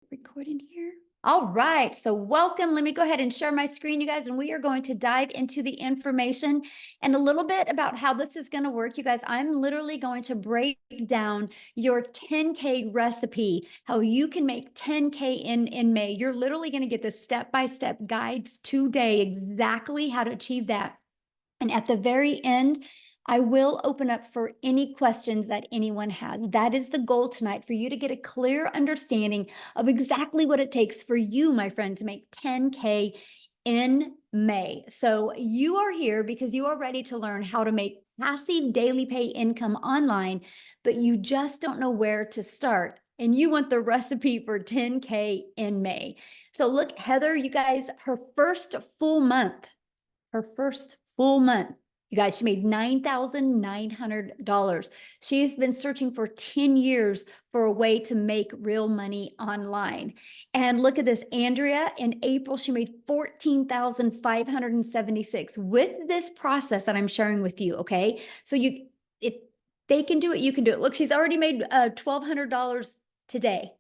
Recording here. All right, so welcome. Let me go ahead and share my screen, you guys, and we are going to dive into the information and a little bit about how this is going to work. You guys, I'm literally going to break down your 10K recipe, how you can make 10K in May. You're literally going to get the step-by-step guides today, exactly how to achieve that. And at the very end, I will open up for any questions that anyone has. That is the goal tonight, for you to get a clear understanding of exactly what it takes for you, my friend, to make 10K in May. So you are here because you are ready to learn how to make passive daily pay income online, but you just don't know where to start. And you want the recipe for 10K in May. So look, Heather, you guys, her first full month, you guys, she made $9,900. She's been searching for 10 years for a way to make real money online. And look at this, Andrea, in April, she made $14,576 with this process that I'm sharing with you, okay? So they can do it, you can do it. Look, she's already made $1,200 today.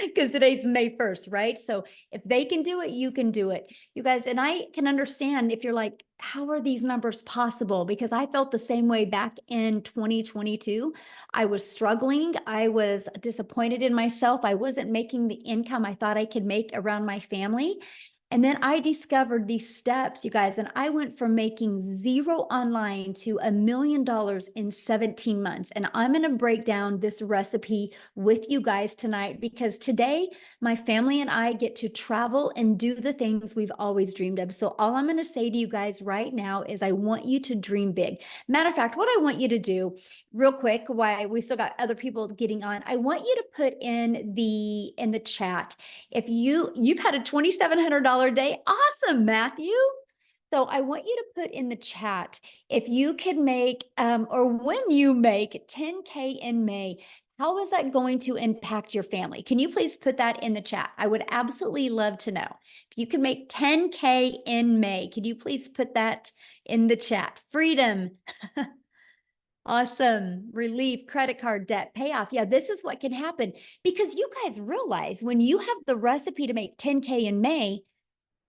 Because today's May 1st, right? So if they can do it, you can do it. You guys, and I can understand if you're like, how are these numbers possible? Because I felt the same way back in 2022. I was struggling. I was disappointed in myself. I wasn't making the income I thought I could make around my family. And then I discovered these steps, you guys, and I went from making zero online to $1 million in 17 months. And I'm going to break down this recipe with you guys tonight, because today my family and I get to travel and do the things we've always dreamed of. So all I'm going to say to you guys right now is I want you to dream big. Matter of fact, what I want you to do real quick, while we still got other people getting on, I want you to put in the chat, if you've had a $2,700 day. Awesome, Matthew. So I want you to put in the chat, if you could make, or when you make 10K in May, how is that going to impact your family? Can you please put that in the chat? I would absolutely love to know. If you can make 10K in May, could you please put that in the chat? Freedom. Awesome. Relief, credit card debt, payoff. Yeah, this is what can happen, because you guys realize when you have the recipe to make 10K in May,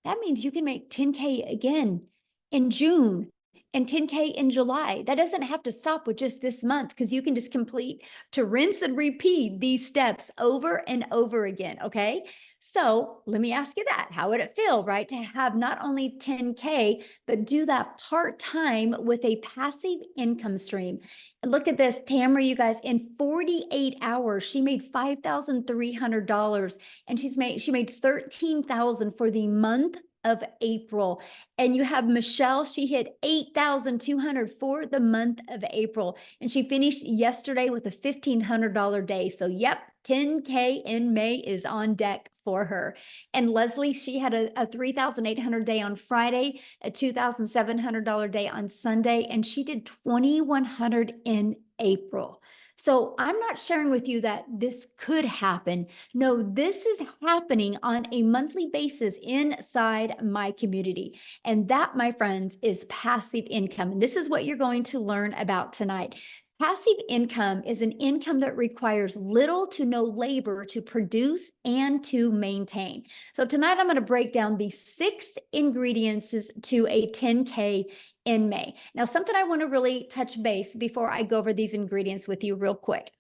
that means you can make 10K again in June and 10K in July. That doesn't have to stop with just this month, because you can just complete to rinse and repeat these steps over and over again. Okay. So let me ask you that. How would it feel, right, to have not only 10K, but do that part-time with a passive income stream? And look at this, Tamara, you guys, in 48 hours, she made $5,300, and she made 13,000 for the month of April. And you have Michelle, she hit 8,200 for the month of April, and she finished yesterday with a $1,500 day. So yep, 10K in May is on deck for her. And Leslie, she had a 3,800 day on Friday, a $2,700 day on Sunday, and she did 2,100 in April. So I'm not sharing with you that this could happen. No, this is happening on a monthly basis inside my community. And that, my friends, is passive income. And this is what you're going to learn about tonight. Passive income is an income that requires little to no labor to produce and to maintain. So tonight I'm going to break down the 6 ingredients to a 10K in May. Now, something I want to really touch base before I go over these ingredients with you real quick.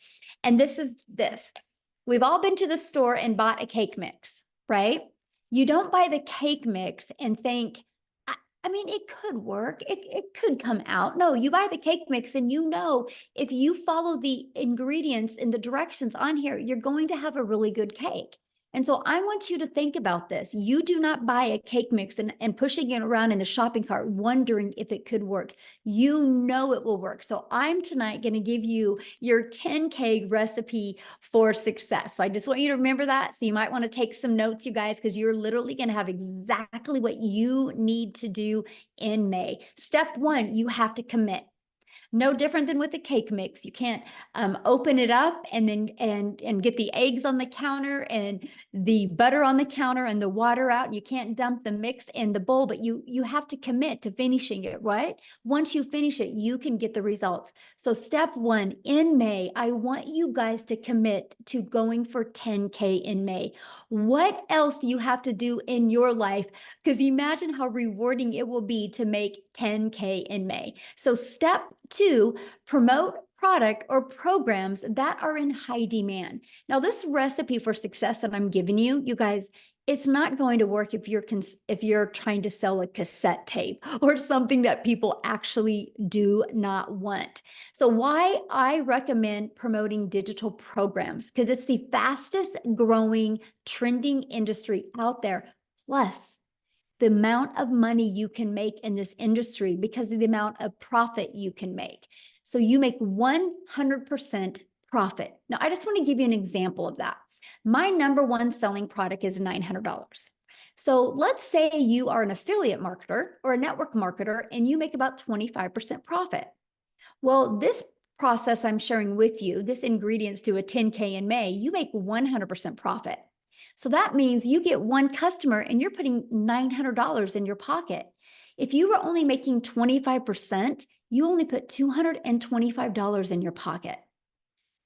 And this is this. We've all been to the store and bought a cake mix, right? You don't buy the cake mix and think, I mean, it could work. It could come out. No, you buy the cake mix and you know, if you follow the ingredients and the directions on here, you're going to have a really good cake. And so I want you to think about this. You do not buy a cake mix and pushing it around in the shopping cart, wondering if it could work. You know it will work. So I'm tonight going to give you your 10K recipe for success. So I just want you to remember that. So you might want to take some notes, you guys, because you're literally going to have exactly what you need to do in May. Step 1, you have to commit. No different than with the cake mix. You can't open it up and then and get the eggs on the counter and the butter on the counter and the water out. You can't dump the mix in the bowl, but you have to commit to finishing it, right? Once you finish it, you can get the results. So step one, in May, I want you guys to commit to going for 10K in May. What else do you have to do in your life? Because imagine how rewarding it will be to make 10K in May. So step two, promote product or programs that are in high demand. Now, this recipe for success that I'm giving you, you guys, it's not going to work if you're trying to sell a cassette tape or something that people actually do not want. So why I recommend promoting digital programs, because it's the fastest growing trending industry out there. Plus, the amount of money you can make in this industry because of the amount of profit you can make. So you make 100% profit. Now, I just want to give you an example of that. My number one selling product is $900. So let's say you are an affiliate marketer or a network marketer and you make about 25% profit. Well, this process I'm sharing with you, this ingredients to a 10K in May, you make 100% profit. So that means you get one customer and you're putting $900 in your pocket. If you were only making 25%, you only put $225 in your pocket.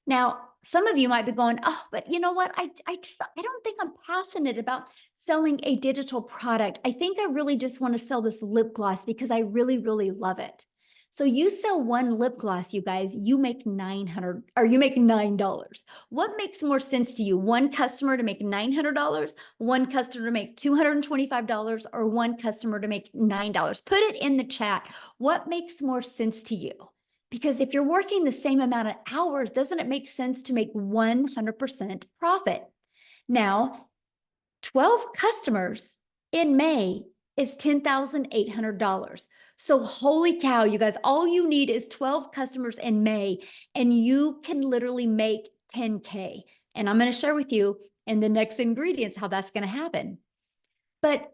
Now, some of you might be going, oh, but you know what? I don't think I'm passionate about selling a digital product. I think I really just want to sell this lip gloss because I really, really love it. So you sell one lip gloss, you guys, you make $900 or you make $9. What makes more sense to you? One customer to make $900, one customer to make $225, or one customer to make $9? Put it in the chat. What makes more sense to you? Because if you're working the same amount of hours, doesn't it make sense to make 100% profit? Now, 12 customers in May is $10,800. So holy cow, you guys, all you need is 12 customers in May and you can literally make 10K. And I'm going to share with you in the next ingredients how that's going to happen. But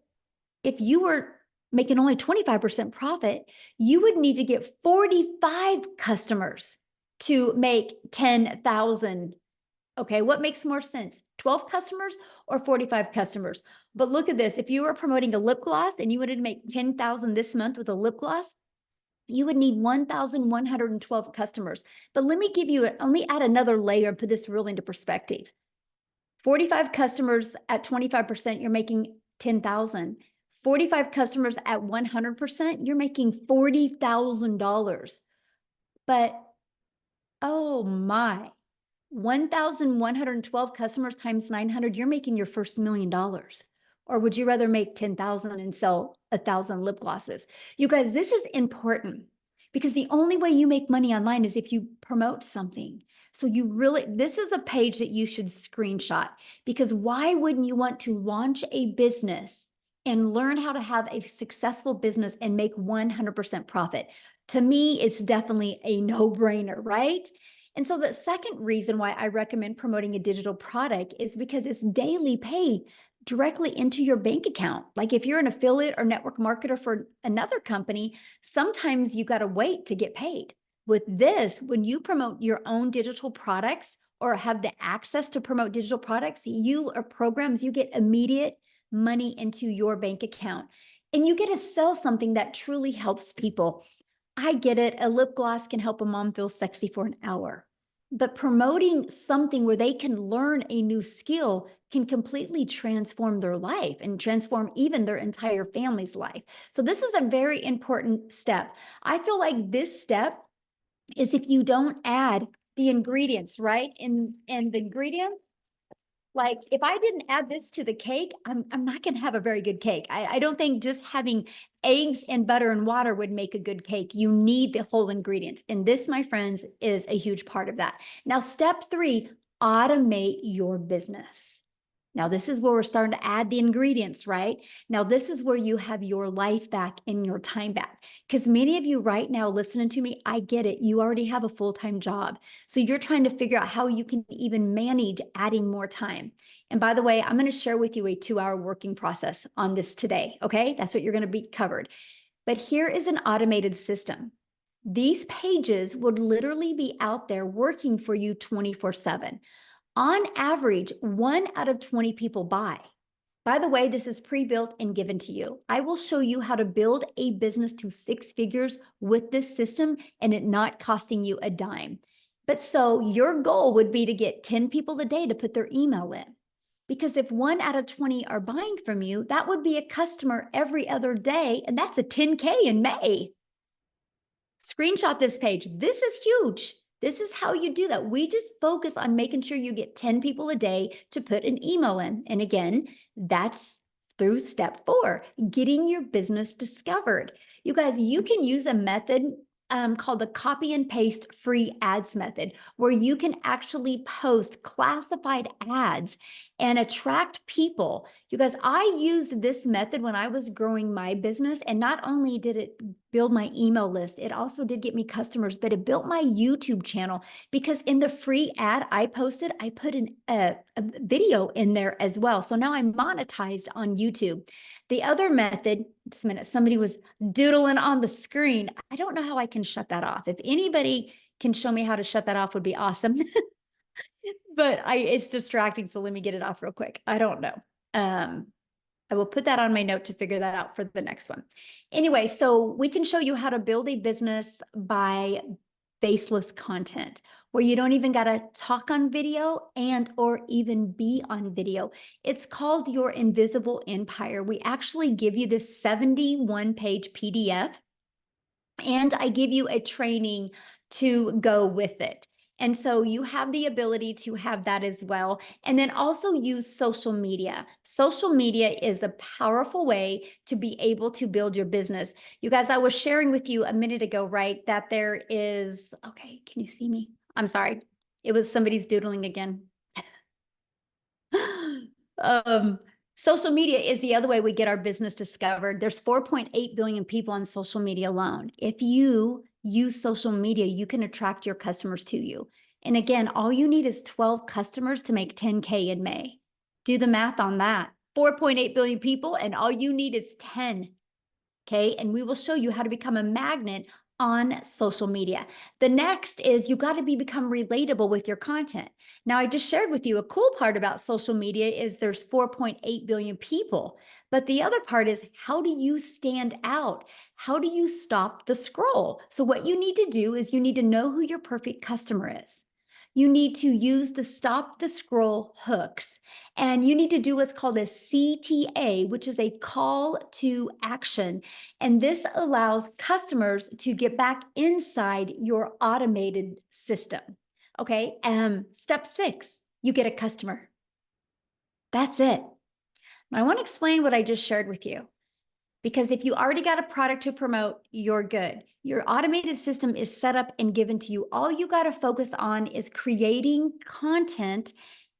if you were making only 25% profit, you would need to get 45 customers to make 10,000. Okay, what makes more sense? 12 customers or 45 customers? But look at this. If you were promoting a lip gloss and you wanted to make 10,000 this month with a lip gloss, you would need 1,112 customers. But let me add another layer and put this really into perspective. 45 customers at 25%, you're making 10,000. 45 customers at 100%, you're making $40,000. But oh my, 1,112 customers times 900, you're making your first $1 million. Or would you rather make 10,000 and sell 1,000 lip glosses? You guys, this is important because the only way you make money online is if you promote something. So this is a page that you should screenshot, because why wouldn't you want to launch a business and learn how to have a successful business and make 100% profit? To me, it's definitely a no-brainer, right? And so the second reason why I recommend promoting a digital product is because it's daily pay directly into your bank account. Like if you're an affiliate or network marketer for another company, sometimes you got to wait to get paid. With this, when you promote your own digital products or have the access to promote digital products, you or programs, you get immediate money into your bank account. And you get to sell something that truly helps people. I get it. A lip gloss can help a mom feel sexy for an hour. But promoting something where they can learn a new skill can completely transform their life and transform even their entire family's life. So this is a very important step. I feel like this step is if you don't add the ingredients, right? And the ingredients, like if I didn't add this to the cake, I'm not going to have a very good cake. I don't think just having eggs and butter and water would make a good cake. You need the whole ingredients. And this, my friends, is a huge part of that. Now, step 3, automate your business. Now, this is where we're starting to add the ingredients, right? Now, this is where you have your life back and your time back. Because many of you right now listening to me, I get it. You already have a full-time job. So you're trying to figure out how you can even manage adding more time. And by the way, I'm going to share with you a 2-hour working process on this today, okay? That's what you're going to be covered. But here is an automated system. These pages would literally be out there working for you 24/7. On average, 1 out of 20 people buy. By the way, this is pre-built and given to you. I will show you how to build a business to 6 figures with this system and it not costing you a dime. But so your goal would be to get 10 people a day to put their email in. Because if 1 out of 20 are buying from you, that would be a customer every other day, and that's a 10K in May. Screenshot this page. This is huge. This is how you do that. We just focus on making sure you get 10 people a day to put an email in. And again, that's through step 4, getting your business discovered. You guys, you can use a method called the copy and paste free ads method, where you can actually post classified ads and attract people. You guys, I used this method when I was growing my business, and not only did it build my email list, it also did get me customers, but it built my YouTube channel, because in the free ad I posted, I put a video in there as well. So now I'm monetized on YouTube. The other method, just a minute, somebody was doodling on the screen. I don't know how I can shut that off. If anybody can show me how to shut that off, would be awesome. But it's distracting, so let me get it off real quick. I don't know. I will put that on my note to figure that out for the next one. Anyway, so we can show you how to build a business by faceless content, where you don't even got to talk on video and or even be on video. It's called your invisible empire. We actually give you this 71-page PDF, and I give you a training to go with it. And so you have the ability to have that as well. And then also use social media. Social media is a powerful way to be able to build your business. You guys, I was sharing with you a minute ago, right, that there is, okay, can you see me? I'm sorry. It was somebody's doodling again. Social media is the other way we get our business discovered. There's 4.8 billion people on social media alone. If you use social media, you can attract your customers to you. And again, all you need is 12 customers to make 10K in May. Do the math on that. 4.8 billion people, and all you need is 10. Okay. And we will show you how to become a magnet on social media. The next is you got to become relatable with your content. Now, I just shared with you a cool part about social media is there's 4.8 billion people, but the other part is, how do you stand out? How do you stop the scroll? So what you need to do is you need to know who your perfect customer is. You need to use the stop the scroll hooks, and you need to do what's called a CTA, which is a call to action. And this allows customers to get back inside your automated system. Okay. Step 6, you get a customer. That's it. I want to explain what I just shared with you, because if you already got a product to promote, you're good. Your automated system is set up and given to you. All you got to focus on is creating content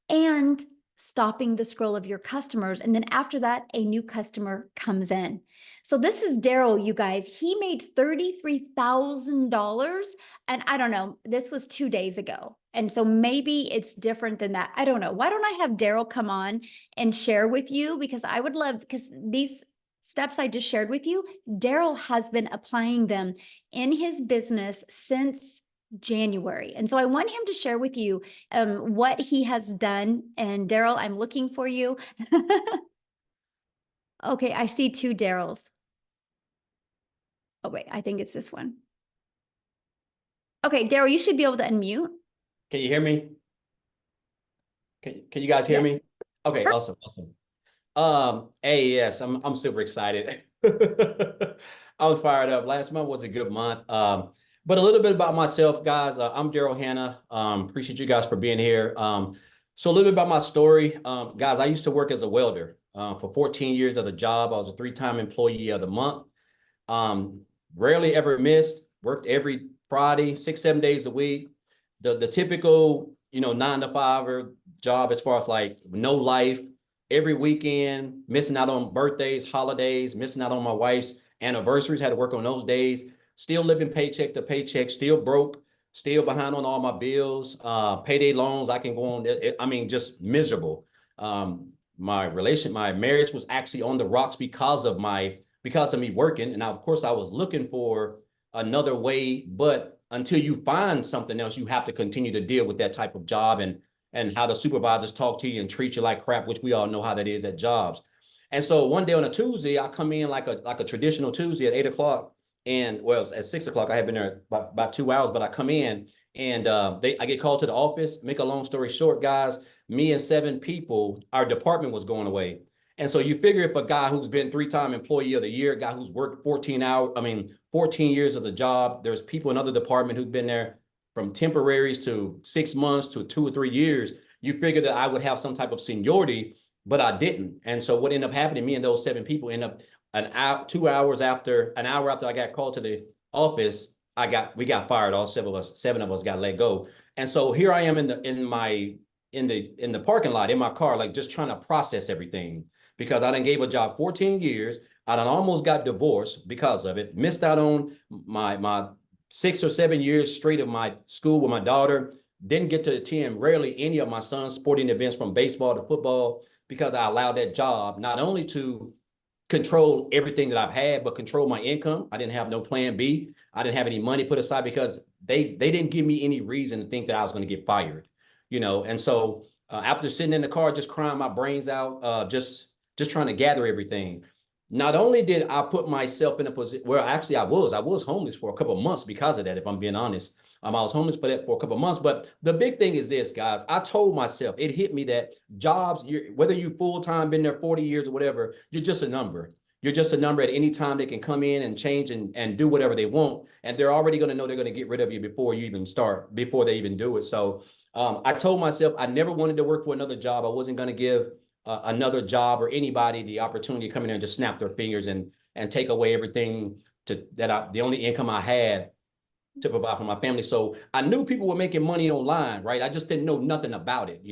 and stopping the scroll of your customers. And then after that, a new customer comes in. So this is Daryl, you guys. He made $33,000. And I don't know, this was 2 days ago. And so maybe it's different than that. I don't know. Why don't I have Daryl come on and share with you? Because I would love, because these steps I just shared with you, Daryl has been applying them in his business since January. And so I want him to share with you what he has done. And Daryl, I'm looking for you. Okay, I see 2 Daryls. Oh, wait, I think it's this one. Okay, Daryl, you should be able to unmute. Can you hear me? Can you guys hear me? Okay, awesome, awesome. Hey, yes, I'm super excited. I'm fired up. Last month was a good month. But a little bit about myself, guys. I'm Daryl Hanna. Appreciate you guys for being here. So a little bit about my story. Guys, I used to work as a welder for 14 years at a job. I was a 3-time employee of the month. Rarely ever missed, worked every Friday, 6-7 days a week. The typical, 9-to-5 job, as far as like no life, every weekend, missing out on birthdays, holidays, missing out on my wife's anniversaries, had to work on those days, still living paycheck to paycheck, still broke, still behind on all my bills, payday loans. I can go on, just miserable. My marriage was actually on the rocks because of me working. And now, of course, I was looking for another way. But until you find something else, you have to continue to deal with that type of job and how the supervisors talk to you and treat you like crap, which we all know how that is at jobs. And so one day on a Tuesday, I come in like a traditional Tuesday at 8 o'clock. And well, at 6 o'clock, I had been there about 2 hours, but I come in and I get called to the office. Make a long story short, guys, me and 7 people, our department was going away. And so you figure if a guy who's been 3-time employee of the year, a guy who's worked 14 years of the job, there's people in other department who've been there from temporaries to 6 months to 2 or 3 years. You figure that I would have some type of seniority, but I didn't. And so what ended up happening, me and those 7 people end up an hour, 2 hours after, an hour after I got called to the office, we got fired. All 7 of us got let go. And so here I am in the parking lot in my car, like just trying to process everything because I done gave a job 14 years. I done almost got divorced because of it. Missed out on my 6 or 7 years straight of my school with my daughter. Didn't get to attend rarely any of my son's sporting events from baseball to football because I allowed that job not only to control everything that I've had, but control my income. I didn't have no plan B. I didn't have any money put aside because they didn't give me any reason to think that I was going to get fired, And so after sitting in the car, just crying my brains out, just trying to gather everything. Not only did I put myself in a position where actually I was homeless for a couple of months because of that, if I'm being honest. I was homeless for a couple of months. But the big thing is this, guys. I told myself, it hit me that jobs, whether you full-time, been there 40 years or whatever, you're just a number. You're just a number at any time. They can come in and change and do whatever they want. And they're already going to know they're going to get rid of you before you even start, before they even do it. So I told myself I never wanted to work for another job. I wasn't going to give another job or anybody the opportunity to come in there and just snap their fingers and take away everything the only income I had to provide for my family. So I knew people were making money online, right? I just didn't know nothing about it.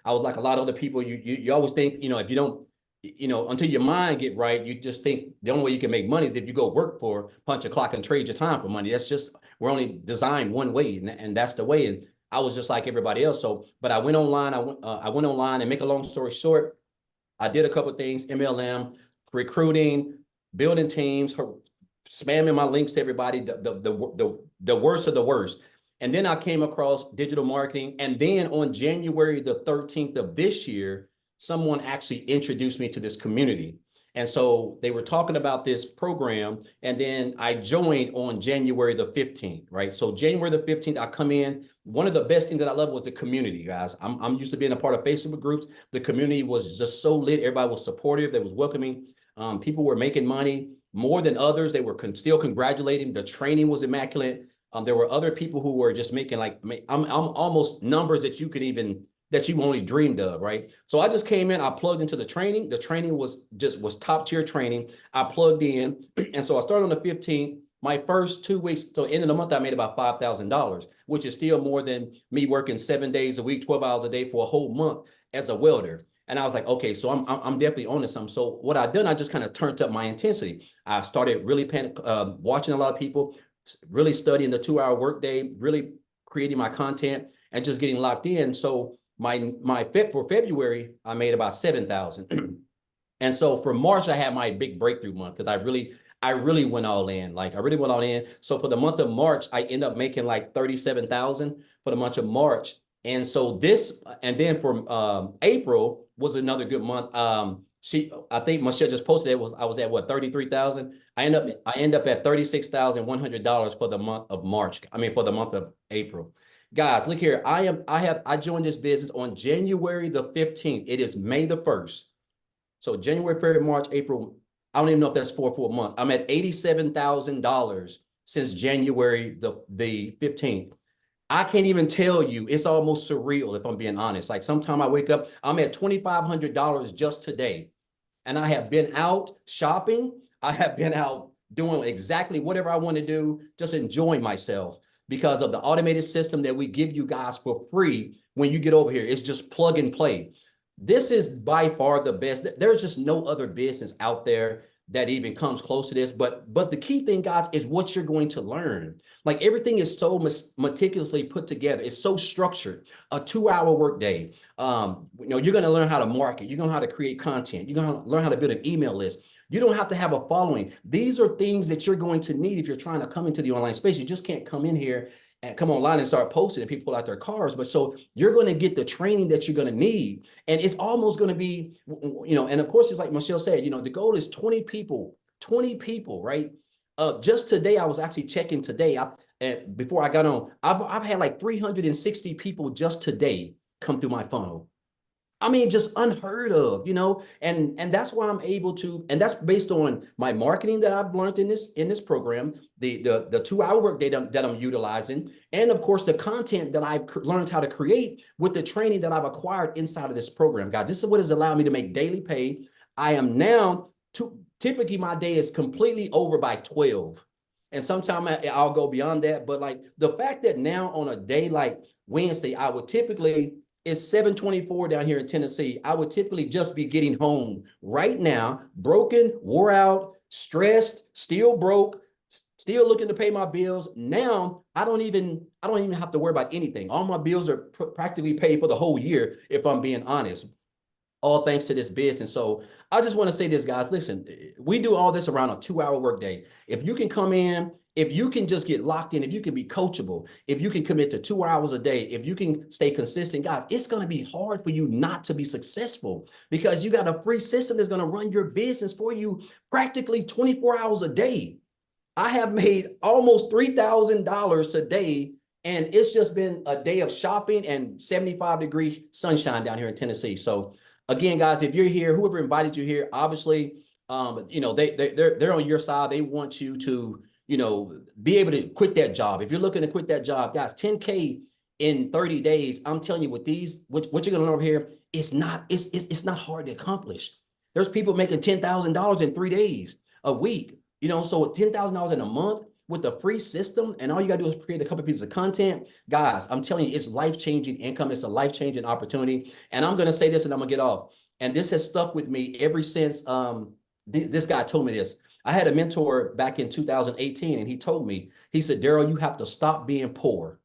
I was like a lot of other people. You always think, if you don't, until your mind get right, you just think the only way you can make money is if you go work for, punch a clock and trade your time for money. That's just, we're only designed one way, and that's the way. And I was just like everybody else. So, but I went online. I went online, and make a long story short, I did a couple of things: MLM, recruiting, building teams, spamming my links to everybody, the worst of the worst. And then I came across digital marketing. And then on January the 13th of this year, someone actually introduced me to this community. And so they were talking about this program. And then I joined on January the 15th, right? So January the 15th, I come in. One of the best things that I love was the community, guys. I'm used to being a part of Facebook groups. The community was just so lit. Everybody was supportive. They was welcoming. People were making money more than others. They were still congratulating. The training was immaculate. There were other people who were just making I'm almost numbers that you only dreamed of, right? So I just came in, I plugged into the training. The training was top tier training. I plugged in. And so I started on the 15th. My first 2 weeks, so end of the month, I made about $5,000, which is still more than me working 7 days a week, 12 hours a day for a whole month as a welder. And I was like, okay, so I'm definitely on to something. So what I done, I just kind of turned up my intensity. I started really watching a lot of people, really studying the 2-hour workday, really creating my content, and just getting locked in. So for February, I made about 7,000. And so for March, I had my big breakthrough month because I really went all in. Like I really went all in. So for the month of March, I end up making like 37,000 for the month of March. And so and then for April was another good month. I think Michelle just posted it. I was at what, 33,000. I end up at $36,100 for the month of March. I mean, for the month of April. Guys, look here. I joined this business on January the 15th. It is May the 1st. So January, February, March, April. I don't even know if that's 4 months. I'm at $87,000 since January the 15th. I can't even tell you. It's almost surreal, if I'm being honest. Like sometime I wake up, I'm at $2,500 just today. And I have been out shopping. I have been out doing exactly whatever I want to do, just enjoying myself because of the automated system that we give you guys for free when you get over here. It's just plug and play. This is by far the best. There's just no other business out there that even comes close to this. But the key thing, guys, is what you're going to learn. Like everything is so meticulously put together. It's so structured. A 2-hour workday. You're going to learn how to market. You're going to learn how to create content. You're going to learn how to build an email list. You don't have to have a following. These are things that you're going to need if you're trying to come into the online space. You just can't come in here and come online and start posting and people pull out their cars. But so you're going to get the training that you're going to need. And it's almost going to be, and of course, it's like Michelle said, the goal is 20 people, right? Just today, I was actually checking today. And before I got on, I've had like 360 people just today come through my funnel. I mean, just unheard of, and that's why I'm able to, and that's based on my marketing that I've learned in this program, the 2 hour workday that I'm utilizing, and of course the content that I've learned how to create with the training that I've acquired inside of this program, guys. This is what has allowed me to make daily pay. I am now typically my day is completely over by 12. And sometimes I'll go beyond that. But like the fact that now on a day like Wednesday, I would typically, it's 7:24 down here in Tennessee. I would typically just be getting home right now, broken, wore out, stressed, still broke, still looking to pay my bills. Now I don't even have to worry about anything. All my bills are practically paid for the whole year, if I'm being honest. All thanks to this business. So I just want to say this, guys. Listen, we do all this around a 2 hour workday. If you can come in, if you can just get locked in, if you can be coachable, if you can commit to 2 hours a day, if you can stay consistent, guys, it's going to be hard for you not to be successful because you got a free system that's going to run your business for you practically 24 hours a day. I have made almost $3,000 a day, and it's just been a day of shopping and 75-degree sunshine down here in Tennessee. So again, guys, if you're here, whoever invited you here, obviously, they're on your side. They want you to, be able to quit that job. If you're looking to quit that job, guys, 10K in 30 days, I'm telling you, with these, what you're gonna learn over here, it's not hard to accomplish. There's people making $10,000 in 3 days, a week, so $10,000 in a month with a free system, and all you gotta do is create a couple pieces of content. Guys, I'm telling you, it's life-changing income. It's a life-changing opportunity. And I'm gonna say this and I'm gonna get off. And this has stuck with me ever since this guy told me this. I had a mentor back in 2018, and he told me, he said, Daryl, you have to stop being poor.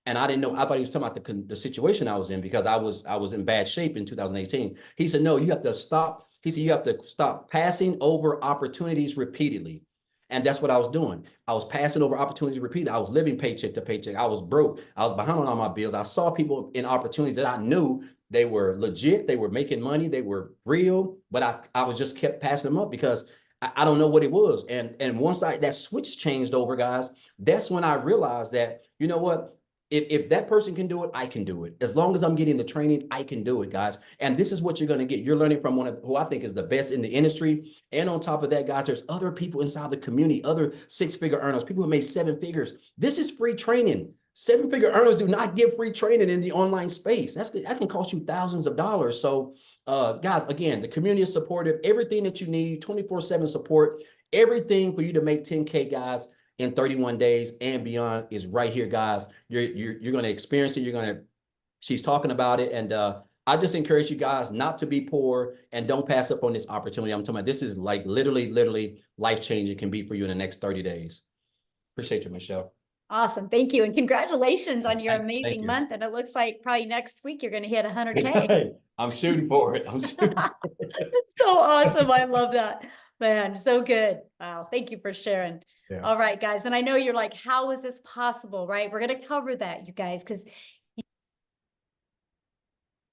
And I didn't know, I thought he was talking about the situation I was in because I was in bad shape in 2018. He said, no, you have to stop. He said, you have to stop passing over opportunities repeatedly. And that's what I was doing. I was passing over opportunities repeatedly. I was living paycheck to paycheck. I was broke. I was behind on all my bills. I saw people in opportunities that I knew they were legit. They were making money. They were real. But I was just kept passing them up because I don't know what it was. And once that switch changed over, guys, that's when I realized that, you know what? If that person can do it, I can do it. As long as I'm getting the training, I can do it, guys. And this is what you're going to get. You're learning from one of who I think is the best in the industry. And on top of that, guys, there's other people inside the community, other six-figure earners, people who made 7 figures. This is free training. 7-figure earners do not give free training in the online space. That can cost you thousands of dollars. So, guys, again, the community is supportive. Everything that you need, 24/7 support, everything for you to make 10K, guys, in 31 days and beyond is right here, guys. You're going to experience it. She's talking about it. And I just encourage you guys not to be poor and don't pass up on this opportunity. I'm talking about this is like literally life-changing, can be for you in the next 30 days. Appreciate you, Michelle. Awesome. Thank you. And congratulations on your Thank amazing you. month. And it looks like probably next week you're going to hit 100K. I'm shooting for it. So awesome. I love that, man. So good. Wow. Thank you for sharing. Yeah. All right, guys. And I know you're like, how is this possible? Right? We're going to cover that, you guys, because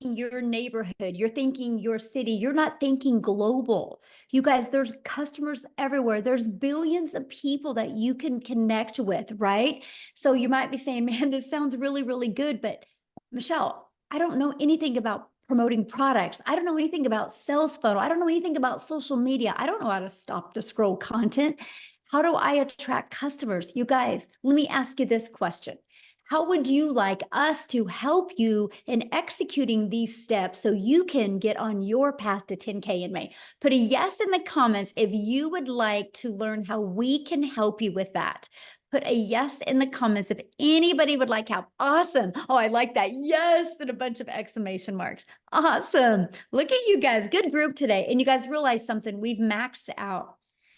your neighborhood, you're thinking your city, you're not thinking global. You guys, there's customers everywhere. There's billions of people that you can connect with, right? So you might be saying, man, this sounds really, really good. But Michelle, I don't know anything about promoting products. I don't know anything about sales funnel. I don't know anything about social media. I don't know how to stop the scroll content. How do I attract customers? You guys, let me ask you this question. How would you like us to help you in executing these steps so you can get on your path to 10K in May? Put a yes in the comments if you would like to learn how we can help you with that. Put a yes in the comments if anybody would like help. Awesome. Oh, I like that. Yes, and a bunch of exclamation marks. Awesome. Look at you guys. Good group today. And you guys realize something. We've maxed out.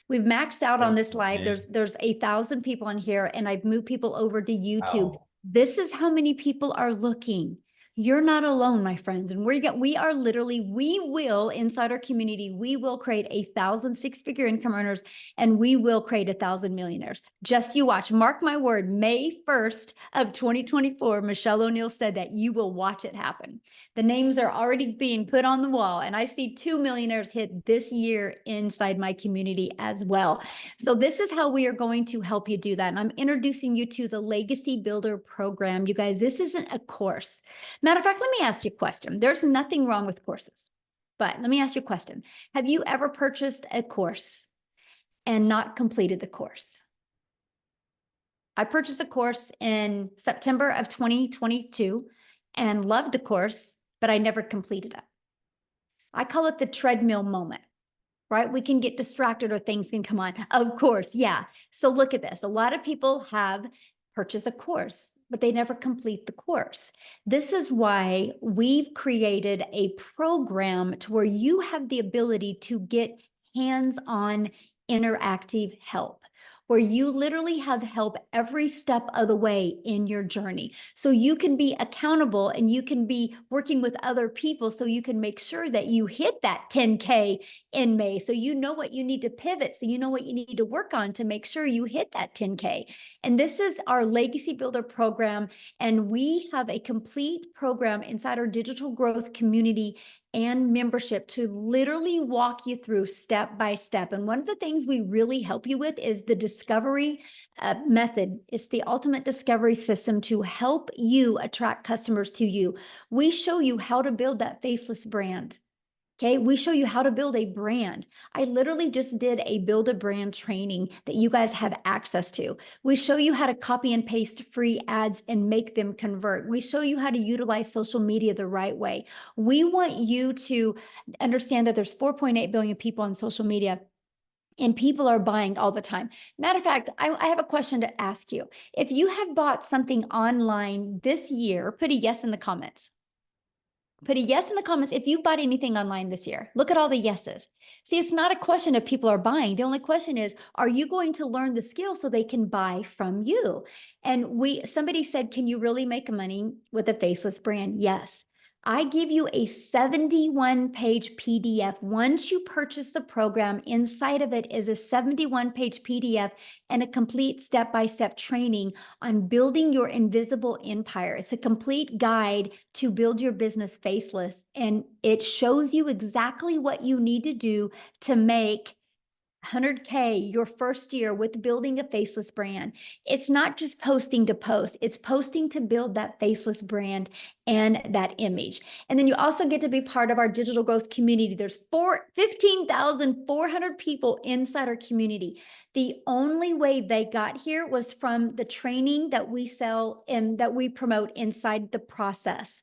We've maxed out on this live. There's 1,000 people in here, and I've moved people over to YouTube. Wow. This is how many people are looking. You're not alone, my friends. And we are literally, we will inside our community, we will create 1,000 six-figure income earners, and we will create 1,000 millionaires. Just you watch. Mark my word, May 1st of 2024, Michelle O'Neill said that you will watch it happen. The names are already being put on the wall, and I see 2 millionaires hit this year inside my community as well. So this is how we are going to help you do that. And I'm introducing you to the Legacy Builder program. You guys, this isn't a course. Matter of fact, let me ask you a question. There's nothing wrong with courses, but let me ask you a question. Have you ever purchased a course and not completed the course? I purchased a course in September of 2022 and loved the course, but I never completed it. I call it the treadmill moment, right? We can get distracted or things can come on. Of course, yeah. So look at this. A lot of people have purchased a course, but they never complete the course. This is why we've created a program to where you have the ability to get hands-on interactive help, where you literally have help every step of the way in your journey. So you can be accountable and you can be working with other people so you can make sure that you hit that 10K in May. So you know what you need to pivot. So you know what you need to work on to make sure you hit that 10K. And this is our Legacy Builder program. And we have a complete program inside our digital growth community and membership to literally walk you through step by step. And one of the things we really help you with is the discovery method. It's the ultimate discovery system to help you attract customers to you. We show you how to build that faceless brand. Okay, we show you how to build a brand. I literally just did a build a brand training that you guys have access to. We show you how to copy and paste free ads and make them convert. We show you how to utilize social media the right way. We want you to understand that there's 4.8 billion people on social media and people are buying all the time. Matter of fact, I have a question to ask you. If you have bought something online this year, put a yes in the comments. Put a yes in the comments if you bought anything online this year. Look at all the yeses. See, it's not a question if people are buying. The only question is, are you going to learn the skill so they can buy from you? And somebody said, can you really make money with a faceless brand? Yes. I give you a 71-page PDF. Once you purchase the program, inside of it is a 71-page PDF and a complete step-by-step training on building your invisible empire. It's a complete guide to build your business faceless, and it shows you exactly what you need to do to make 100K your first year with building a faceless brand. It's not just posting to post, it's posting to build that faceless brand and that image. And then you also get to be part of our digital growth community. There's 15,400 people inside our community. The only way they got here was from the training that we sell and that we promote inside the process.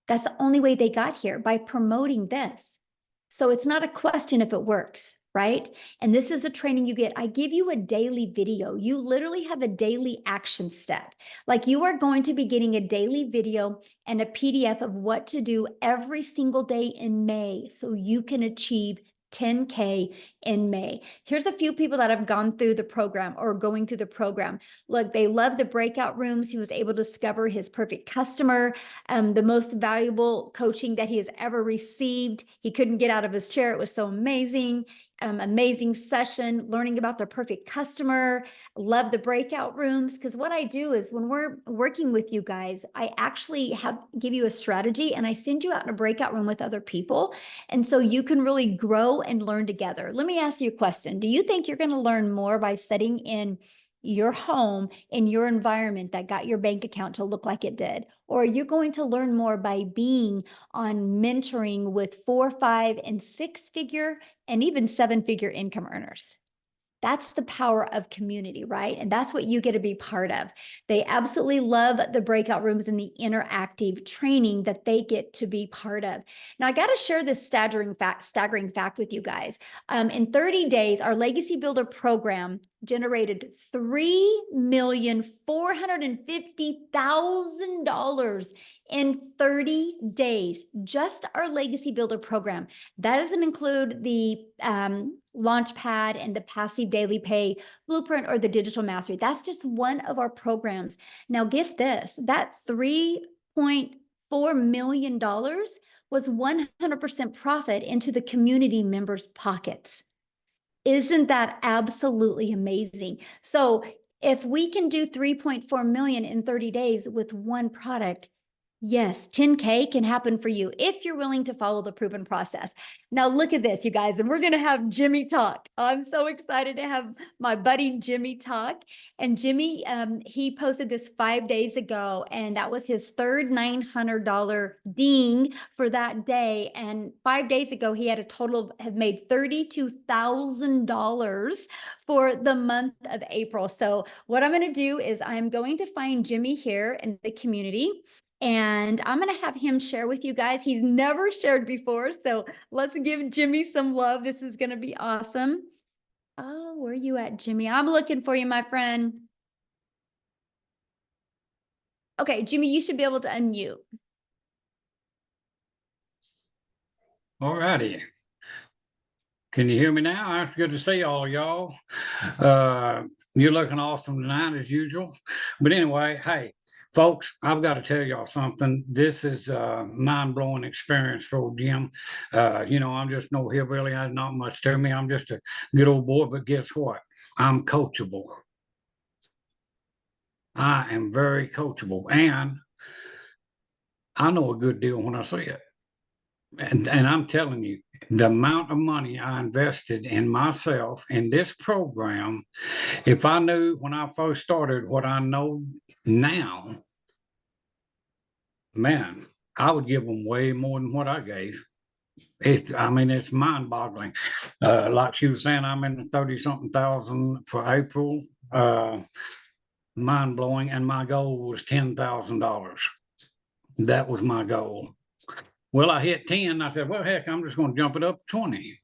That's the only way they got here, by promoting this. So it's not a question if it works, right? And this is a training you get. I give you a daily video. You literally have a daily action step. Like, you are going to be getting a daily video and a PDF of what to do every single day in May so you can achieve 10K in May. Here's a few people that have gone through the program or going through the program. Look, they love the breakout rooms. He was able to discover his perfect customer, the most valuable coaching that he has ever received. He couldn't get out of his chair. It was so amazing. Amazing session, learning about their perfect customer. Love the breakout rooms, because what I do is when we're working with you guys, I actually give you a strategy and I send you out in a breakout room with other people. And so you can really grow and learn together. Let me ask you a question. Do you think you're going to learn more by sitting in your home, in your environment that got your bank account to look like it did? Or are you going to learn more by being on mentoring with 4, 5, and 6-figure and even 7-figure income earners? That's the power of community, right? And that's what you get to be part of. They absolutely love the breakout rooms and the interactive training that they get to be part of. Now, I got to share this staggering fact with you guys. In 30 days, our Legacy Builder program generated $3,450,000 in 30 days. Just our Legacy Builder program. That doesn't include the Launchpad and the passive daily pay blueprint or the digital mastery. That's just one of our programs. Now get this, that million was 100% profit into the community members' pockets. Isn't that absolutely amazing? So if we can do 3.4 million in 30 days with one product, yes, 10K can happen for you if you're willing to follow the proven process. Now look at this, you guys, and we're going to have Jimmy talk. I'm so excited to have my buddy Jimmy talk. And Jimmy, he posted this 5 days ago, and that was his third $900 ding for that day. And 5 days ago, he had a total have made $32,000 for the month of April. So what I'm going to do is I'm going to find Jimmy here in the community. And I'm going to have him share with you guys. He's never shared before. So let's give Jimmy some love. This is going to be awesome. Oh, where are you at, Jimmy? I'm looking for you, my friend. Okay, Jimmy, you should be able to unmute. All righty. Can you hear me now? It's good to see all y'all. You're looking awesome tonight as usual. But anyway, hey, folks, I've got to tell y'all something. This is a mind-blowing experience for Jim. I'm just no hillbilly. There's not much to me. I'm just a good old boy. But guess what? I'm coachable. I am very coachable. And I know a good deal when I see it. And I'm telling you, the amount of money I invested in myself in this program, if I knew when I first started what I know now, man, I would give them way more than what I gave. It's mind-boggling. Like she was saying, I'm in the 30-something thousand for April. Mind-blowing. And my goal was $10,000. That was my goal. Well, I hit 10. I said, well, heck, I'm just going to jump it up to 20.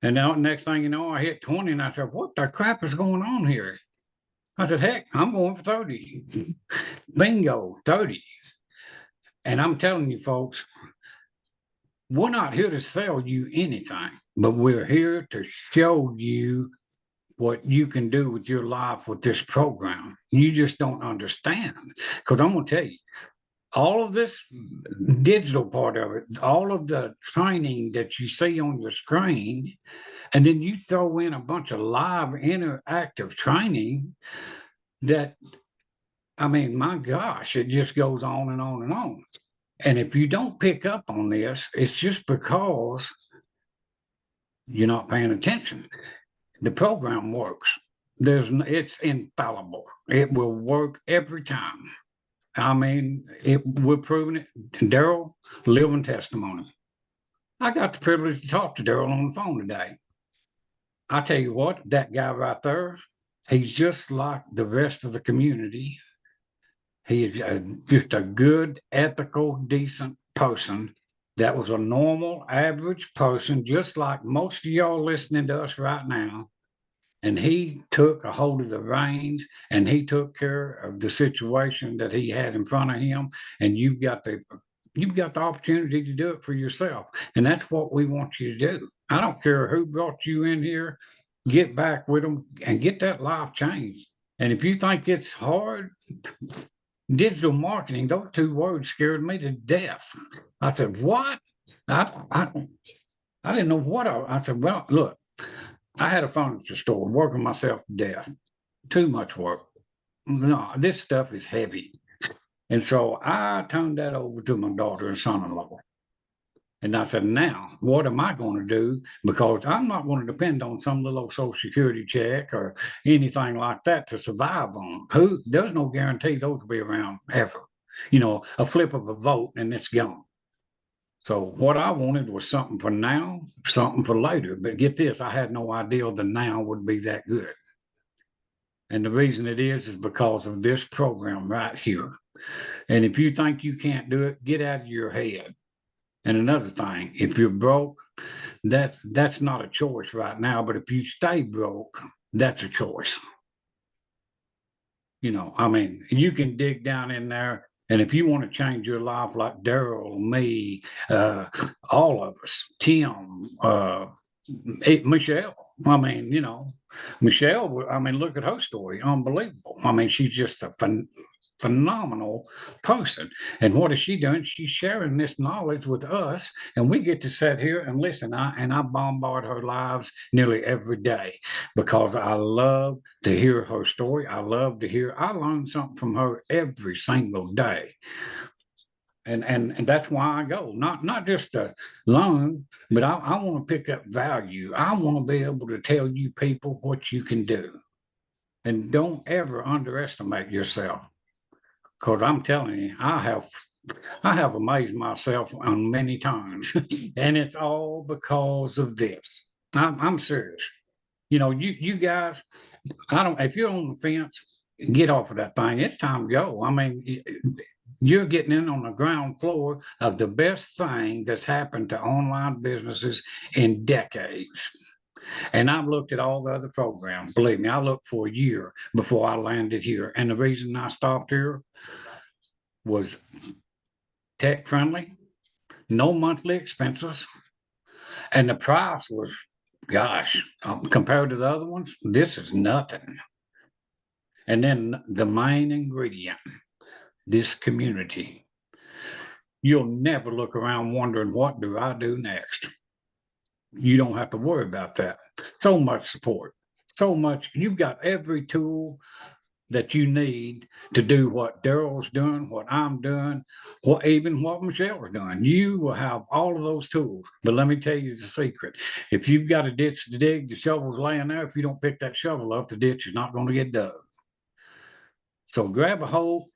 And now, next thing you know, I hit 20 and I said, what the crap is going on here? I said, heck, I'm going for 30. Bingo, 30. And I'm telling you, folks, we're not here to sell you anything, but we're here to show you what you can do with your life with this program. You just don't understand. Because I'm going to tell you, all of this digital part of it, all of the training that you see on your screen, and then you throw in a bunch of live interactive training that, my gosh, it just goes on and on and on. And if you don't pick up on this, it's just because you're not paying attention. The program works. It's infallible. It will work every time. We're proving it. Daryl, living testimony. I got the privilege to talk to Daryl on the phone today. I tell you what, that guy right there, he's just like the rest of the community. He is just a good, ethical, decent person. That was a normal, average person, just like most of y'all listening to us right now. And he took a hold of the reins and he took care of the situation that he had in front of him. And you've got the opportunity to do it for yourself. And that's what we want you to do. I don't care who brought you in here, get back with them and get that life changed. And if you think it's hard, digital marketing, those two words scared me to death. I said, what? I didn't know what I said, well, look. I had a furniture store working myself to death. Too much work. No, this stuff is heavy. And so I turned that over to my daughter and son-in-law. And I said, now, what am I going to do? Because I'm not going to depend on some little Social Security check or anything like that to survive on. There's no guarantee those will be around ever. A flip of a vote and it's gone. So what I wanted was something for now, something for later. But get this, I had no idea the now would be that good. And the reason it is because of this program right here. And if you think you can't do it, get out of your head. And another thing, if you're broke, that's not a choice right now. But if you stay broke, that's a choice. You can dig down in there. And if you want to change your life like Daryl, me, all of us, Tim, Michelle, Michelle, look at her story. Unbelievable. She's just a phenomenal person. And what is she doing? She's sharing this knowledge with us, and we get to sit here and listen. I bombard her lives nearly every day because I love to hear her story. I learn something from her every single day. And that's why I go, not just to learn, but I want to pick up value. I want to be able to tell you people what you can do. And don't ever underestimate yourself. Because I'm telling you, I have amazed myself on many times. And it's all because of this. I'm serious. You know, you guys, if you're on the fence, get off of that thing. It's time to go. I mean, you're getting in on the ground floor of the best thing that's happened to online businesses in decades. And I've looked at all the other programs. Believe me, I looked for a year before I landed here. And the reason I stopped here was tech friendly, no monthly expenses, and the price was, gosh, compared to the other ones, this is nothing. And then the main ingredient, this community. You'll never look around wondering, what do I do next? You don't have to worry about that. So much support, so much. You've got every tool that you need to do what Daryl's doing, what I'm doing, even what Michelle's doing. You will have all of those tools. But let me tell you the secret. If you've got a ditch to dig, the shovel's laying there. If you don't pick that shovel up, the ditch is not going to get dug. So grab a hole,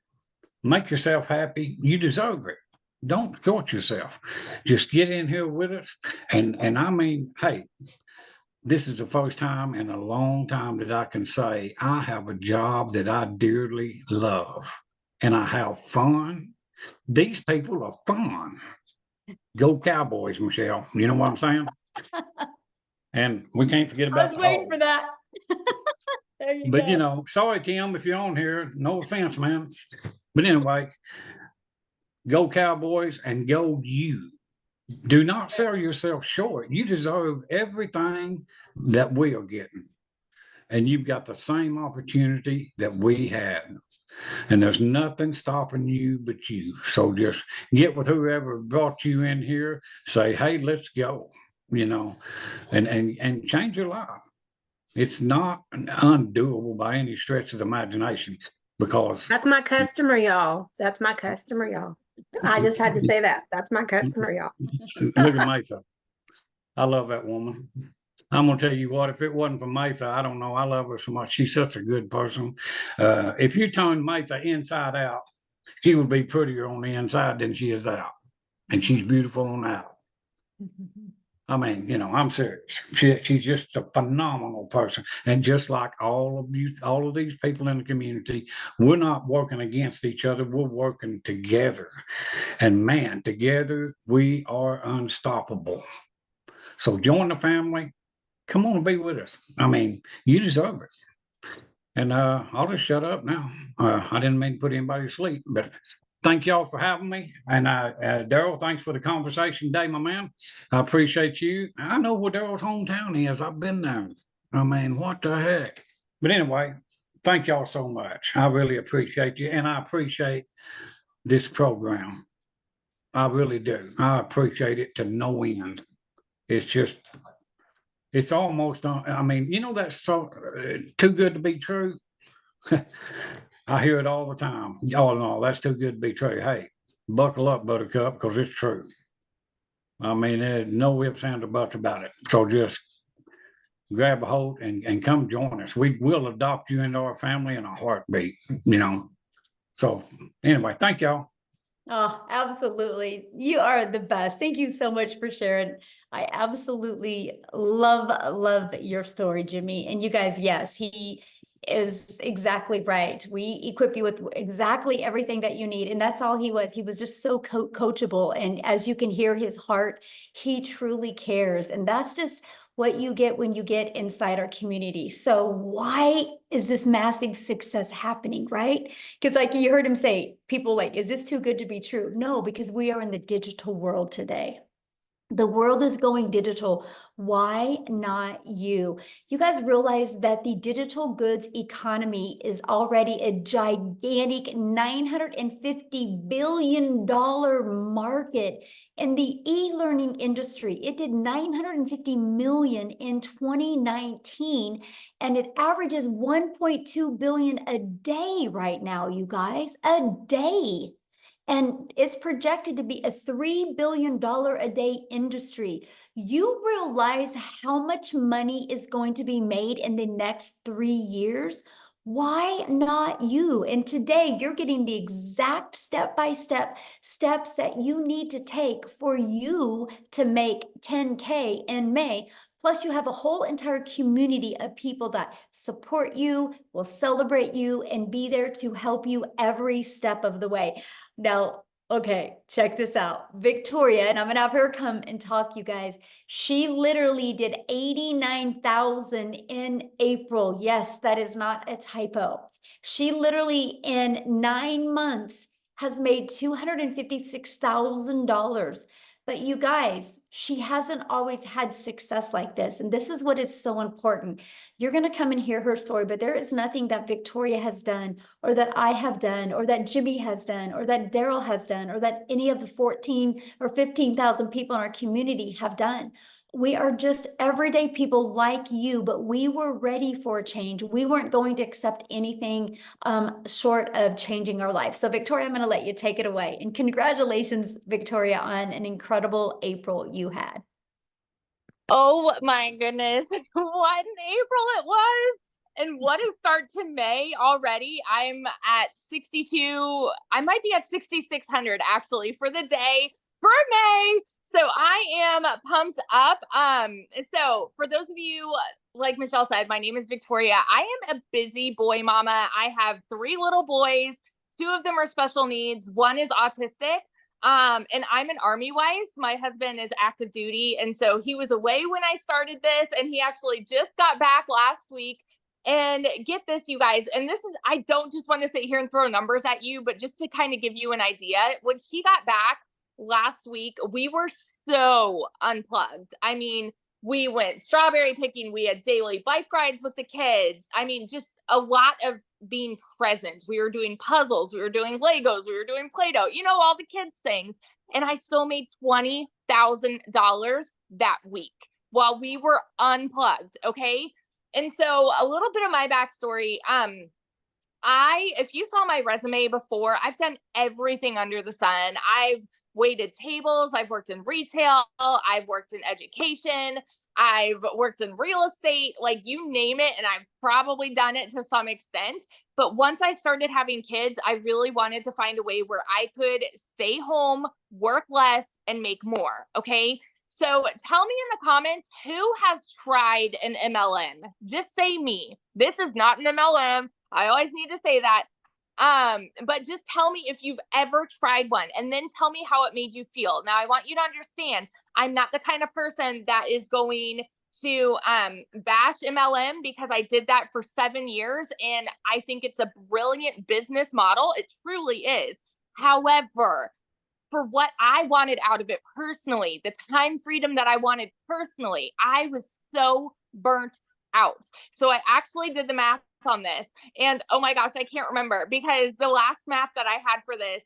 make yourself happy. You deserve it. Don't short yourself. Just get in here with us. And I mean, hey, this is the first time in a long time that I can say I have a job that I dearly love and I have fun. These people are fun. Go Cowboys, Michelle. You know what I'm saying? And we can't forget about I was waiting for that. There you But go. you know, sorry, Tim, if you're on here. No offense, man. But anyway, go Cowboys and go you. Do not sell yourself short. You deserve everything that we are getting. And you've got the same opportunity that we had. And there's nothing stopping you but you. So just get with whoever brought you in here, say, hey, let's go, you know, and change your life. It's not undoable by any stretch of the imagination because That's my customer, y'all. That's my customer, y'all. I just had to say that. That's my customer, y'all. look at Mayfa. I love that woman. I'm gonna tell you what, if it wasn't for Mayfa, I don't know. I love her so much. She's such a good person. If you turn Mayfa inside out, she would be prettier on the inside than she is out. And she's beautiful on out. I mean, you know, I'm serious. She's just a phenomenal person. And just like all of you, all of these people in the community, we're not working against each other. We're working together. And man, together we are unstoppable. So join the family. Come on and be with us. I mean, you deserve it. And I'll just shut up now. I didn't mean to put anybody to sleep, but thank y'all for having me. And Daryl, thanks for the conversation today, my man. I appreciate you. I know where Daryl's hometown is. I've been there. I mean, what the heck? But anyway, thank y'all so much. I really appreciate you. And I appreciate this program. I really do. I appreciate it to no end. It's just, it's almost, I mean, you know, that's so too good to be true. I hear it all the time. Y'all know that's too good to be true. Hey, buckle up, Buttercup, because it's true. I mean, there's no ifs, ands, or buts about it. So just grab a hold and come join us. We will adopt you into our family in a heartbeat, you know. So anyway, thank y'all. Oh, absolutely. You are the best. Thank you so much for sharing. I absolutely love your story, Jimmy. And you guys, yes, he is exactly right. We equip you with exactly everything that you need. And that's all he was. He was just so coachable. And as you can hear his heart, he truly cares. And that's just what you get when you get inside our community. So why is this massive success happening, right? Because like you heard him say, people like, is this too good to be true? No, because we are in the digital world today. The world is going digital. Why not you? You guys realize that the digital goods economy is already a gigantic $950 billion market in the e-learning industry. It did 950 million in 2019, and it averages 1.2 billion a day right now, you guys, a day. And it's projected to be a $3 billion a day industry. You realize how much money is going to be made in the next 3 years? Why not you? And today you're getting the exact step-by-step steps that you need to take for you to make 10K in May. Plus, you have a whole entire community of people that support you, will celebrate you, and be there to help you every step of the way. Now, okay, check this out. Victoria, and I'm gonna have her come and talk, you guys. She literally did 89,000 in April. Yes, that is not a typo. She literally in 9 months has made $256,000. But you guys, she hasn't always had success like this. And this is what is so important. You're going to come and hear her story, but there is nothing that Victoria has done, or that I have done, or that Jimmy has done, or that Daryl has done, or that any of the 14 or 15,000 people in our community have done. We are just everyday people like you, but we were ready for a change. We weren't going to accept anything short of changing our life. So Victoria, I'm going to let you take it away. And congratulations, Victoria, on an incredible April you had. Oh my goodness, what an April it was. And what a start to May already. I'm at 62, I might be at 6,600 actually for the day for May. So I am pumped up. So for those of you, like Michelle said, my name is Victoria. I am a busy boy mama. I have 3 little boys. 2 of them are special needs. 1 is autistic. And I'm an Army wife. My husband is active duty. And so he was away when I started this, and he actually just got back last week. And get this, you guys, and this is, I don't just want to sit here and throw numbers at you, but just to kind of give you an idea, when he got back last week, we were so unplugged. I mean, we went strawberry picking. We had daily bike rides with the kids. I mean, just a lot of being present. We were doing puzzles. We were doing Legos. We were doing Play-Doh, you know, all the kids things. And I still made $20,000 that week while we were unplugged. Okay. And so a little bit of my backstory, if you saw my resume before, I've done everything under the sun. I've waited tables. I've worked in retail. I've worked in education. I've worked in real estate, like you name it. And I've probably done it to some extent. But once I started having kids, I really wanted to find a way where I could stay home, work less, and make more. Okay. So tell me in the comments, who has tried an MLM? Just say me. This is not an MLM. I always need to say that. But just tell me if you've ever tried one, and then tell me how it made you feel. Now, I want you to understand, I'm not the kind of person that is going to bash MLM, because I did that for 7 years, and I think it's a brilliant business model. It truly is. However, for what I wanted out of it personally, the time freedom that I wanted personally, I was so burnt out. So I actually did the math on this, and oh my gosh, I can't remember, because the last math that I had for this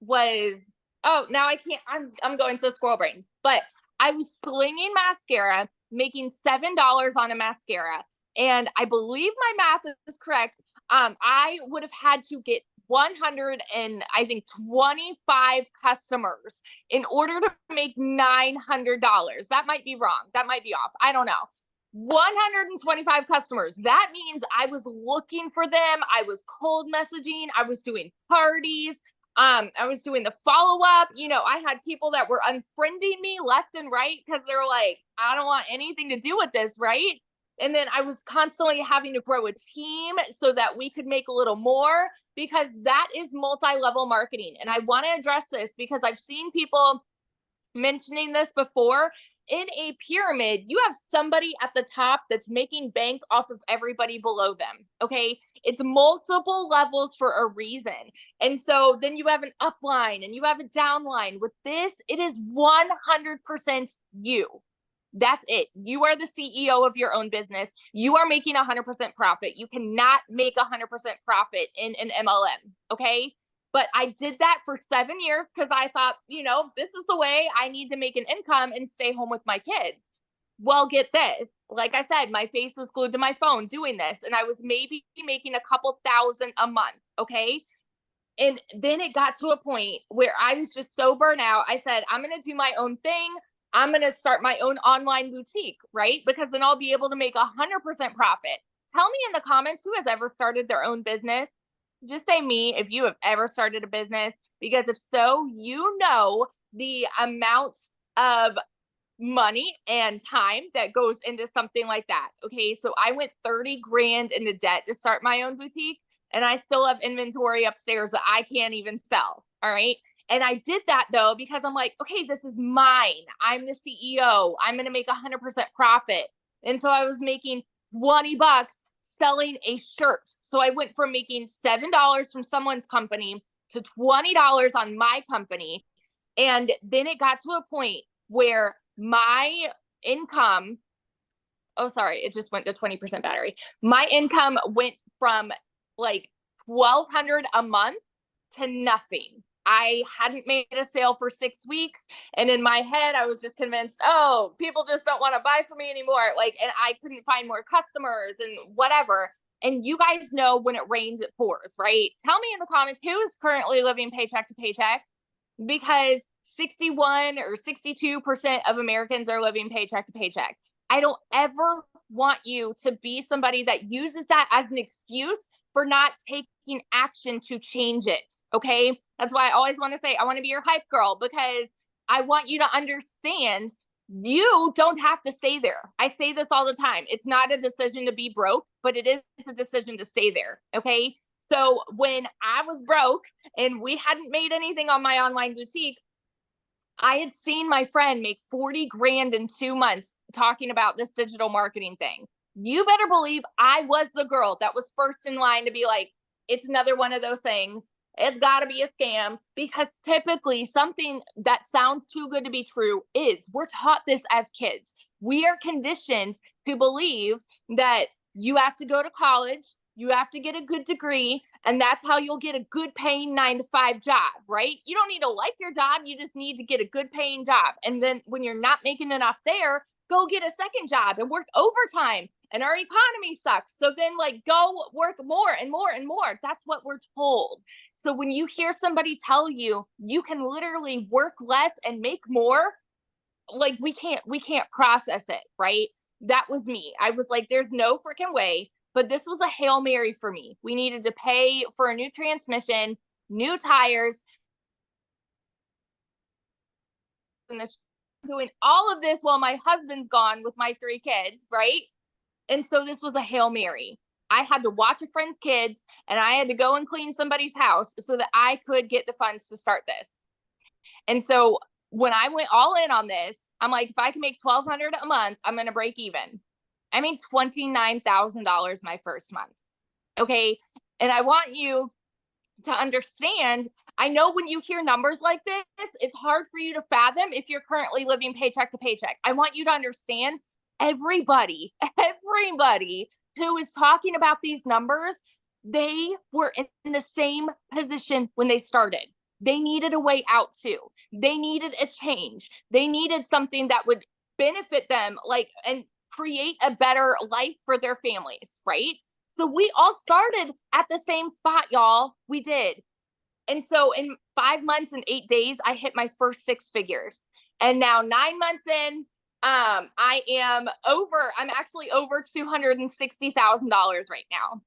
was, oh, now I can't, I'm going so squirrel brain, but I was slinging mascara, making $7 on a mascara, and I believe my math is correct. I would have had to get 125 customers in order to make $900. That might be wrong. That might be off. I don't know. 125 customers. That means I was looking for them. I was cold messaging. I was doing parties. I was doing the follow-up. You know, I had people that were unfriending me left and right because they were like, I don't want anything to do with this, right? And then I was constantly having to grow a team so that we could make a little more, because that is multi-level marketing. And I want to address this because I've seen people mentioning this before, in a pyramid, you have somebody at the top that's making bank off of everybody below them. Okay. It's multiple levels for a reason. And so then you have an upline and you have a downline. With this, it is 100% you. That's it. You are the CEO of your own business. You are making 100% profit. You cannot make 100% profit in an MLM. Okay. But I did that for 7 years because I thought, this is the way I need to make an income and stay home with my kids. Well, get this. Like I said, my face was glued to my phone doing this, and I was maybe making a couple thousand a month. Okay. And then it got to a point where I was just so burnt out. I said, I'm going to do my own thing. I'm going to start my own online boutique, right? Because then I'll be able to make 100% profit. Tell me in the comments who has ever started their own business. Just say me if you have ever started a business, because if so, the amount of money and time that goes into something like that. Okay. So I went 30 grand into debt to start my own boutique, and I still have inventory upstairs that I can't even sell. All right. And I did that though, because I'm like, okay, this is mine. I'm the CEO. I'm going to make 100% profit. And so I was making $20 selling a shirt. So I went from making $7 from someone's company to $20 on my company. And then it got to a point where my income, it just went to 20% battery. My income went from like $1,200 a month to nothing. I hadn't made a sale for 6 weeks. And in my head, I was just convinced, people just don't want to buy from me anymore. And I couldn't find more customers and whatever. And you guys know when it rains, it pours, right? Tell me in the comments who is currently living paycheck to paycheck, because 61 or 62% of Americans are living paycheck to paycheck. I don't ever want you to be somebody that uses that as an excuse for not taking action to change it. Okay. That's why I always want to say, I want to be your hype girl, because I want you to understand you don't have to stay there. I say this all the time. It's not a decision to be broke, but it is a decision to stay there. Okay. So when I was broke and we hadn't made anything on my online boutique, I had seen my friend make 40 grand in 2 months talking about this digital marketing thing. You better believe I was the girl that was first in line to be like, it's another one of those things. It's got to be a scam, because typically something that sounds too good to be true is. We're taught this as kids. We are conditioned to believe that you have to go to college, you have to get a good degree, and that's how you'll get a good paying 9-to-5 job, right? You don't need to like your job. You just need to get a good paying job. And then when you're not making enough there, go get a second job and work overtime. And our economy sucks. So then go work more and more and more. That's what we're told. So when you hear somebody tell you, you can literally work less and make more, we can't process it, right? That was me. I was like, there's no freaking way. But this was a Hail Mary for me. We needed to pay for a new transmission, new tires, and doing all of this while my husband's gone with my 3 kids, right? And so this was a Hail Mary. I had to watch a friend's kids, and I had to go and clean somebody's house so that I could get the funds to start this. And so when I went all in on this, I'm like, if I can make $1,200 a month, I'm going to break even. I made $29,000 my first month. Okay. And I want you to understand, I know when you hear numbers like this, it's hard for you to fathom if you're currently living paycheck to paycheck. I want you to understand, everybody who is talking about these numbers, they were in the same position when they started. They needed a way out too. They needed a change. They needed something that would benefit them, and create a better life for their families, right? So we all started at the same spot, y'all. We did. And so in 5 months and 8 days, I hit my first 6 figures. And now 9 months in, I'm actually over $260,000 right now.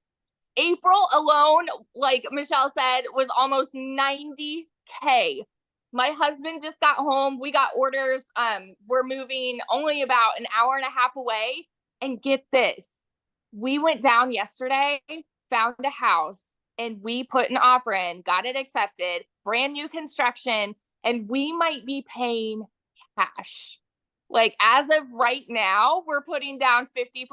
April alone, like Michelle said, was almost 90K. My husband just got home. We got orders. We're moving only about an hour and a half away. And get this, we went down yesterday, found a house, and we put an offer in, got it accepted, brand new construction, and we might be paying cash. Like as of right now, we're putting down 50%,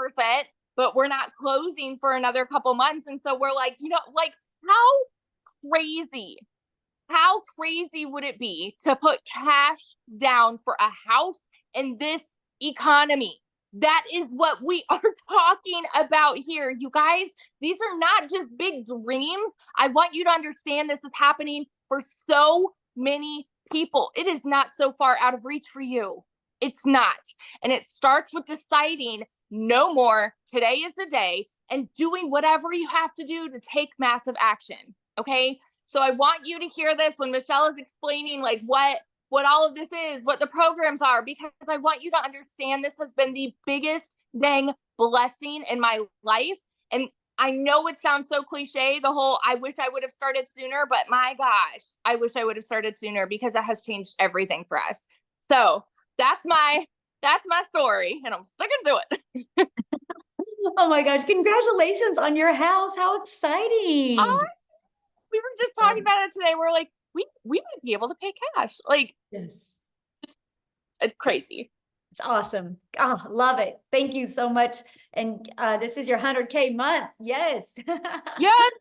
but we're not closing for another couple months. And so we're like, like crazy, how crazy would it be to put cash down for a house in this economy? That is what we are talking about here. You guys, these are not just big dreams. I want you to understand this is happening for so many people. It is not so far out of reach for you. It's not. And it starts with deciding no more. Today is the day, and doing whatever you have to do to take massive action. Okay. So I want you to hear this when Michelle is explaining like what all of this is, what the programs are, because I want you to understand this has been the biggest dang blessing in my life. And I know it sounds so cliche, the whole I wish I would have started sooner, but my gosh, I wish I would have started sooner because it has changed everything for us. So that's my story, and I'm sticking to it. Oh my gosh, congratulations on your house. How exciting. We were just talking about it today. We're like, we might be able to pay cash. Like, Yes. Crazy. It's awesome. Oh, love it. Thank you so much. And this is your 100K month. Yes. Yes.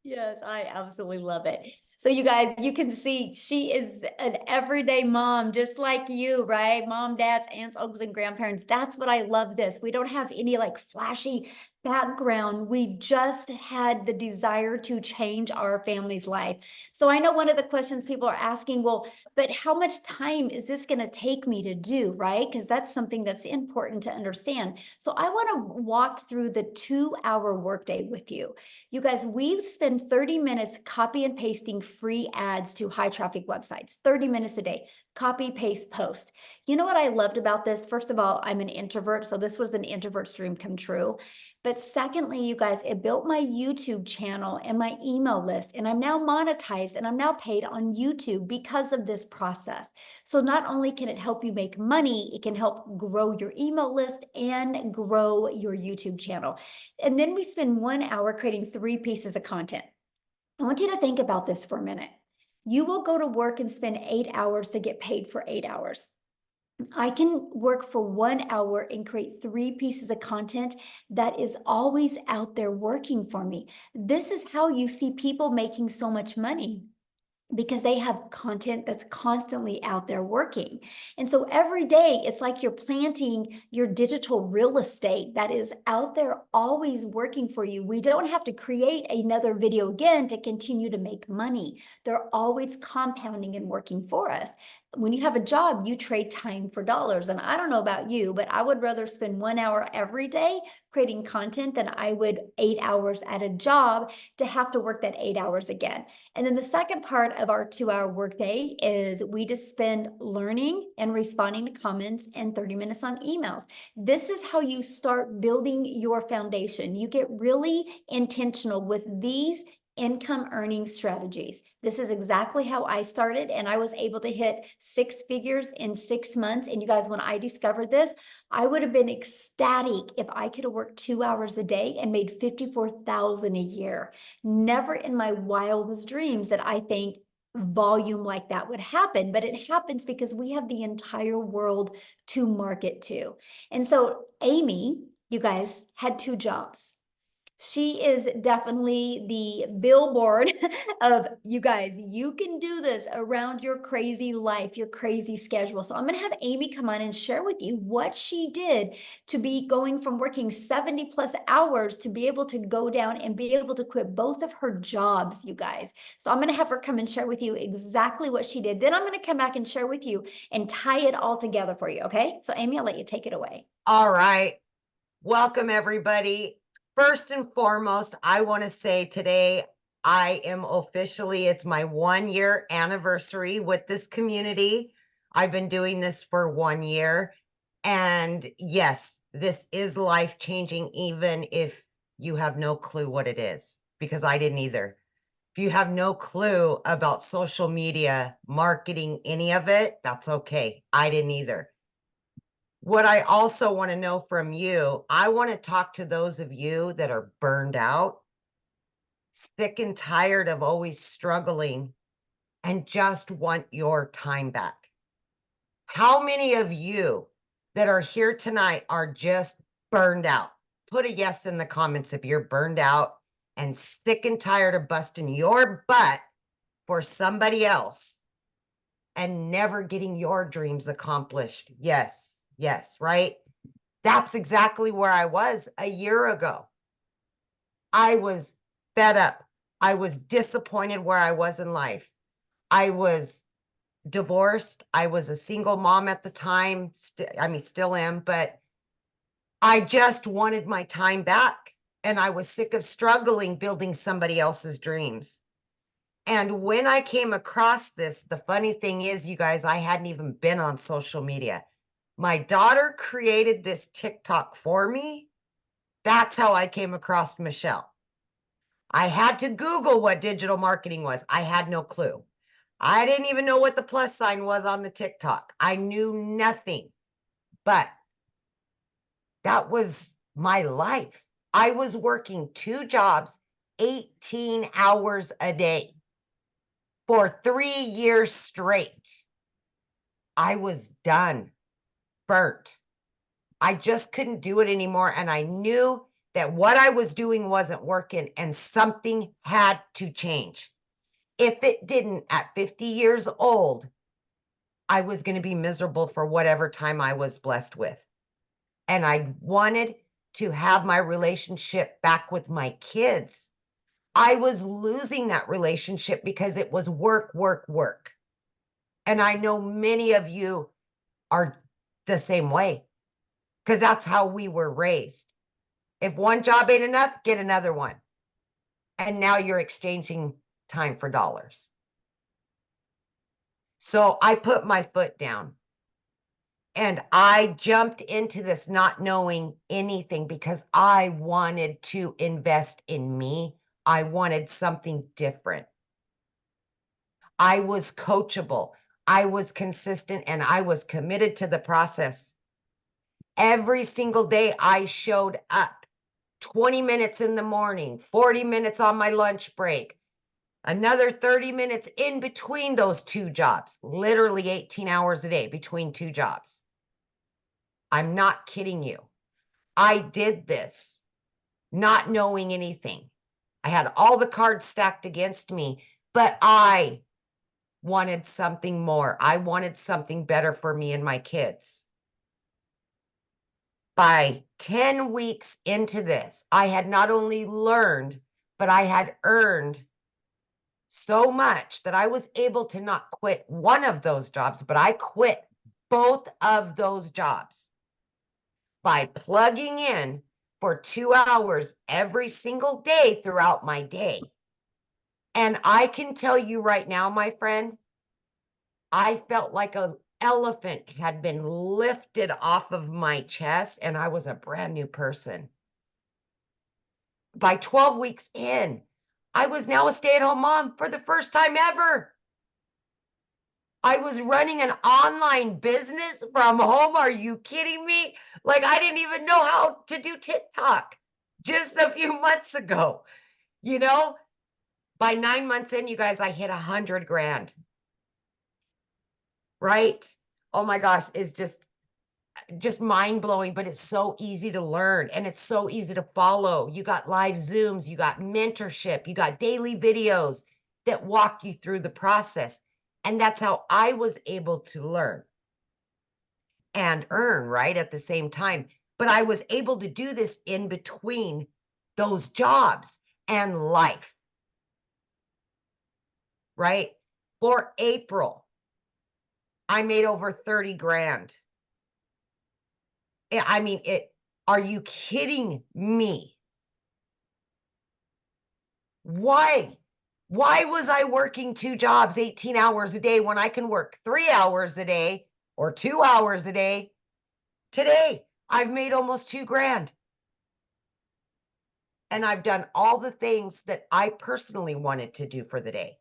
Yes, I absolutely love it. So you guys, you can see she is an everyday mom, just like you, right? Mom, dads, aunts, uncles, and grandparents. That's what I love this. We don't have any like flashy background. We just had the desire to change our family's life. So I know one of the questions people are asking, well, but how much time is this going to take me to do, right? Because that's something that's important to understand. So I want to walk through the 2-hour workday with you. You guys, we spend 30 minutes copy and pasting free ads to high traffic websites, 30 minutes a day, copy, paste, post. You know what I loved about this? First of all, I'm an introvert, so this was an introvert's dream come true. But secondly, you guys, it built my YouTube channel and my email list, and I'm now monetized and I'm now paid on YouTube because of this process. So not only can it help you make money, it can help grow your email list and grow your YouTube channel. And then we spend 1 hour creating 3 pieces of content. I want you to think about this for a minute. You will go to work and spend 8 hours to get paid for 8 hours. I can work for 1 hour and create 3 pieces of content that is always out there working for me. This is how you see people making so much money, because they have content that's constantly out there working. And so every day it's like you're planting your digital real estate that is out there always working for you. We don't have to create another video again to continue to make money. They're always compounding and working for us. When you have a job, you trade time for dollars. And I don't know about you, but I would rather spend 1 hour every day creating content than I would 8 hours at a job to have to work that 8 hours again. And then the second part of our 2-hour workday is we just spend learning and responding to comments and 30 minutes on emails. This is how you start building your foundation. You get really intentional with these income earning strategies. This is exactly how I started, and I was able to hit 6 figures in 6 months. And you guys, when I discovered this, I would have been ecstatic if I could have worked 2 hours a day and made $54,000 a year. Never in my wildest dreams that I think volume like that would happen, but it happens because we have the entire world to market to. And so Amy, you guys, had 2 jobs. She is definitely the billboard of, you guys, you can do this around your crazy life, your crazy schedule. So I'm going to have Amy come on and share with you what she did to be going from working 70 plus hours to be able to go down and be able to quit both of her jobs, you guys. So I'm going to have her come and share with you exactly what she did. Then I'm going to come back and share with you and tie it all together for you. Okay. So Amy, I'll let you take it away. All right. Welcome, everybody. First and foremost, I want to say today I am officially, it's my 1-year anniversary with this community. I've been doing this for 1 year. And yes, this is life-changing, even if you have no clue what it is, because I didn't either. If you have no clue about social media, marketing, any of it, that's okay. I didn't either. What I also want to know from you, I want to talk to those of you that are burned out, sick and tired of always struggling, and just want your time back. How many of you that are here tonight are just burned out. Put a yes in the comments if you're burned out and sick and tired of busting your butt for somebody else and never getting your dreams accomplished. Yes, yes, right? That's exactly where I was a year ago. I was fed up. I was disappointed where I was in life. I was divorced. I was a single mom at the time. Still am, but I just wanted my time back. And I was sick of struggling building somebody else's dreams. And when I came across this, the funny thing is, you guys, I hadn't even been on social media. My daughter created this TikTok for me. That's how I came across Michelle. I had to Google what digital marketing was. I had no clue. I didn't even know what the plus sign was on the TikTok. I knew nothing, but that was my life. I was working 2 jobs, 18 hours a day for 3 years straight. I was done, burnt. I just couldn't do it anymore. And I knew that what I was doing wasn't working and something had to change. If it didn't, at 50 years old, I was going to be miserable for whatever time I was blessed with. And I wanted to have my relationship back with my kids. I was losing that relationship because it was work, work, work. And I know many of you are the same way because that's how we were raised. If one job ain't enough, get another one. And now you're exchanging time for dollars. So I put my foot down and I jumped into this not knowing anything because I wanted to invest in me. I wanted something different. I was coachable. I was consistent and I was committed to the process. Every single day I showed up 20 minutes in the morning, 40 minutes on my lunch break, another 30 minutes in between those 2 jobs, literally 18 hours a day between 2 jobs. I'm not kidding you. I did this not knowing anything. I had all the cards stacked against me, but I wanted something more. I wanted something better for me and my kids. By 10 weeks into this, I had not only learned, but I had earned so much that I was able to not quit one of those jobs, but I quit both of those jobs by plugging in for 2 hours every single day throughout my day. And I can tell you right now, my friend, I felt like an elephant had been lifted off of my chest and I was a brand new person. By 12 weeks in, I was now a stay-at-home mom for the first time ever. I was running an online business from home. Are you kidding me? Like, I didn't even know how to do TikTok just a few months ago. You know, by 9 months in, you guys, I hit 100 grand. Right? Oh my gosh, it's just mind-blowing, but it's so easy to learn and it's so easy to follow. You got live Zooms, you got mentorship, you got daily videos that walk you through the process. And that's how I was able to learn and earn, right, at the same time. But I was able to do this in between those jobs and life, right? For April, I made over 30 grand. I mean, are you kidding me? Why? Why was I working 2 jobs, 18 hours a day when I can work 3 hours a day or 2 hours a day? Today, I've made almost 2 grand. And I've done all the things that I personally wanted to do for the day.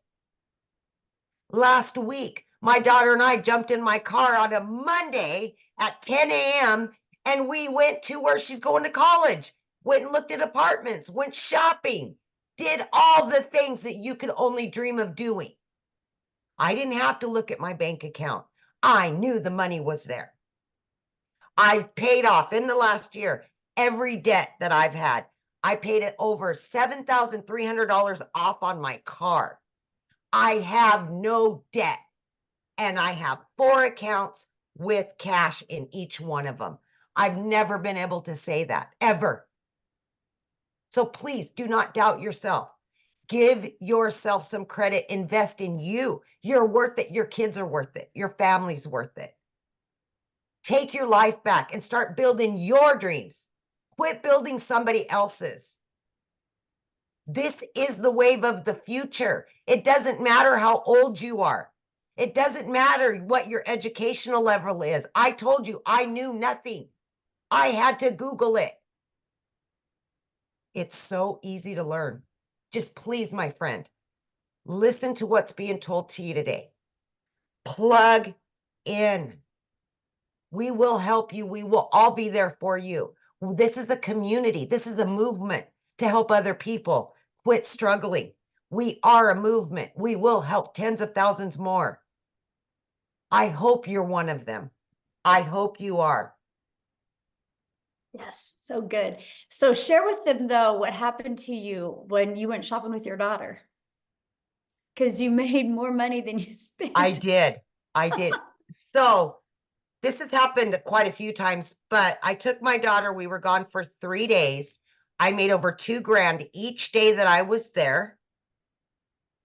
Last week, my daughter and I jumped in my car on a Monday at 10 a.m. and we went to where she's going to college, went and looked at apartments, went shopping, did all the things that you could only dream of doing. I didn't have to look at my bank account. I knew the money was there. I've paid off in the last year every debt that I've had. I paid it over $7,300 off on my car. I have no debt, and I have 4 accounts with cash in each one of them. I've never been able to say that, ever. So please do not doubt yourself. Give yourself some credit. Invest in you. You're worth it. Your kids are worth it. Your family's worth it. Take your life back and start building your dreams. Quit building somebody else's. This is the wave of the future. It doesn't matter how old you are. It doesn't matter what your educational level is. I told you I knew nothing. I had to Google it. It's so easy to learn. Just please, my friend, listen to what's being told to you today. Plug in. We will help you. We will all be there for you. This is a community. This is a movement to help other people quit struggling. We are a movement. We will help tens of thousands more. I hope you're one of them. I hope you are. Yes, so good. So share with them though what happened to you when you went shopping with your daughter. Because you made more money than you spent. I did. So this has happened quite a few times, but I took my daughter. We were gone for 3 days. I made over $2,000 each day that I was there.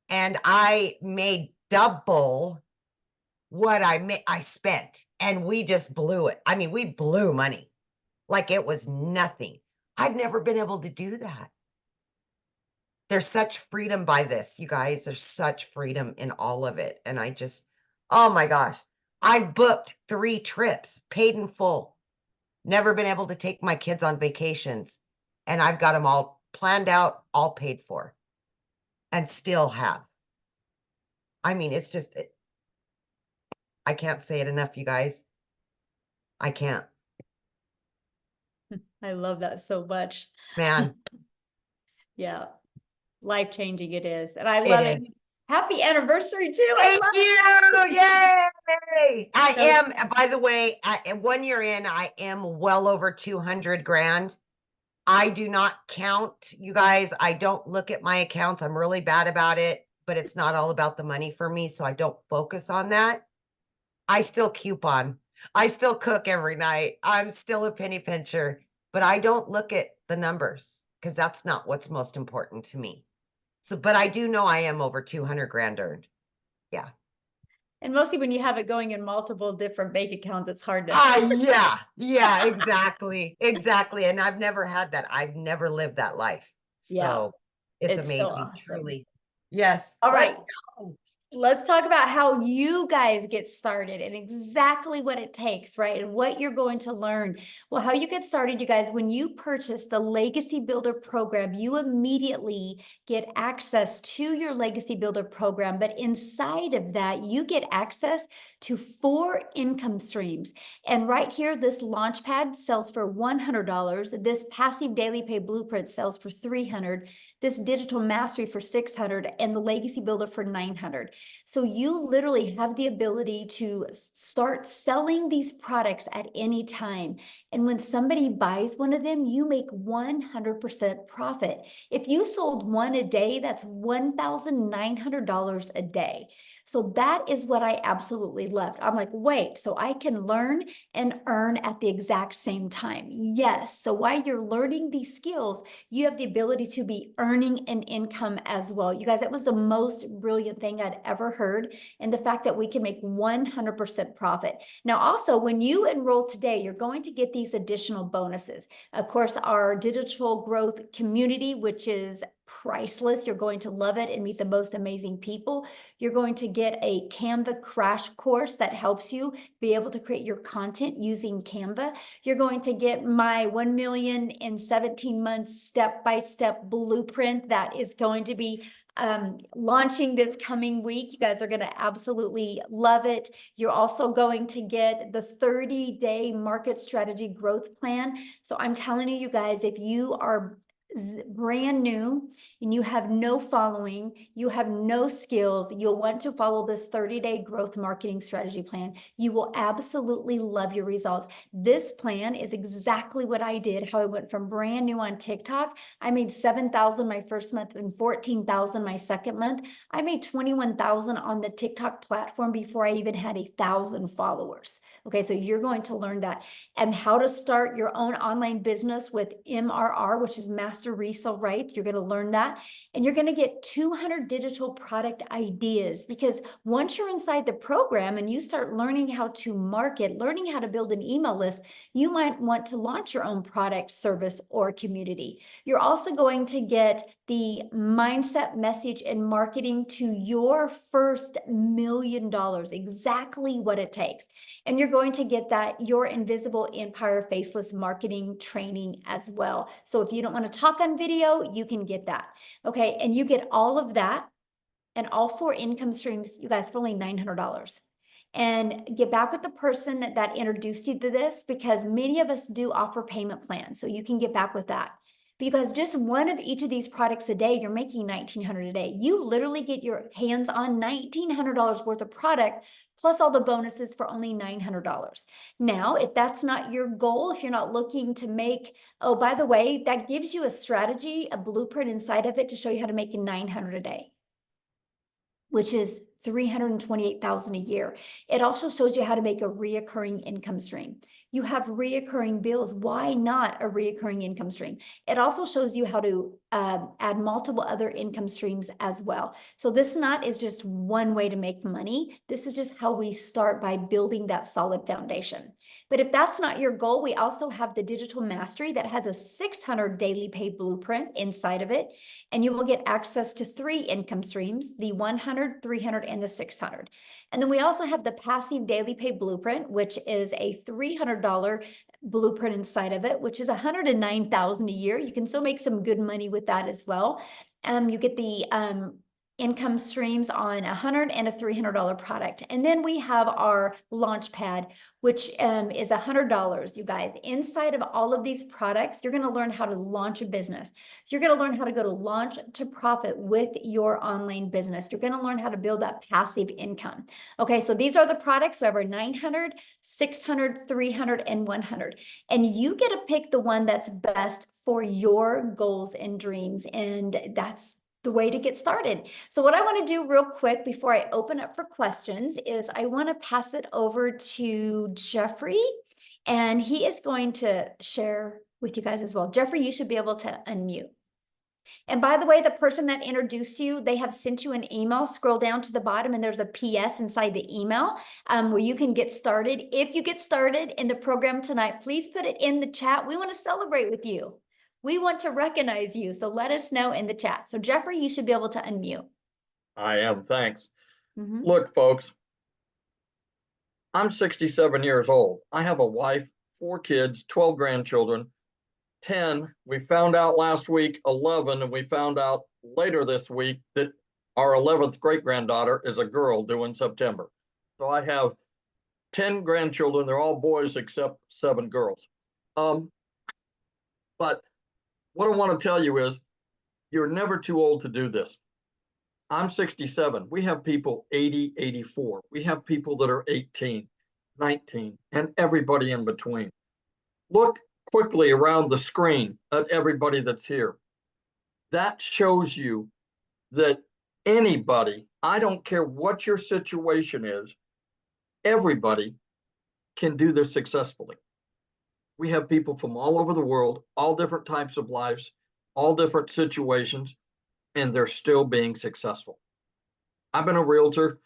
And I made double what I spent. And we just blew it. I mean, we blew money like it was nothing. I've never been able to do that. There's such freedom by this, you guys. There's such freedom in all of it. And I just, oh my gosh, I've booked 3 trips, paid in full. Never been able to take my kids on vacations. And I've got them all planned out, all paid for, and still have. I mean, it's just, I can't say it enough, you guys. I can't. I love that so much. Man, Yeah. Life-changing it is. And I It love it. is. Happy anniversary too. I thank love you. Yay. I So- am, by the way, 1 year in, I am well over 200 grand. I do not count, you guys. I don't look at my accounts. I'm really bad about it, but it's not all about the money for me. So I don't focus on that. I still coupon. I still cook every night. I'm still a penny pincher, but I don't look at the numbers because that's not what's most important to me. So, but I do know I am over 200 grand earned. Yeah. And mostly when you have it going in multiple different bank accounts, it's hard to. Yeah, exactly. Exactly. And I've never had that. I've never lived that life. Yeah. So it's It's so amazing, awesome. truly. Yes. All Let's right. go. Let's talk about how you guys get started and exactly what it takes, right? And what you're going to learn. Well, how you get started, you guys, when you purchase the Legacy Builder program, you immediately get access to your Legacy Builder program. But inside of that, you get access to 4 income streams. And right here, this Launchpad sells for $100. This Passive Daily Pay Blueprint sells for $300. This Digital Mastery for $600 and the Legacy Builder for $900. So you literally have the ability to start selling these products at any time. And when somebody buys one of them, you make 100% profit. If you sold one a day, that's $1,900 a day. So that is what I absolutely loved. I'm like, wait, so I can learn and earn at the exact same time. Yes. So while you're learning these skills, you have the ability to be earning an income as well. You guys, that was the most brilliant thing I'd ever heard. And the fact that we can make 100% profit. Now, also, when you enroll today, you're going to get these additional bonuses. Of course, our digital growth community, which is priceless. You're going to love it and meet the most amazing people. You're going to get a Canva crash course that helps you be able to create your content using Canva. You're going to get my 1 million in 17 months step-by-step blueprint that is going to be launching this coming week. You guys are going to absolutely love it. You're also going to get the 30-day market strategy growth plan. So I'm telling you guys, if you are brand new and you have no following, you have no skills, you'll want to follow this 30-day growth marketing strategy plan. You will absolutely love your results. This plan is exactly what I did, how I went from brand new on TikTok. I made 7,000 my first month and 14,000 my second month. I made 21,000 on the TikTok platform before I even had 1,000 followers. Okay, so you're going to learn that, and how to start your own online business with MRR, which is master resale rights. You're going to learn that, and you're going to get 200 digital product ideas, because once you're inside the program and you start learning how to market, learning how to build an email list, you might want to launch your own product, service, or community. You're also going to get the mindset, message, and marketing to your first $1 million, exactly what it takes. And you're going to get that Your Invisible Empire Faceless Marketing training as well. So if you don't want to talk on video, you can get that. Okay, and you get all of that and all 4 income streams, you guys, for only $900. And get back with the person that introduced you to this, because many of us do offer payment plans, so you can get back with that. Because just one of each of these products a day, you're making $1,900 a day. You literally get your hands on $1,900 worth of product, plus all the bonuses for only $900. Now, if that's not your goal, if you're not looking to make, oh, by the way, that gives you a strategy, a blueprint inside of it to show you how to make $900 a day, which is $328,000 a year. It also shows you how to make a reoccurring income stream. You have reoccurring bills. Why not a reoccurring income stream? It also shows you how to add multiple other income streams as well. So this not is just one way to make money. This is just how we start, by building that solid foundation. But if that's not your goal, we also have the Digital Mastery that has a 600 daily pay blueprint inside of it. And you will get access to 3 income streams, the 100, 300, and the 600. And then we also have the Passive Daily Pay Blueprint, which is a $300 blueprint inside of it, which is $109,000 a year. You can still make some good money with that as well. You get the income streams on $100 and a $300 product. And then we have our launch pad, which is $100, you guys. Inside of all of these products, you're going to learn how to launch a business. You're going to learn how to go to launch to profit with your online business. You're going to learn how to build that passive income. Okay, so these are the products. We have our 900, 600, 300, and 100. And you get to pick the one that's best for your goals and dreams. And that's the way to get started. So what I want to do real quick before I open up for questions is I want to pass it over to Jeffrey, and he is going to share with you guys as well. Jeffrey, you should be able to unmute. And by the way, the person that introduced you, they have sent you an email. Scroll down to the bottom and there's a PS inside the email where you can get started. If you get started in the program tonight, please put it in the chat. We want to celebrate with you. We want to recognize you, so let us know in the chat. So Jeffrey, you should be able to unmute. I am, thanks. Look, folks, I'm 67 years old. I have a wife, 4 kids, 12 grandchildren, 10. We found out last week, 11, and we found out later this week that our 11th great-granddaughter is a girl due in September. So I have 10 grandchildren. They're all boys except 7 girls. But what I want to tell you is you're never too old to do this. I'm 67. We have people 80, 84. We have people that are 18, 19, and everybody in between. Look quickly around the screen at everybody that's here. That shows you that anybody, I don't care what your situation is, everybody can do this successfully. We have people from all over the world, all different types of lives, all different situations, and they're still being successful. I've been a realtor.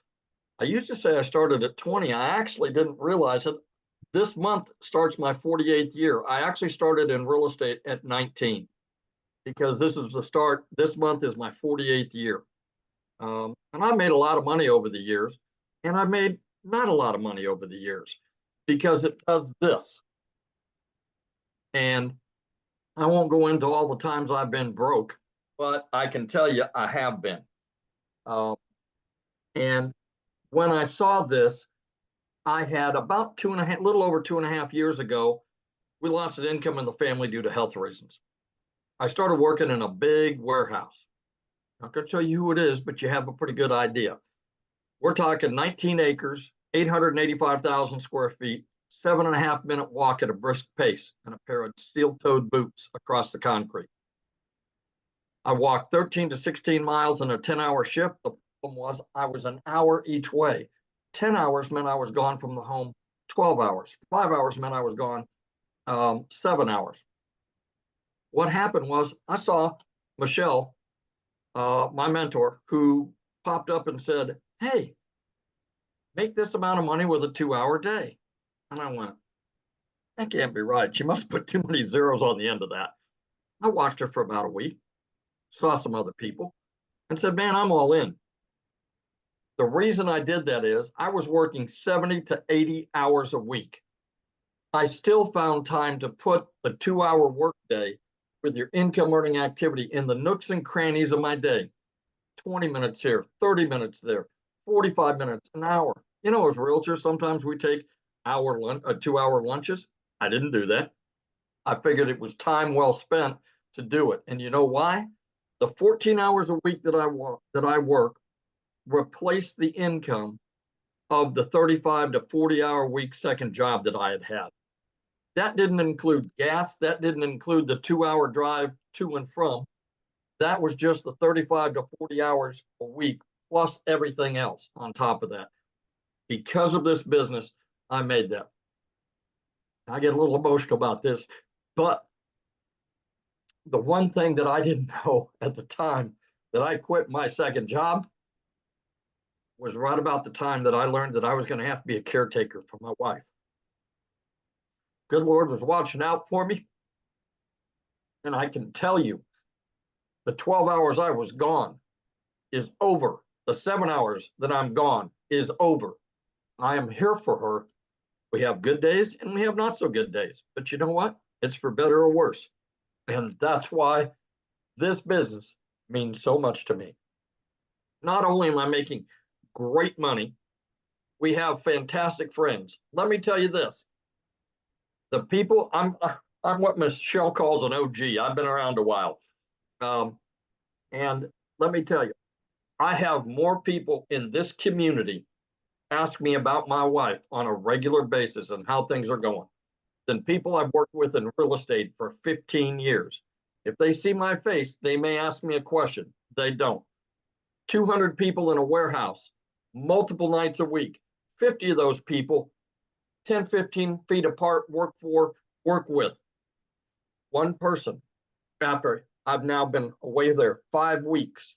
I used to say I started at 20. I actually didn't realize it. This month starts my 48th year. I actually started in real estate at 19 because this is the start. This month is my 48th year. And I made a lot of money over the years, and I made not a lot of money over the years because it does this. And I won't go into all the times I've been broke, but I can tell you I have been. And when I saw this, I had about little over 2.5 years ago, we lost an income in the family due to health reasons. I started working in a big warehouse. Not going to tell you who it is, but you have a pretty good idea. We're talking 19 acres, 885,000 square feet, 7.5 minute walk at a brisk pace, and a pair of steel-toed boots across the concrete. I walked 13 to 16 miles in a 10-hour shift. The problem was I was an hour each way. 10 hours meant I was gone from the home 12 hours. 5 hours meant I was gone 7 hours. What happened was I saw Michelle, my mentor, who popped up and said, hey, make this amount of money with a 2-hour day. And I went, that can't be right. She must put too many zeros on the end of that. I watched her for about a week, saw some other people, and said, man, I'm all in. The reason I did that is I was working 70 to 80 hours a week. I still found time to put the 2-hour workday with your income earning activity in the nooks and crannies of my day. 20 minutes here, 30 minutes there, 45 minutes, an hour. You know, as realtors, sometimes we take 2-hour lunches. I didn't do that. I figured it was time well spent to do it. And you know why? The 14 hours a week that I work replaced the income of the 35 to 40-hour week second job that I had had. That didn't include gas. That didn't include the 2-hour drive to and from. That was just the 35 to 40 hours a week, plus everything else on top of that. Because of this business, I made that. I get a little emotional about this, but the one thing that I didn't know at the time that I quit my second job was right about the time that I learned that I was going to have to be a caretaker for my wife. Good Lord was watching out for me. And I can tell you, the 12 hours I was gone is over. The 7 hours that I'm gone is over. I am here for her. We have good days and we have not so good days. But you know what? It's for better or worse. And that's why this business means so much to me. Not only am I making great money, we have fantastic friends. Let me tell you this. The people, I'm what Michelle calls an OG. I've been around a while. And let me tell you, I have more people in this community ask me about my wife on a regular basis and how things are going than people I've worked with in real estate for 15 years. If they see my face, they may ask me a question. They don't. 200 people in a warehouse, multiple nights a week, 50 of those people, 10, 15 feet apart, work with. One person, after I've now been away there 5 weeks.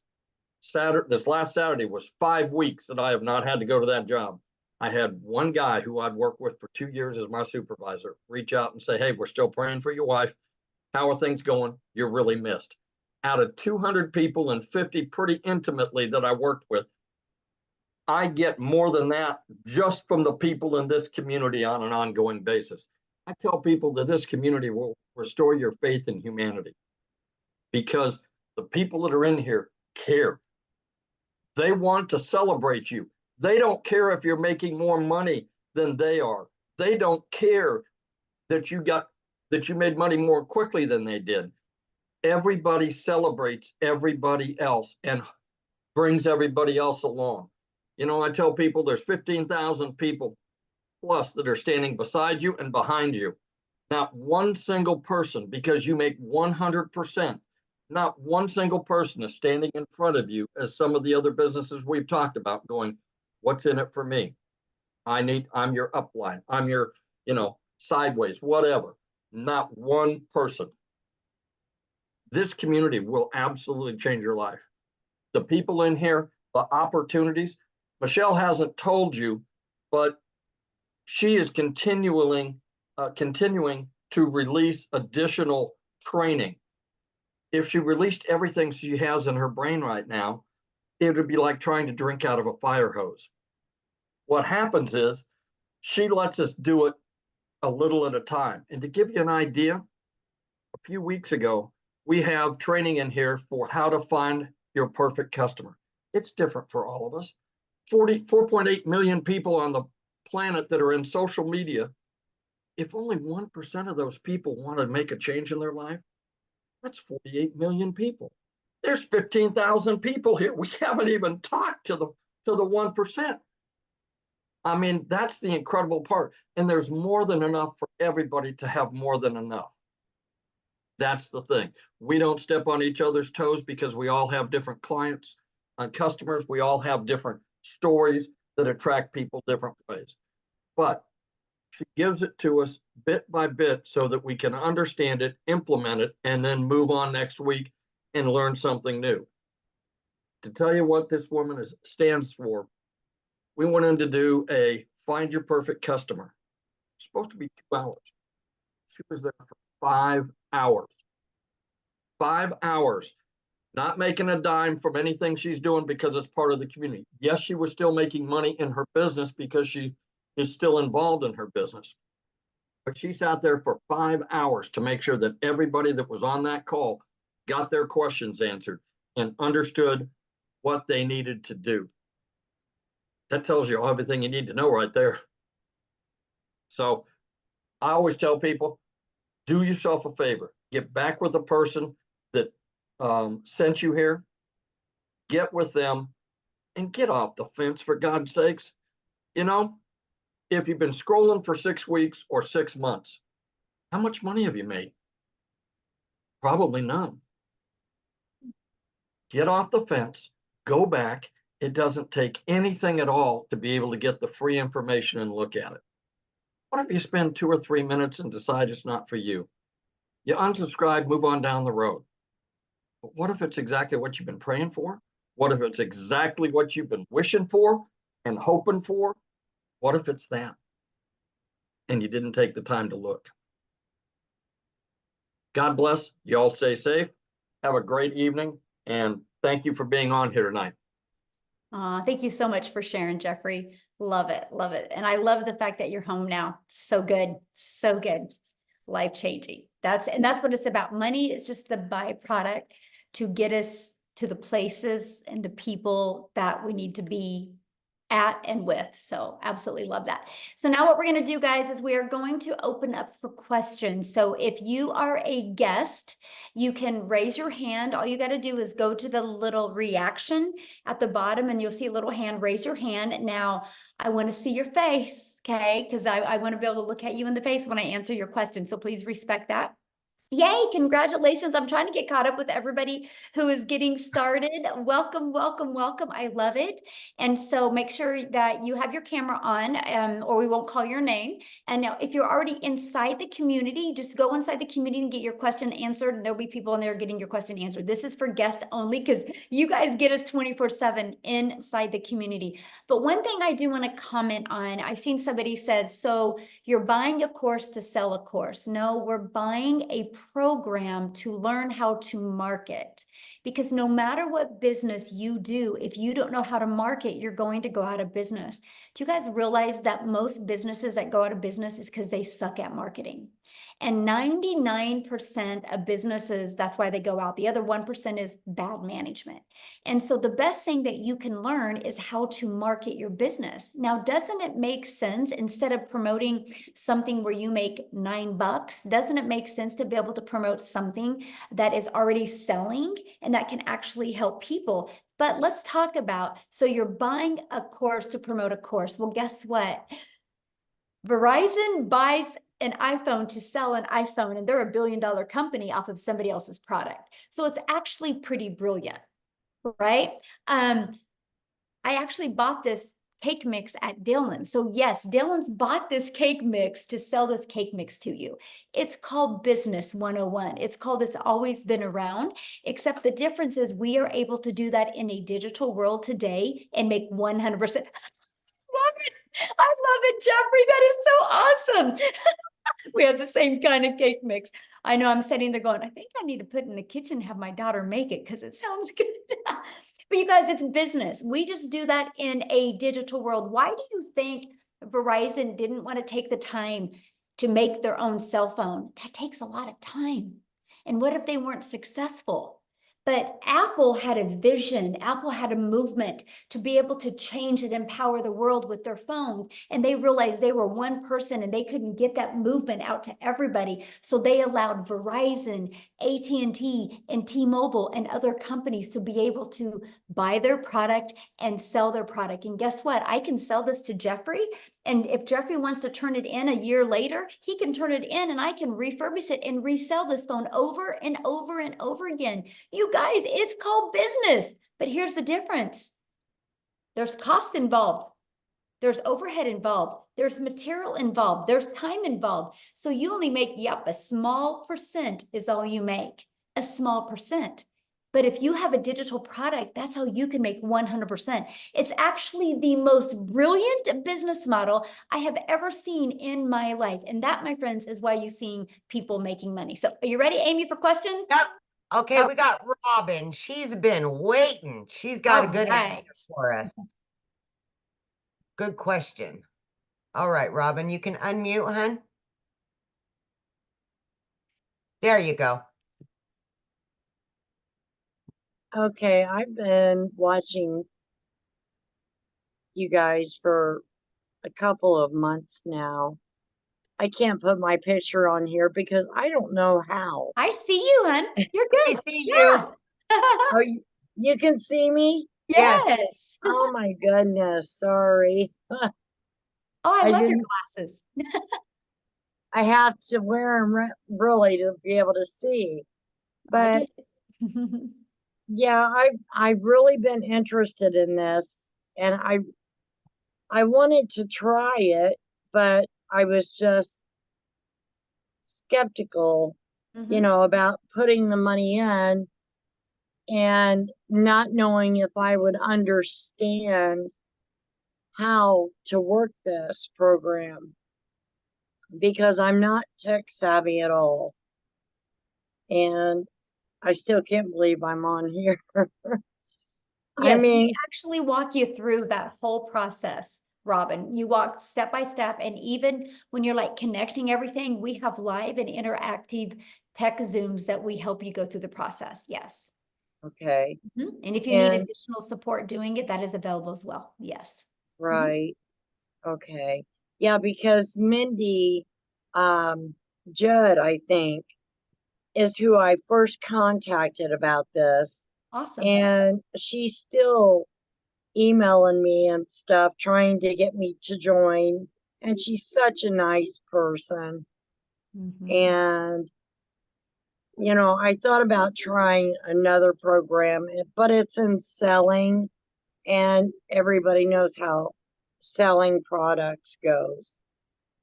This last Saturday was 5 weeks that I have not had to go to that job. I had one guy who I'd worked with for 2 years as my supervisor reach out and say, hey, we're still praying for your wife. How are things going? You're really missed. Out of 200 people and 50 pretty intimately that I worked with, I get more than that just from the people in this community on an ongoing basis. I tell people that this community will restore your faith in humanity because the people that are in here care. They want to celebrate you. They don't care if you're making more money than they are. They don't care that you made money more quickly than they did. Everybody celebrates everybody else and brings everybody else along. You know, I tell people there's 15,000 people plus that are standing beside you and behind you. Not one single person, because you make 100%, not one single person is standing in front of you as some of the other businesses we've talked about going, what's in it for me? I'm your upline. I'm your, sideways, whatever. Not one person. This community will absolutely change your life. The people in here, the opportunities, Michelle hasn't told you, but she is continuing to release additional training. If she released everything she has in her brain right now, it would be like trying to drink out of a fire hose. What happens is she lets us do it a little at a time. And to give you an idea, a few weeks ago, we have training in here for how to find your perfect customer. It's different for all of us. 4.8 million people on the planet that are in social media. If only 1% of those people want to make a change in their life, That's 48 million people. There's 15,000 people here. We haven't even talked to the 1%. I mean, that's the incredible part. And there's more than enough for everybody to have more than enough. That's the thing. We don't step on each other's toes because we all have different clients and customers. We all have different stories that attract people different ways. But she gives it to us bit by bit so that we can understand it, implement it, and then move on next week and learn something new. To tell you what this woman stands for, we went in to do a Find Your Perfect Customer. It's supposed to be 2 hours. She was there for 5 hours. 5 hours, not making a dime from anything she's doing because it's part of the community. Yes, she was still making money in her business because she is still involved in her business. But she sat there for 5 hours to make sure that everybody that was on that call got their questions answered and understood what they needed to do. That tells you everything you need to know right there. So I always tell people, do yourself a favor, get back with the person that sent you here, get with them and get off the fence, for God's sakes. You know, if you've been scrolling for 6 weeks or 6 months, how much money have you made? Probably none. Get off the fence, go back. It doesn't take anything at all to be able to get the free information and look at it. What if you spend 2 or 3 minutes and decide it's not for you? You unsubscribe, move on down the road. But what if it's exactly what you've been praying for? What if it's exactly what you've been wishing for and hoping for? What if it's that? And you didn't take the time to look. God bless. You all stay safe. Have a great evening. And thank you for being on here tonight. Thank you so much for sharing, Jeffrey. Love it. Love it. And I love the fact that you're home now. So good. So good. Life changing. That's what it's about. Money is just the byproduct to get us to the places and the people that we need to be at and with. So absolutely love that. So now what we're going to do, guys, is we are going to open up for questions. So if you are a guest, you can raise your hand. All you got to do is go to the little reaction at the bottom and you'll see a little hand. Raise your hand. Now I want to see your face, okay? Because I want to be able to look at you in the face when I answer your question. So please respect that. Yay, congratulations. I'm trying to get caught up with everybody who is getting started. Welcome, welcome, welcome. I love it. And so make sure that you have your camera on or we won't call your name. And now if you're already inside the community, just go inside the community and get your question answered. And there'll be people in there getting your question answered. This is for guests only because you guys get us 24/7 inside the community. But one thing I do want to comment on, I've seen somebody says, so you're buying a course to sell a course. No, we're buying a program to learn how to market. Because no matter what business you do, if you don't know how to market, you're going to go out of business. Do you guys realize that most businesses that go out of business is because they suck at marketing? And 99% of businesses, that's why they go out. The other 1% is bad management. And so the best thing that you can learn is how to market your business. Now, doesn't it make sense, instead of promoting something where you make $9, doesn't it make sense to be able to promote something that is already selling and that can actually help people? But let's talk about, so you're buying a course to promote a course. Well, guess what? Verizon buys an iPhone to sell an iPhone, and they're $1 billion company off of somebody else's product. So it's actually pretty brilliant, right? I actually bought this cake mix at Dylan's. So yes, Dylan's bought this cake mix to sell this cake mix to you. It's called Business 101. It's called It's Always Been Around, except the difference is we are able to do that in a digital world today and make 100%. Love it. I love it, Jeffrey. That is so awesome. We have the same kind of cake mix. I know I'm sitting there going, I think I need to put it in the kitchen and have my daughter make it because it sounds good. But you guys, it's business. We just do that in a digital world. Why do you think Verizon didn't want to take the time to make their own cell phone? That takes a lot of time. And what if they weren't successful? But Apple had a vision. Apple had a movement to be able to change and empower the world with their phone. And they realized they were one person and they couldn't get that movement out to everybody. So they allowed Verizon, AT&T, and T-Mobile and other companies to be able to buy their product and sell their product. And guess what? I can sell this to Jeffrey. And if Jeffrey wants to turn it in a year later, he can turn it in and I can refurbish it and resell this phone over and over and over again. You guys, it's called business. But here's the difference. There's cost involved. There's overhead involved. There's material involved. There's time involved. So you only make, yep, a small percent is all you make, a small percent. But if you have a digital product, that's how you can make 100%. It's actually the most brilliant business model I have ever seen in my life. And that, my friends, is why you're seeing people making money. So are you ready, Amy, for questions? Yep. Okay, Oh. we got Robin. She's been waiting. She's got a good Alright. answer for us. Good question. All right, Robin, you can unmute, hun. There you go. Okay, I've been watching you guys for a couple of months now. I can't put my picture on here because I don't know how. I see you, hun. You're I good. see Yeah. you. Oh, you can see me? Yes. Yes. Oh my goodness, sorry. Oh, I I love your didn't- glasses. I have to wear them really to be able to see. I But get it. yeah, I've really been interested in this, and I wanted to try it, but I was just skeptical, Mhm. about putting the money in and not knowing if I would understand how to work this program because I'm not tech savvy at all. And I still can't believe I'm on here. I Yes, we mean, actually walk you through that whole process, Robin. You walk step by step, and even when you're like connecting everything, we have live and interactive tech Zooms that we help you go through the process. Yes. okay, And if you need And- additional support doing it, that is available as well. Yes. right. Okay. Yeah, because Mindy Judd, I think, is who I first contacted about this. Awesome. And she's still emailing me and stuff, trying to get me to join. And she's such a nice person. Mhm. And, I thought about trying another program, but it's in selling, and everybody knows how selling products goes,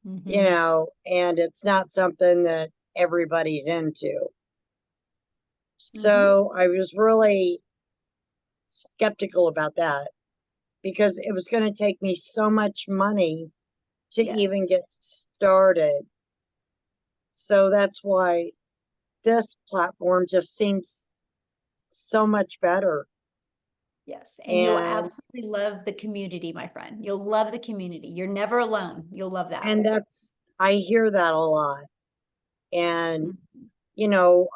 Mhm. and it's not something that everybody's into. So I was really skeptical about that because it was going to take me so much money to Yes. even get started. So that's why this platform just seems so much better. Yes. And you'll And absolutely love the community, my friend. You'll love the community. You're never alone. You'll love that. and I hear that a lot. And Mhm.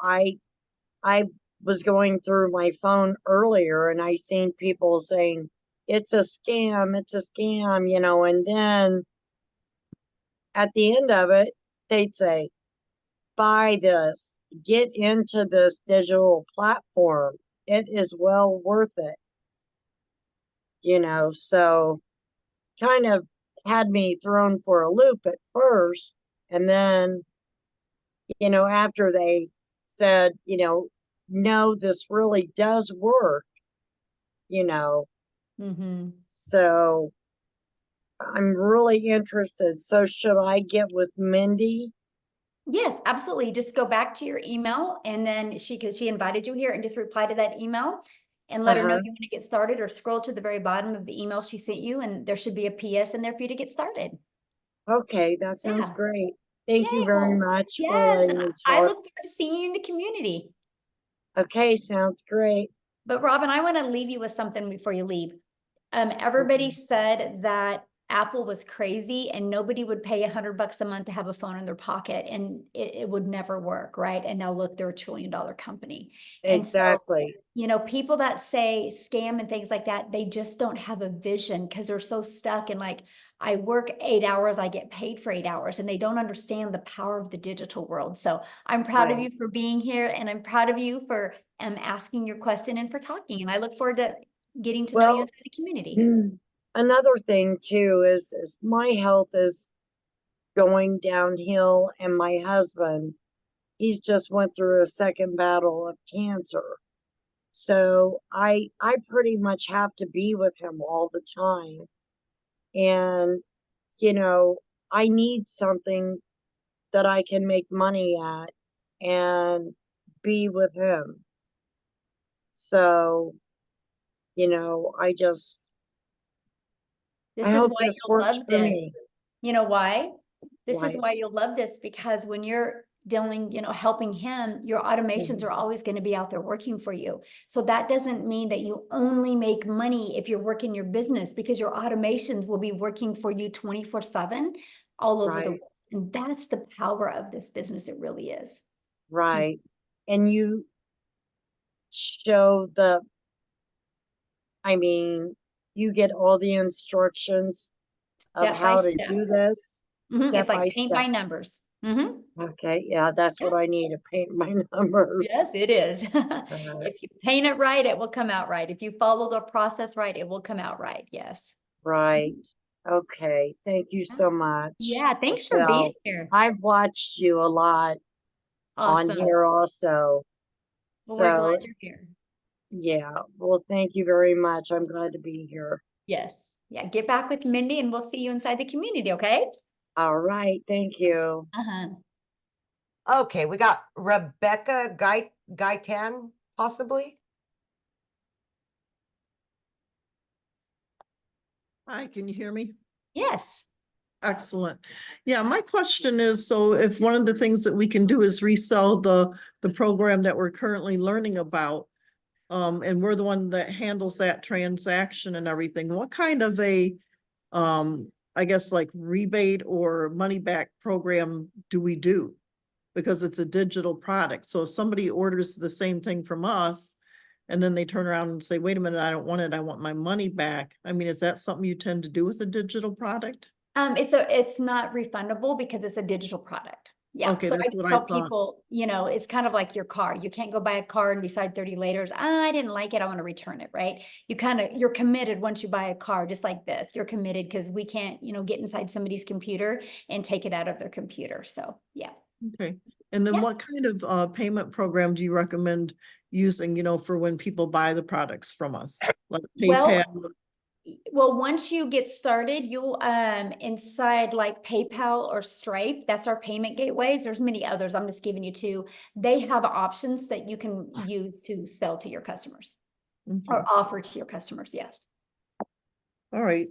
I was going through my phone earlier and I seen people saying it's a scam, and then at the end of it, they'd say, buy this, get into this digital platform. It is well worth it. So kind of had me thrown for a loop at first. And then, after they said, no, this really does work, you know, Mhm. so I'm really interested. So should I get with Mindy? Yes, absolutely. Just go back to your email and then because she invited you here, and just reply to that email and let her know Uh-huh. you want to get started, or scroll to the very bottom of the email she sent you and there should be a PS in there for you to get started. Okay, that sounds Yeah. great. Thank you Yay. very Well, much for yes, letting and me I talk. look forward to seeing you in the community. Okay, sounds great. But Robin, I want to leave you with something before you leave. Everybody said that Apple was crazy and nobody would pay $100 a month to have a phone in their pocket, and it would never work, right? And now look, they're a $1 trillion company. And so, Exactly. you know, people that say scam and things like that, they just don't have a vision because they're so stuck in like, I work 8 hours, I get paid for 8 hours, and they don't understand the power of the digital world. So I'm proud of Right. you for being here, and I'm proud of you for asking your question and for talking. And I look forward to getting to know you Well, in the community. another thing too is my health is going downhill, and my husband, he's just went through a second battle of cancer. So I pretty much have to be with him all the time. And, you know, I need something that I can make money at and be with him. So, you know, I This I is hope why this you'll works love for this. me. You know why? This is Why? why you'll love this, because when you're dealing, you know, helping him, your automations Mhm. are always going to be out there working for you. So that doesn't mean that you only make money if you're working your business, because your automations will be working for you 24/7 all over the Right, world. And that's the power of this business. It really is. right. And you show I mean, you get all the instructions of Step by how to step. do this It's step like by paint by step. numbers. Okay, yeah, that's what I need, to paint my numbers. Yes, it is. Uh, If you paint it right, it will come out right. If you follow the process right, it will come out right. Yes. right. Okay, thank you so much, Yeah, thanks for being Michelle. here. I've watched you a lot on Awesome. here also. Well, we're glad So, you're here. yeah, well, thank you very much. I'm glad to be here. Yes. Yeah, get back with Mindy and we'll see you inside the community, okay? All right, thank you. Okay, we got Rebecca Gaitan, possibly. Hi, can you hear me? Yes. Excellent. Yeah, my question is, so if one of the things that we can do is resell the program that we're currently learning about, and we're the one that handles that transaction and everything, what kind of a, I guess like rebate or money back program do we do? Because it's a digital product. So if somebody orders the same thing from us and then they turn around and say, wait a minute, I don't want it, I want my money back. I mean, is that something you tend to do with a digital product? It's not refundable because it's a digital product. Yeah. Okay, So I that's just what I tell thought. people, you know, it's kind of like your car. You can't go buy a car and decide 30 later, I didn't like it, I want to return it, right? You're committed once you buy a car, just like this. You're committed because we can't, you know, get inside somebody's computer and take it out of their computer. So yeah. Okay. And then Yeah. what kind of payment program do you recommend using, you know, for when people buy the products from us? Like PayPal? Well, once you get started, you'll inside like PayPal or Stripe, that's our payment gateways. There's many others. I'm just giving you two. They have options that you can use to sell to your customers Okay. or offer to your customers. Yes. All right.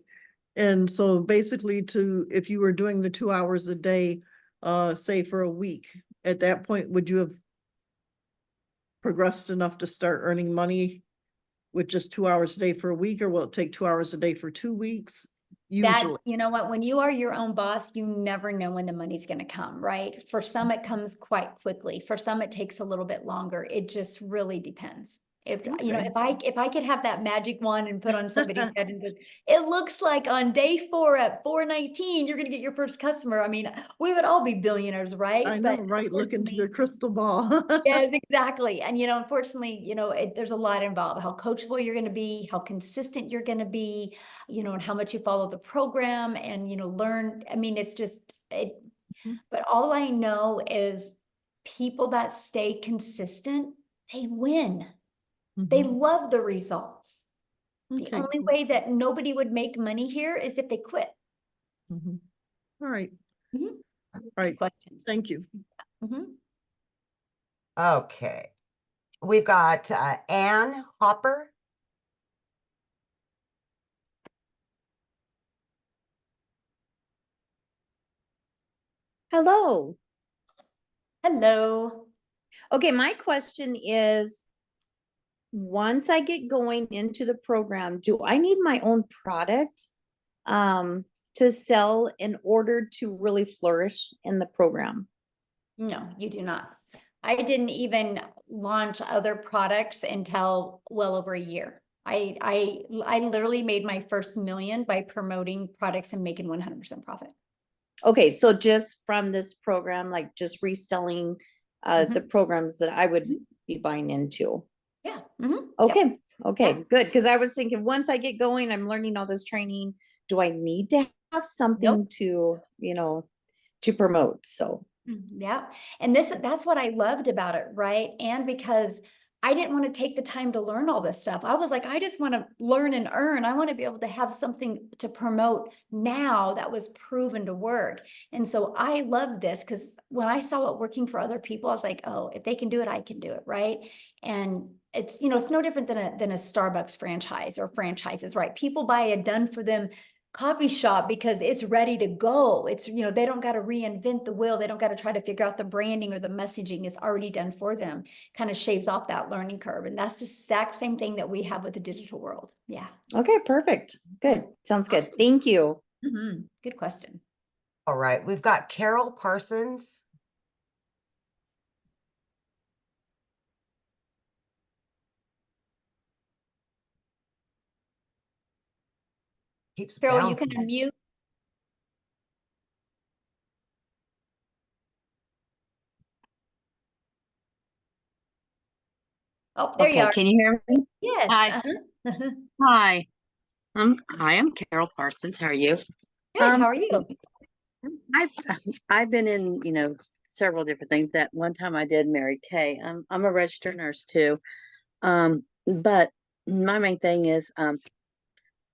And so basically if you were doing the 2 hours a day, say for a week, at that point, would you have progressed enough to start earning money with just 2 hours a day for a week, or will it take 2 hours a day for 2 weeks? Usually. You know what, when you are your own boss, you never know when the money's going to come, right? For some, it comes quite quickly. For some, it takes a little bit longer. It just really depends. If, you know, Okay. if I could have that magic wand and put on somebody's head and said, it looks like on day 4 at 4:19, you're going to get your first customer. I mean, we would all be billionaires, right? I know, But right? Look into your unfortunately, crystal ball. yes, exactly. And, you know, unfortunately, you know, there's a lot involved, how coachable you're going to be, how consistent you're going to be, you know, and how much you follow the program and, you know, learn. I mean, it's just, but all I know is people that stay consistent, they win. They love the results. The Okay, only cool. way that nobody would make money here is if they quit. All right. All Right. Questions. Thank you. Okay, we've got Ann Hopper. Hello. Hello. Okay, my question is, once I get going into the program, do I need my own product to to sell in order to really flourish in the program? No, you do not. I didn't even launch other products until well over a year. I literally made my first million by promoting products and making 100% profit. Okay, so just from this program, like just reselling the programs that I would be buying into. Yeah. Okay. Okay, good. Because I was thinking once I get going, I'm learning all this training. Do I need to have something to, to promote? So Yeah. And that's what I loved about it, right? And because I didn't want to take the time to learn all this stuff. I was like, I just want to learn and earn. I want to be able to have something to promote now that was proven to work. And so I loved this because when I saw it working for other people, I was like, oh, if they can do it, I can do it, right? And it's, it's no different than a Starbucks franchise or franchises, right? People buy a done for them coffee shop because it's ready to go. It's, they don't got to reinvent the wheel. They don't got to try to figure out the branding or the messaging. It's already done for them. Kind of shaves off that learning curve. And that's the exact same thing that we have with the digital world. Yeah. okay, perfect. Good. Sounds good. Thank you. Good question. All right, we've got Carol Parsons. Keeps Carol, you can bouncing. unmute. Oh, there you Okay, are. can you hear me? Yes. Hi. Hi. Hi, I'm Carol Parsons. How are you? Good. How are you? I've I've been in, several different things. That one time I did Mary Kay. I'm a registered nurse too. But my main thing is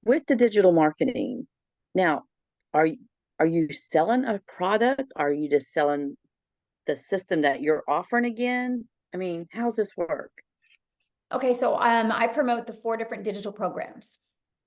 with the digital marketing. Now, are are you selling a product? Are you just selling the system that you're offering again? I mean, how's this work? Okay, so I promote the 4 different digital programs.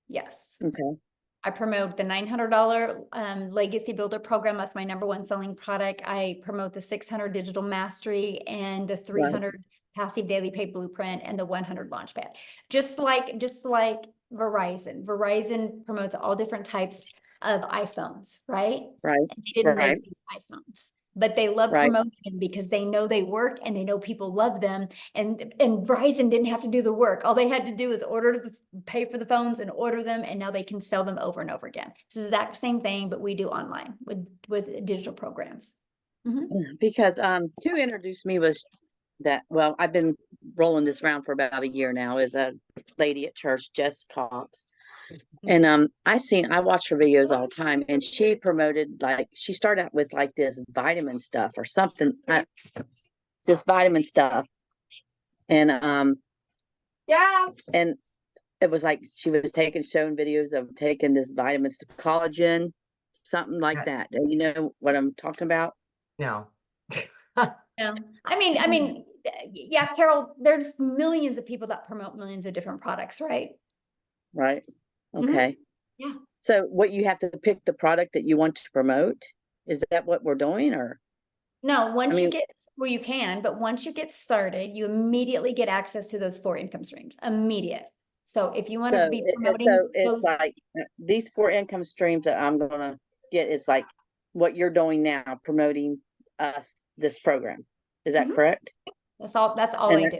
Yes. Okay. I promote the $900 Legacy Builder program. That's my #1 selling product. I promote the 600 Digital Mastery and the 300 Passive Daily Pay Blueprint and the 100 Launchpad. Just like Verizon. Verizon promotes all different types of iPhones, right? Right. And they didn't Right. make these iPhones, but they love Right. promoting them because they know they work and they know people love them. And Verizon didn't have to do the work. All they had to do is pay for the phones and order them, and now they can sell them over and over again. It's the exact same thing, but we do online with digital programs. Because who introduced me was that, well, I've been rolling this around for about a year now, is a lady at church, Jess Cox. And I watch her videos all the time, and she promoted, like, she started out with like this vitamin stuff or something, this vitamin stuff. And and it was like she was showing videos of taking this vitamins to collagen, something like that. Do you know what I'm talking about? No. Yeah. I mean, yeah, Carol, there's millions of people that promote millions of different products, right? Right. Okay. Yeah. So what, you have to pick the product that you want to promote? Is that what we're doing, or? No, once you mean- get, well, you can, but once you get started, you immediately get access to those 4 income streams, immediate. So if you want to be promoting so it's those, like these 4 income streams that I'm gonna get is like what you're doing now, promoting this program. Is that correct? that's all And I do.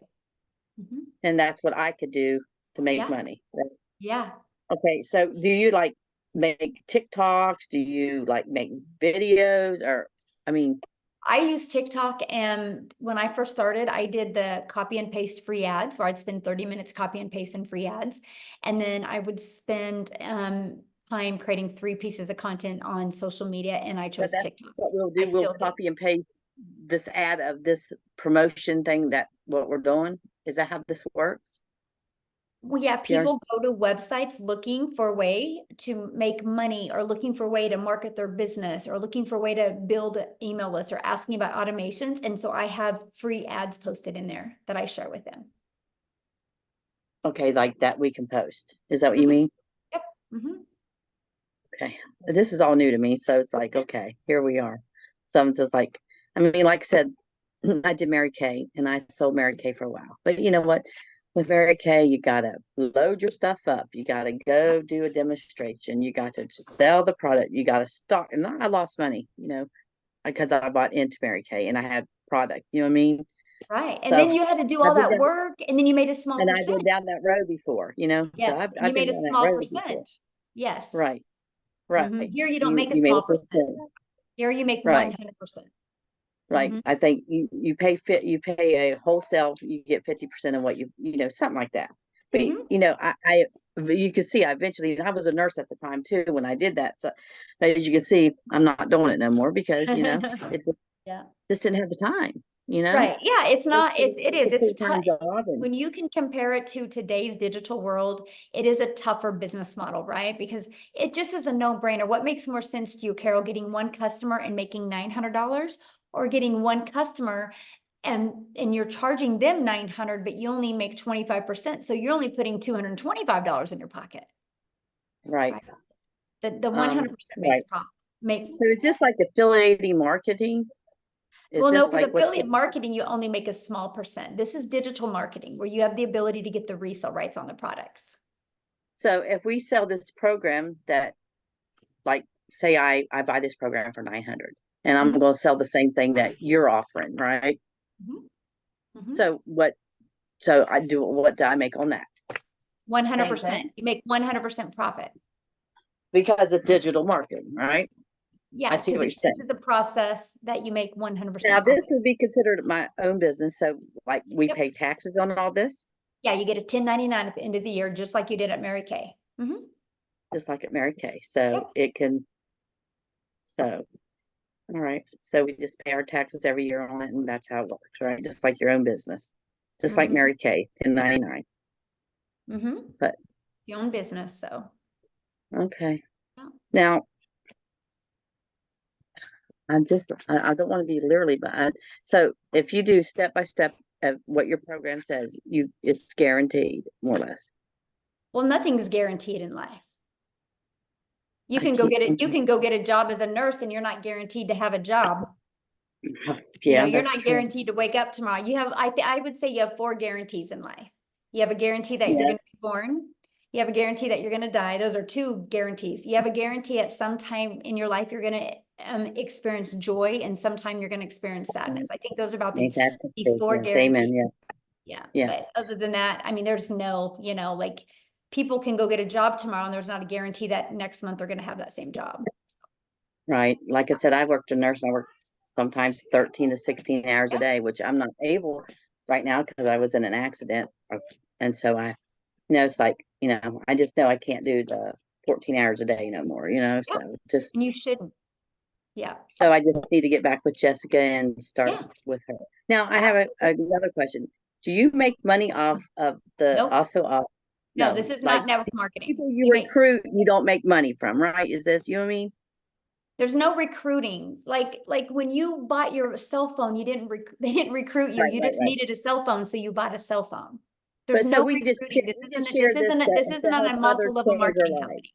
And that's what I could do to make Yeah. money. Right? Yeah. Okay, so do you like make TikToks? Do you like make videos? Or, I mean, I use TikTok, and when I first started, I did the copy and paste free ads where I'd spend 30 minutes copy and paste in free ads. And then I would spend time creating 3 pieces of content on social media, and I chose that's TikTok. what we'll do. I We'll still do. copy and paste this ad of this promotion thing, that what we're doing. Is that how this works? Well, yeah, You people go to websites looking for a way to make money, or looking for a way to market their business, or looking for a way to build an email list, or asking about automations. And so I have free ads posted in there that I share with them. Okay, like that we can post. Is that what you mean? Yep. Okay. This is all new to me, so it's like, okay, here we are. So I'm just like, I mean, like I said, I did Mary Kay, and I sold Mary Kay for a while. But you know what? with Mary Kay, you gotta load your stuff up. You gotta go do a demonstration. You got to sell the product. You gotta stock. And I lost money, because I bought into Mary Kay and I had product. You know what I mean? Right. And So then you had to do I've all been that down, work, and then you made a small and I did percent. down that road before. So Yes, and you I've been made a down that small road before. percent. Yes. Right. Mhm. Right. Here you don't make a You made small a percent. percent. Here you make Right. 100%. Right. Mhm. I think you pay a wholesale, you get 50% of what something like that. But Mhm. you can see I was a nurse at the time too when I did that. So as you can see, I'm not doing it no more because it Yeah. just didn't have the time, Right. Yeah, it's not, it is, it's a full-time tough, job and when you can compare it to today's digital world, it is a tougher business model, right? Because it just is a no-brainer. What makes more sense to you, Carol, getting one customer and making $900, or getting one customer and you're charging them 900, but you only make 25%. So you're only putting $225 in your pocket. right. The 100% makes Right. profit. Makes, So it's just like affiliating marketing. Is well, no, this because like what affiliate marketing, you only make a small percent. This is digital marketing where you have the ability to get the resale rights on the products. So if we sell this program that, like, say I buy this program for 900 and I'm Mhm. going to sell the same thing that you're offering, right? Mhm. Mhm. So what do I make on that? 100%. You make 100% profit. Because it's digital marketing, right? Yeah, I see because what you're this saying. is a process that you make 100% Now profit. this would be considered my own business. So like we Yep. pay taxes on all this, Yeah, you get a 1099 at the end of the year, just like you did at Mary Kay. Mhm. just like at Mary Kay. So Yep. it can, so, all right. So we just pay our taxes every year on it and that's how it works, right? Just like your own business, just like Mhm. Mary Kay, 1099. Mhm. But Your own business, so. okay. Yeah. Now, I don't want to be literally, but so if you do step by step of what your program says, it's guaranteed more or less. Well, nothing's guaranteed in life. You I can go keep get it. You thinking, can go get a job as a nurse and you're not guaranteed to have a job. yeah, You're that's not true. guaranteed to wake up tomorrow. You have, I would say you have 4 guarantees in life. You have a guarantee that you're Yeah, going to be born. You have a guarantee that you're going to die. Those are 2 guarantees. You have a guarantee at some time in your life, you're going to experience joy, and sometime you're going to experience sadness. I think those are about ain't that the the truth? 4 Yes, guarantees. amen. Yeah, Yeah. yeah, But other than that, I mean, there's no, like people can go get a job tomorrow and there's not a guarantee that next month they're going to have that same job. right. Like I said, I worked a nurse. I worked sometimes 13 to 16 hours a Yeah. day, which I'm not able right now because I was in an accident. And so it's like, I just know I can't do the 14 hours a day no more, Yeah. so just, And you shouldn't. Yeah. so I just need to get back with Jessica and start Yeah. with her. Now I have another question. Do you make money off of Nope. No, this is like not network marketing. people you recruit, you don't make money from, right? Is this, you know what I mean? There's no recruiting. Like when you bought your cell phone, they didn't recruit you. Right, You right, just right. needed a cell phone, so you bought a cell phone. There's But so no we just recruiting. we just share This isn't to on help a others multi-level change their marketing lives. company.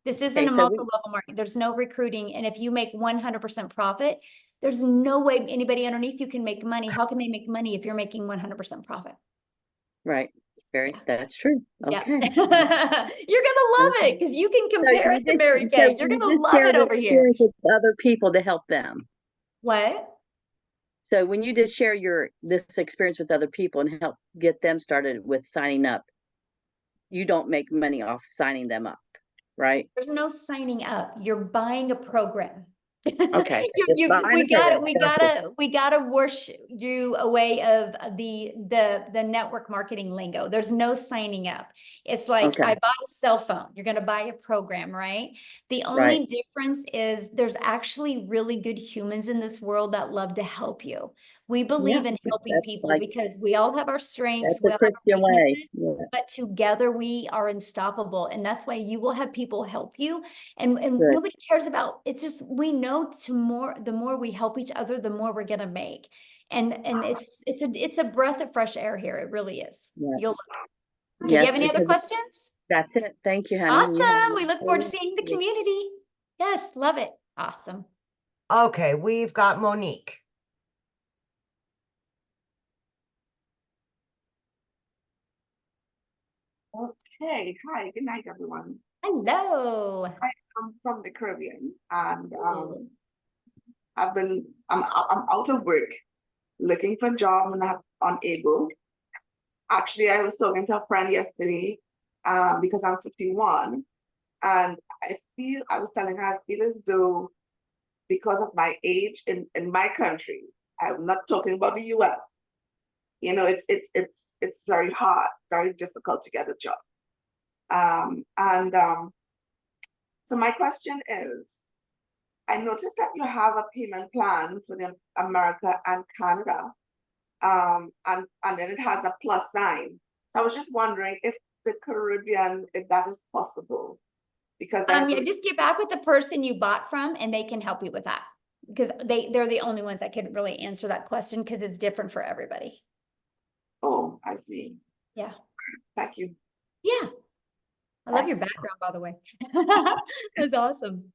This isn't Okay, a so multi-level marketing. There's no recruiting. And if you make 100% profit, there's no way anybody underneath you can make money. How can they make money if you're making 100% profit? right. Yeah. That's true. Yeah. Okay. You're gonna love it because you can compare it to Mary Kay. You're gonna love share it the over here. experience with other people to help them. What? So when you just share this experience with other people and help get them started with signing up, you don't make money off signing them up, right? There's no signing up. You're buying a program. Okay. Just buying a program. We gotta wash you away of the network marketing lingo. There's no signing up. It's like Okay. I bought a cell phone. You're gonna buy a program, right? The only Right. difference is there's actually really good humans in this world that love to help you. We believe in helping That's people like, because we all have our strengths, that's we the all have our Christian way. weaknesses, Yeah. but together we are unstoppable. And that's why you will have people help you. And Good. nobody cares about, it's just, we know the more we help each other, the more we're gonna make. And it's a breath of fresh air here. It really is. Yeah. Do you Yes, have any other because questions? that's it. Thank you, honey. You have Awesome. We look forward to a- seeing the community. Yes, love it. Awesome. Okay, we've got Monique. Okay, hi, good night, everyone. Hello. I'm from the Caribbean, and Ooh. I'm out of work, looking for a job, and I'm unable. Actually, I was talking to a friend yesterday, because I'm 51, and I was telling her I feel as though because of my age in my country, I'm not talking about the US, you know, it's very hard, very difficult to get a job. So my question is, I noticed that you have a payment plan for the America and Canada, and then it has a plus sign. So I was just wondering if the Caribbean, if that is possible, because I Yeah, just get back with the person you bought from and they can help you with that. Because they're the only ones that could really answer that question because it's different for everybody. Oh, I see. Yeah. Thank you. Yeah. I love your Excellent. background, by the way. That's awesome.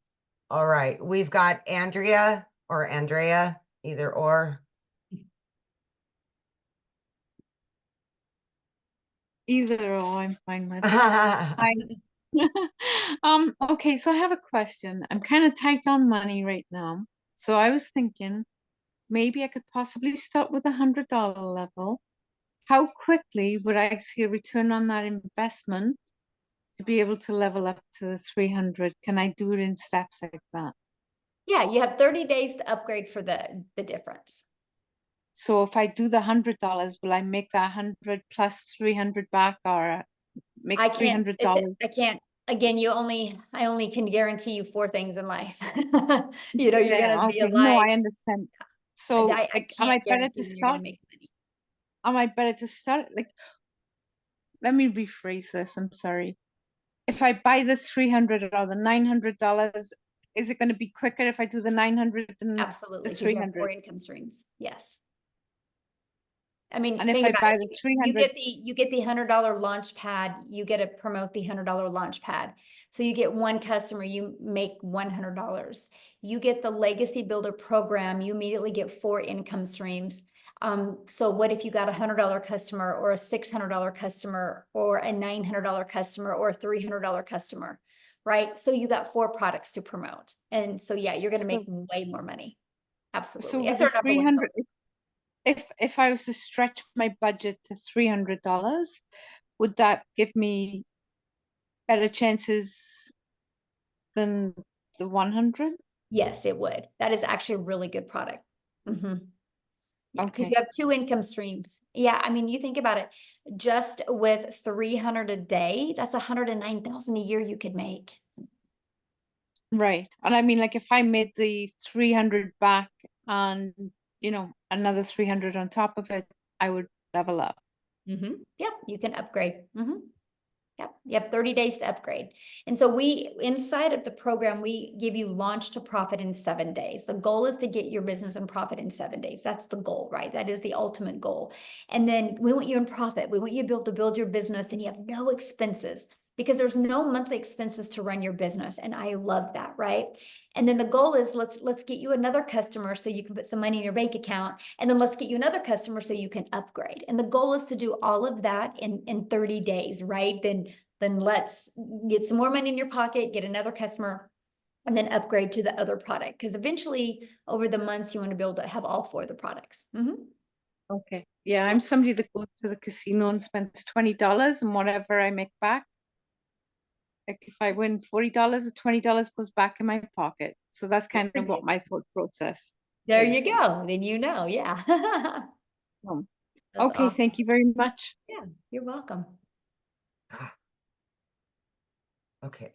All right, we've got Andrea or Andrea, either or. Either or, I'm fine with. Hi. Okay, so I have a question. I'm kind of tight on money right now. So I was thinking maybe I could possibly start with $100 level. How quickly would I see a return on that investment to be able to level up to the 300? Can I do it in steps like that? Yeah, you have 30 days to upgrade for the difference. So if I do the $100, will I make that 100 plus 300 back, or make I can't, $300? I can't, again, I only can guarantee you 4 things in life. You know, you're gonna be Okay, no, alive. I understand. So I like, am can't I better guarantee to when you're gonna start? make money. Am I better to start? Like, let me rephrase this. I'm sorry. If I buy the 300 or the $900, is it going to be quicker if I do the 900 than the Absolutely, because you have 4 300? income streams. Yes. I mean, And if think I about buy it. the You 300, get the $100 launch pad. You get to promote the $100 launch pad. So you get 1 customer, you make $100. You get the legacy builder program. You immediately get 4 income streams. So what if you got a $100 customer or a $600 customer or a $900 customer or a $300 customer, right? So you got 4 products to promote. And so, yeah, you're going to make way more money. so Absolutely. with That's the our number 1 goal. 300, if I was to stretch my budget to $300, would that give me better chances than the 100? Yes, it would. That is actually a really good product. Yeah, because you Okay. have 2 income streams. Yeah, I mean, you think about it, just with 300 a day, that's 109,000 a year you could make. Right. And I mean, like, if I made the 300 back and, another 300 on top of it, I would level up. Yep, you can upgrade. Yep, you have 30 days to upgrade. And so inside of the program, we give you launch to profit in 7 days. The goal is to get your business in profit in 7 days. That's the goal, right? That is the ultimate goal. And then we want you in profit. We want you to build your business and you have no expenses because there's no monthly expenses to run your business. And I love that, right? And then the goal is let's get you another customer so you can put some money in your bank account. And then let's get you another customer so you can upgrade. And the goal is to do all of that in 30 days, right? Then let's get some more money in your pocket, get another customer, and then upgrade to the other product. Because eventually over the months, you want to be able to have all 4 of the products. Okay. Yeah, I'm somebody that goes to the casino and spends $20 and whatever I make back. Like if I win $40, $20 goes back in my pocket. So that's kind of what my thought process There is. you go. Then yeah. Okay, awesome. thank you very much. Yeah, you're welcome. Okay.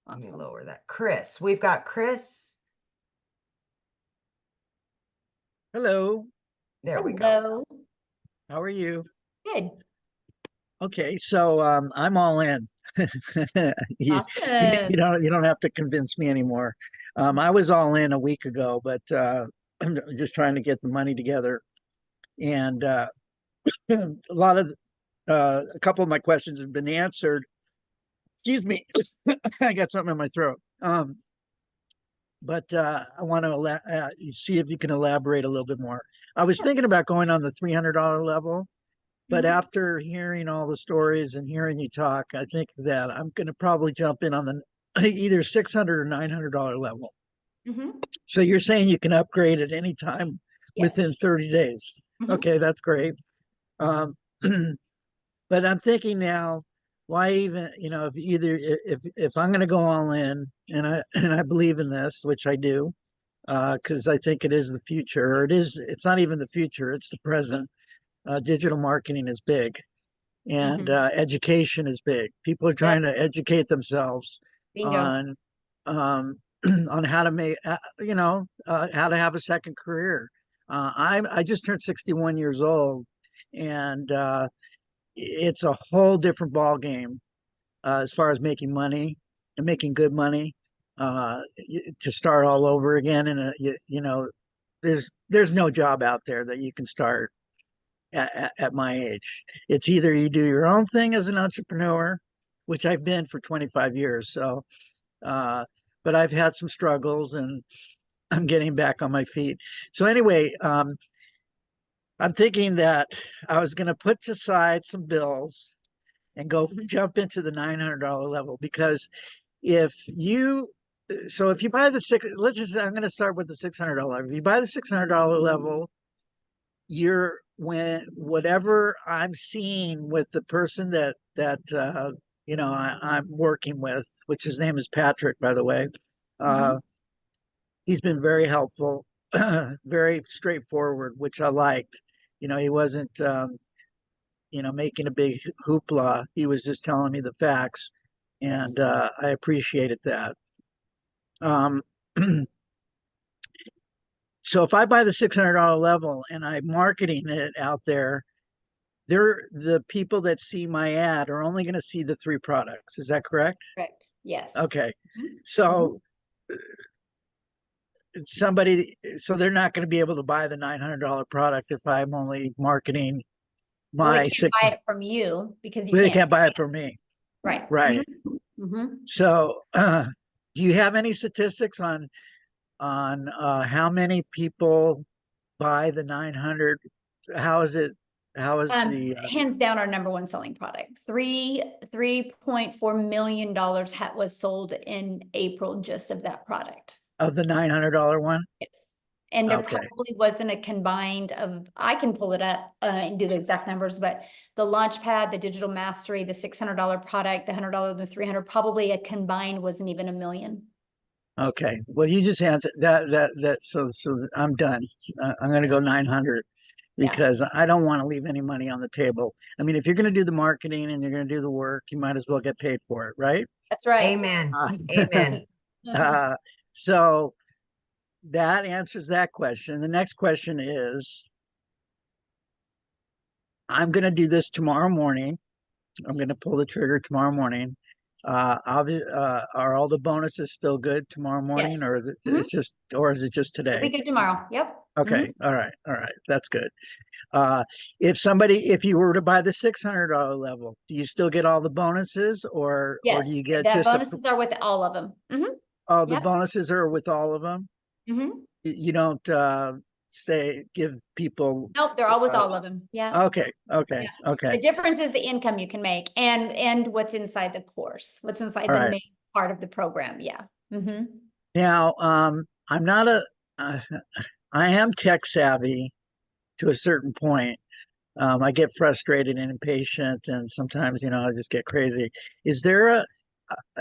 Let me lower that. Chris, we've got Chris. Hello. There we go. How are you? Good. Okay, so I'm all in. you, Awesome. you don't have to convince me anymore. I was all in a week ago, but I'm just trying to get the money together. And a couple of my questions have been answered. Excuse me, I got something in my throat. But I want to see if you can elaborate a little bit more. I was thinking about going on the $300 level, But Mhm. after hearing all the stories and hearing you talk, I think that I'm going to probably jump in on the either $600 or $900 level. Mhm. So you're saying you can upgrade at any time Yes. within 30 days. Mhm. Okay, that's great. Um, but I'm thinking now, why even, if either if I'm going to go all in, and I believe in this, which I do, because I think it is the future. Or it's not even the future, it's the present. Digital marketing is big, and Mhm. education is big. People are trying to educate themselves Bingo. on on how to make how to have a second career. I just turned 61 years old, and it's a whole different ball game as far as making money and making good money, to start all over again. And there's no job out there that you can start at my age. It's either you do your own thing as an entrepreneur, which I've been for 25 years. So, but I've had some struggles, and I'm getting back on my feet. So anyway, I'm thinking that I was going to put aside some bills and go jump into the $900 level, because if you if you buy the I'm going to start with the $600. If you buy the $600 level, whatever I'm seeing with the person that I'm working with, which his name is Patrick, by the way. He's been very helpful, very straightforward, which I liked. He wasn't making a big hoopla. He was just telling me the facts, and I appreciated that. So if I buy the $600 level and I'm marketing it out there, the people that see my ad are only going to see the 3 products. Is that correct? Correct. Yes. Okay. Mhm. So they're not going to be able to buy the $900 product if I'm only marketing Well, they my can't buy it from you because you Well, they can't. can't buy it from me. Right. Right. Mhm. So, do you have any statistics on how many people buy the 900? How is it? How is the Hands down our number one selling product. $3.4 million was sold in April just of that product. of the $900 one? Yes. And there Okay. probably wasn't a combined of, I can pull it up and do the exact numbers, but the Launchpad, the Digital Mastery, the $600 product, the $100, the $300, probably a combined wasn't even $1 million. Okay. Well, you just answered that. So I'm done. I'm going to go 900 because I don't want to leave any money on the table. I mean, if you're going to do the marketing and you're going to do the work, you might as well get paid for it, right? That's right. Amen. Amen. So that answers that question. The next question is, I'm going to do this tomorrow morning. I'm going to pull the trigger tomorrow morning. Are all the bonuses still good tomorrow morning, Yes. or is it just It'll today? be good tomorrow. Yep. Okay. All right. That's good. If you were to buy the $600 level, do you still get all the bonuses, or do Yes. you get The just bonuses are with all of them. oh, the Yep. bonuses are with all of them? You don't give people. Nope, they're all with all of them. Yeah. Okay. Yeah. The difference is the income you can make and what's inside the course, what's inside the main part of the program. Yeah. Now, I'm not I am tech savvy to a certain point. I get frustrated and impatient, and sometimes, I just get crazy. Is there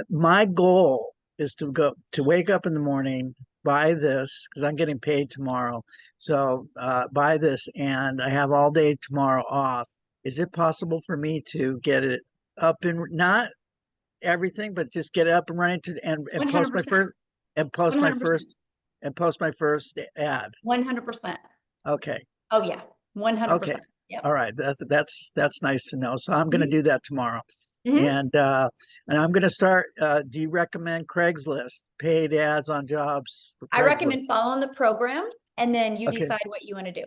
my goal is to wake up in the morning, buy this, because I'm getting paid tomorrow. So buy this, and I have all day tomorrow off. Is it possible for me to get it up and not everything, but just get it up and running and post my 100%. first and post my 100%. first and post my first ad? 100%. Okay. Oh yeah. 100%. Okay. Yep. All right. That's nice to know. So I'm going to do that tomorrow. Mhm. And I'm going to start. Do you recommend Craigslist, paid ads on jobs for I recommend Craigslist? following the program and then you Okay. decide what you want to do.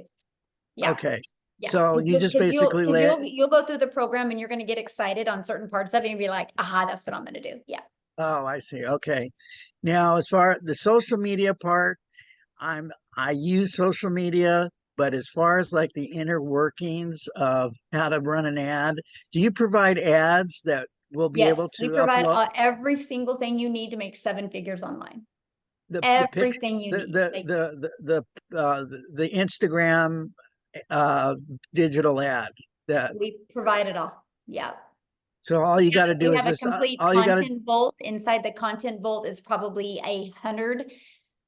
Yeah. Okay. Yeah. So 'Cause you just 'cause basically you'll go through the program and you're going to get excited on certain parts of it and be like, aha, that's what I'm going to do. Yeah. Oh, I see. Okay. Now, as far as the social media part, I use social media but as far as like the inner workings of how to run an ad, do you provide ads that will be able Yes, we to provide upload every single thing you need to make 7 figures online. the Everything you the need. the Like, the Instagram digital ad that we provide it all. Yeah. so all you got to do We is have a just complete all you got to content vault. Inside the content vault is probably 100.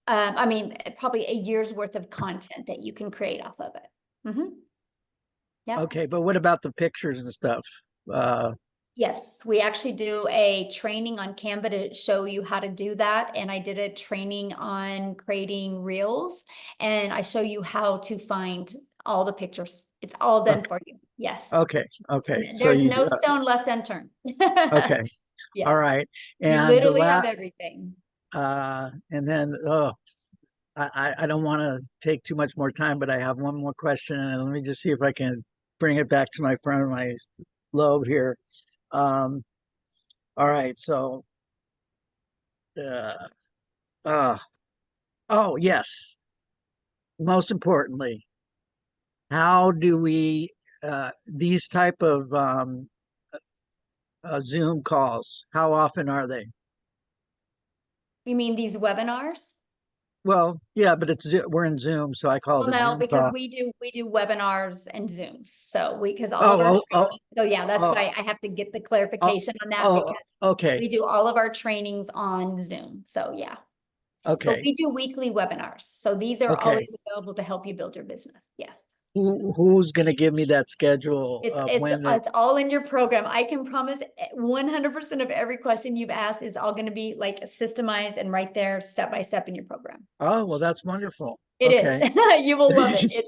I mean, probably a year's worth of content that you can create off of it. Yeah. okay, but what about the pictures and stuff? Yes, we actually do a training on Canva to show you how to do that. And I did a training on creating reels, and I show you how to find all the pictures. It's all done for you. Yes. Okay, okay. And So there's you no stone left unturned. okay. Yeah. All right. You And literally have everything. and then I don't want to take too much more time, but I have one more question, and let me just see if I can bring it back to my front of my lobe here. All right, so oh yes, most importantly, how do we these type of Zoom calls, how often are they? You mean these webinars? Well, yeah, but we're in Zoom, so I call it Well, a no, Zoom because call. we do webinars and Zooms. So because all of our training, so yeah, that's why I have to get the clarification on that, because okay. we do all of our trainings on Zoom. So yeah. But Okay. we do weekly webinars. So these are Okay. always available to help you build your business. Yes. Who's going to give me that schedule of when It's all in your program. I can promise 100% of every question you've asked is all going to be like systemized and right there step by step in your program. Oh, well, that's wonderful. It Okay. is. You will love it.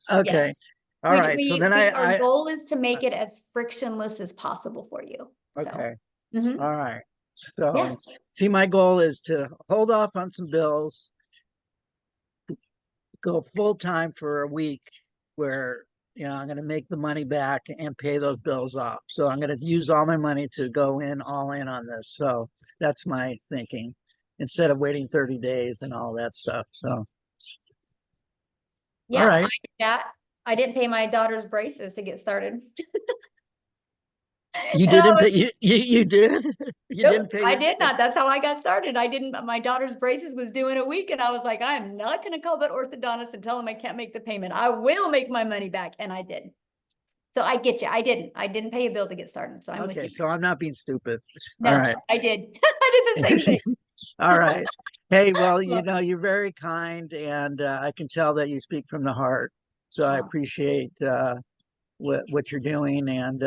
Okay. Yes. All right. So then Our goal is to make it as frictionless as possible for you. Okay. Mhm. All right. So Yeah. see, my goal is to hold off on some bills, go full time for a week where, I'm going to make the money back and pay those bills off. So I'm going to use all my money to go all in on this. So that's my thinking, instead of waiting 30 days and all that stuff. So, Yeah. all right. I didn't pay my daughter's braces to get started. You didn't pay, you did? You Nope, didn't pay I did not. That's how I got started. I didn't, my daughter's braces was due in a week, and I was like, I'm not going to call that orthodontist and tell him I can't make the payment. I will make my money back. And I did. So I get you. I didn't pay a bill to get started. So I'm with Okay, you. so I'm not being stupid. No, all right. I did. I did the same thing. All right. Hey, well, you're very kind, and I can tell that you speak from the heart. So I appreciate what you're doing. And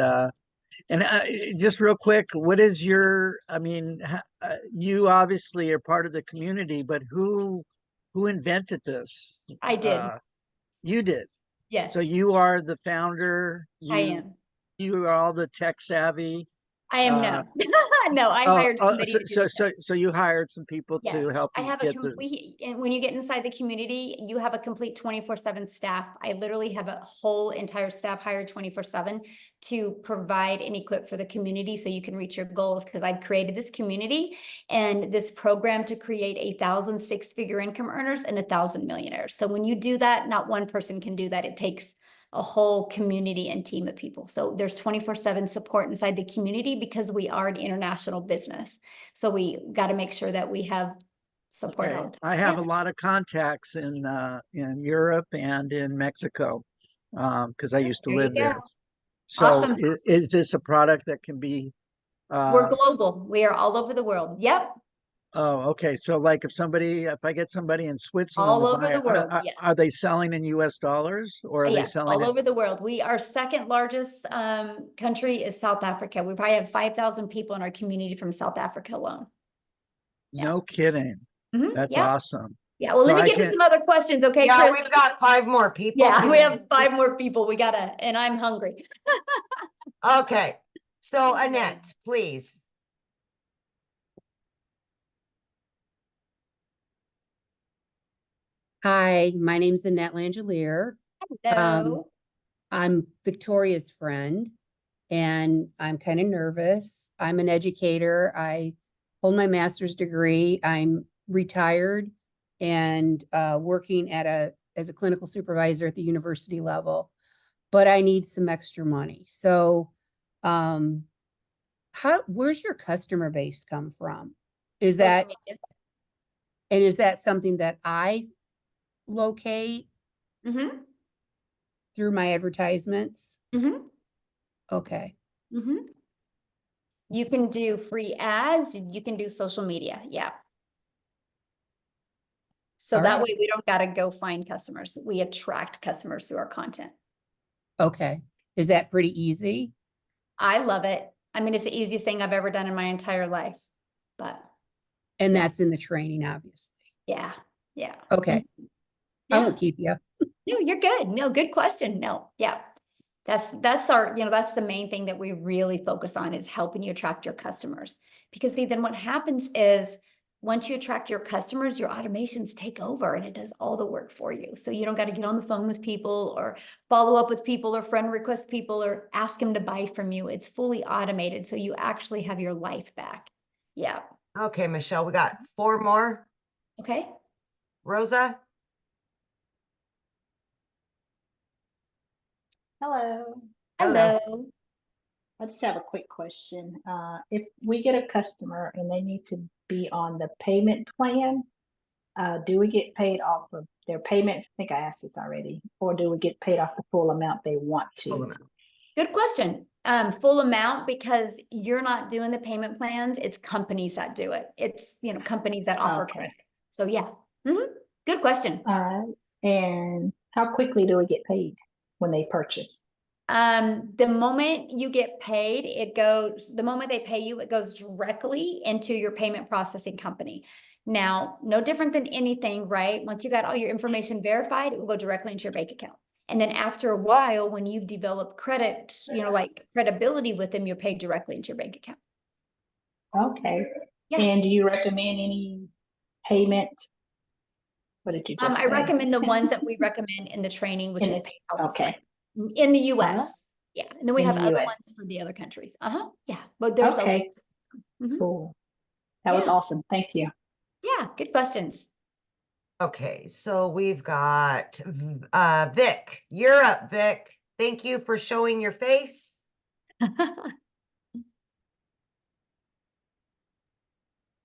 just real quick, what is you obviously are part of the community, but who invented this? I did. You did. Yes. So you are the founder. I am. You are all the tech savvy. I am no. No, I hired somebody to do it. So you hired some people to Yes, help I you have get and when you get inside the community, you have a complete 24/7 staff. I literally have a whole entire staff hired 24/7 to provide and equip for the community so you can reach your goals, because I've created this community and this program to create 1,000 six-figure income earners and 1,000 millionaires. So when you do that, not one person can do that. It takes a whole community and team of people. So there's 24/7 support inside the community because we are an international business. So we got to make sure that we have support all the time. I have a lot of contacts in Europe and in Mexico, because I used to There you live there. go. So Awesome. is this a product that can be We're global. We are all over the world. Yep. Oh, okay. So like if I get somebody in Switzerland All to over buy the it, world. Yes. are they selling in US dollars, or are they Yes, selling all it? over the world. Our second largest country is South Africa. We probably have 5,000 people in our community from South Africa alone. No kidding. That's Yeah. awesome. Yeah, well, So let me I get to can- some other questions, okay, Yeah, Chris? we've got 5 more people. Yeah, we have 5 more people. And I'm hungry. Okay, so Annette, please. Hi, my name's Annette Langelier. Hello. I'm Victoria's friend, and I'm kind of nervous. I'm an educator. I hold my master's degree. I'm retired and working at a as a clinical supervisor at the university level, but I need some extra money. So, where's your customer base come from? Is that, and is that something that I locate Mm-hmm. through my advertisements? Mm-hmm. Okay. Mm-hmm. You can do free ads, you can do social media, yeah. So All that right. way we don't gotta go find customers. We attract customers through our content. Okay. Is that pretty easy? I love it. I mean, it's the easiest thing I've ever done in my entire life, but And Yeah. that's in the training, obviously. yeah, yeah. Okay. I Yeah. won't keep you. No, you're good. No, good question. No, yeah. That's our, that's the main thing that we really focus on is helping you attract your customers. Because see, then what happens is once you attract your customers, your automations take over and it does all the work for you. So you don't got to get on the phone with people or follow up with people or friend request people or ask them to buy from you. It's fully automated. So you actually have your life back. Yeah. Okay, Michelle, we got 4 more. Okay. Rosa? Hello. Hello. I just have a quick question. If we get a customer and they need to be on the payment plan, do we get paid off of their payments? I think I asked this already. Or do we get paid off the full amount they want to? Good question. Full amount because you're not doing the payment plans. It's companies that do it. It's, companies that offer Okay. credit. So yeah. Good question. All right. And how quickly do we get paid when they purchase? The moment you get paid, the moment they pay you, it goes directly into your payment processing company. Now, no different than anything, right? Once you got all your information verified, it will go directly into your bank account. And then after a while, when you've developed credit, like credibility with them, you're paid directly into your bank account. Okay. Yeah. And do you recommend any payment? What did you just I say? recommend the ones that we recommend in the training, which In is the- PayPal. okay. In the US. Yeah. And then we In have the other US. ones for the other countries. Yeah. But there's Okay. Mhm. Cool. That was Yeah. awesome. Thank you. Yeah, good questions. Okay, so we've got Vic. You're up, Vic. Thank you for showing your face.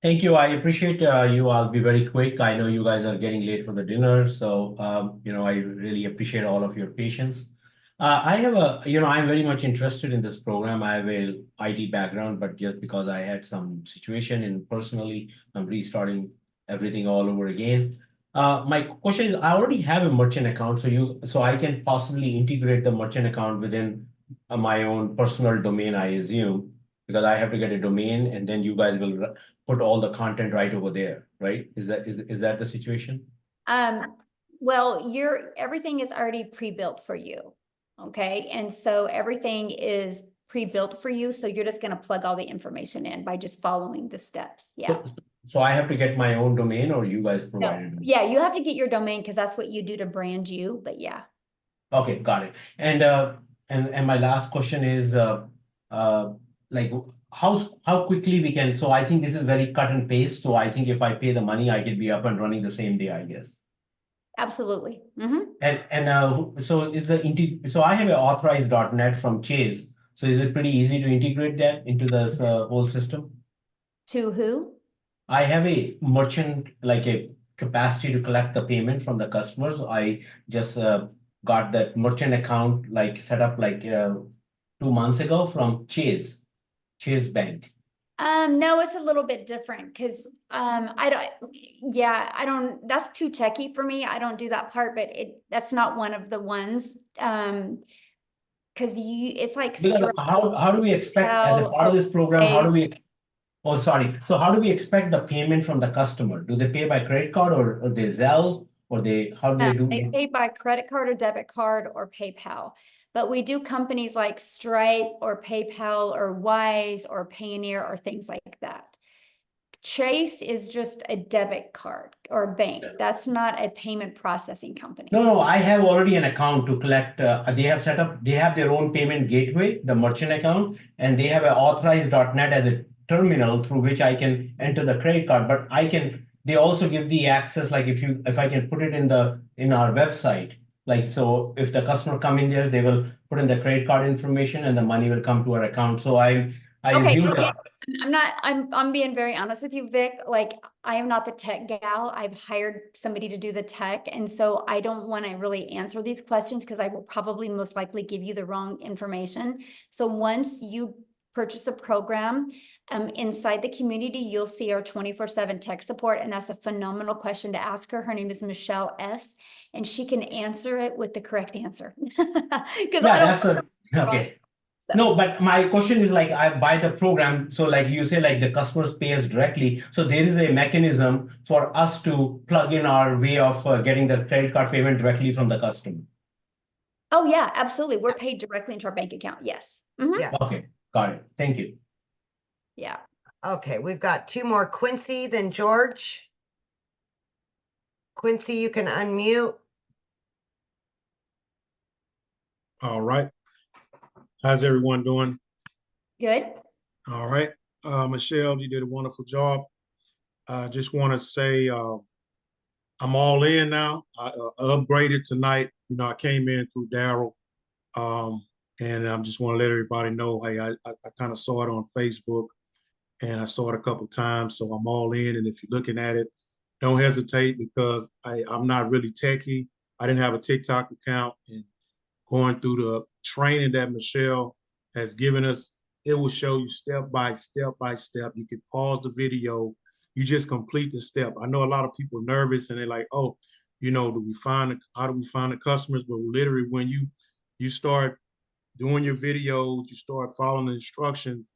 Thank you. I appreciate you. I'll be very quick. I know you guys are getting late for the dinner, so I really appreciate all of your patience. I have I'm very much interested in this program. I have a IT background, but just because I had some situation and personally, I'm restarting everything all over again. My question is, I already have a merchant account, so I can possibly integrate the merchant account within my own personal domain, I assume, because I have to get a domain, and then you guys will put all the content right over there, right? Is that the situation? Well, everything is already pre-built for you. Okay. And so everything is pre-built for you. So you're just going to plug all the information in by just following the steps. Yeah. So I have to get my own domain, or you guys provide it? Yeah, you have to get your domain because that's what you do to brand you. But yeah. Okay, got it. And my last question is like how quickly we can. So I think this is very cut and paste. So I think if I pay the money, I can be up and running the same day, I guess. Absolutely. So I have an authorized.net from Chase. So is it pretty easy to integrate that into this whole system? To who? I have a merchant, like a capacity to collect the payment from the customers. I just got that merchant account set up 2 months ago from Chase Bank. No, it's a little bit different because I don't, that's too techy for me. I don't do that part, but that's not one of the ones. Because it's like Because how do we expect as a part of this program, so how do we expect the payment from the customer? Do they pay by credit card or they Zelle how do they do? They pay by credit card or debit card or PayPal. But we do companies like Stripe or PayPal or Wise or Payoneer or things like that. Chase is just a debit card or a bank. That's not a payment processing company. No, I have already an account to collect. They have their own payment gateway, the merchant account, and they have an authorized.net as a terminal through which I can enter the credit card. But I can they also give the access, like if I can put it in our website, like, so if the customer come in there, they will put in the credit card information and the money will come to our account. So I Okay, assume okay. that. I'm being very honest with you, Vic. Like, I am not the tech gal. I've hired somebody to do the tech. And so I don't want to really answer these questions because I will probably most likely give you the wrong information. So once you purchase a program, inside the community, you'll see our 24/7 tech support. And that's a phenomenal question to ask her. Her name is Michelle S. And she can answer it with the correct answer. Because Okay. No, but my question is, like, I buy the program. So like you say, like the customers pay us directly. So there is a mechanism for us to plug in our way of getting the credit card payment directly from the customer. Oh yeah, absolutely. We're paid directly into our bank account. Yes. Mhm. Yeah. Okay, got it. Thank you. Yeah. Okay, we've got two more. Quincy, then George. Quincy, you can unmute. All right. How's everyone doing? Good. All right. Michelle, you did a wonderful job. I just want to say I'm all in now. I upgraded tonight. You know, I came in through Daryl. And I just want to let everybody know, hey, I kind of saw it on Facebook and I saw it a couple times. So I'm all in. And if you're looking at it, don't hesitate because I'm not really techie. I didn't have a TikTok account, and going through the training that Michelle has given us, it will show you step by step by step. You can pause the video. You just complete the step. I know a lot of people are nervous and they're like, oh, you know, how do we find the customers? But literally when you start doing your videos, you start following the instructions,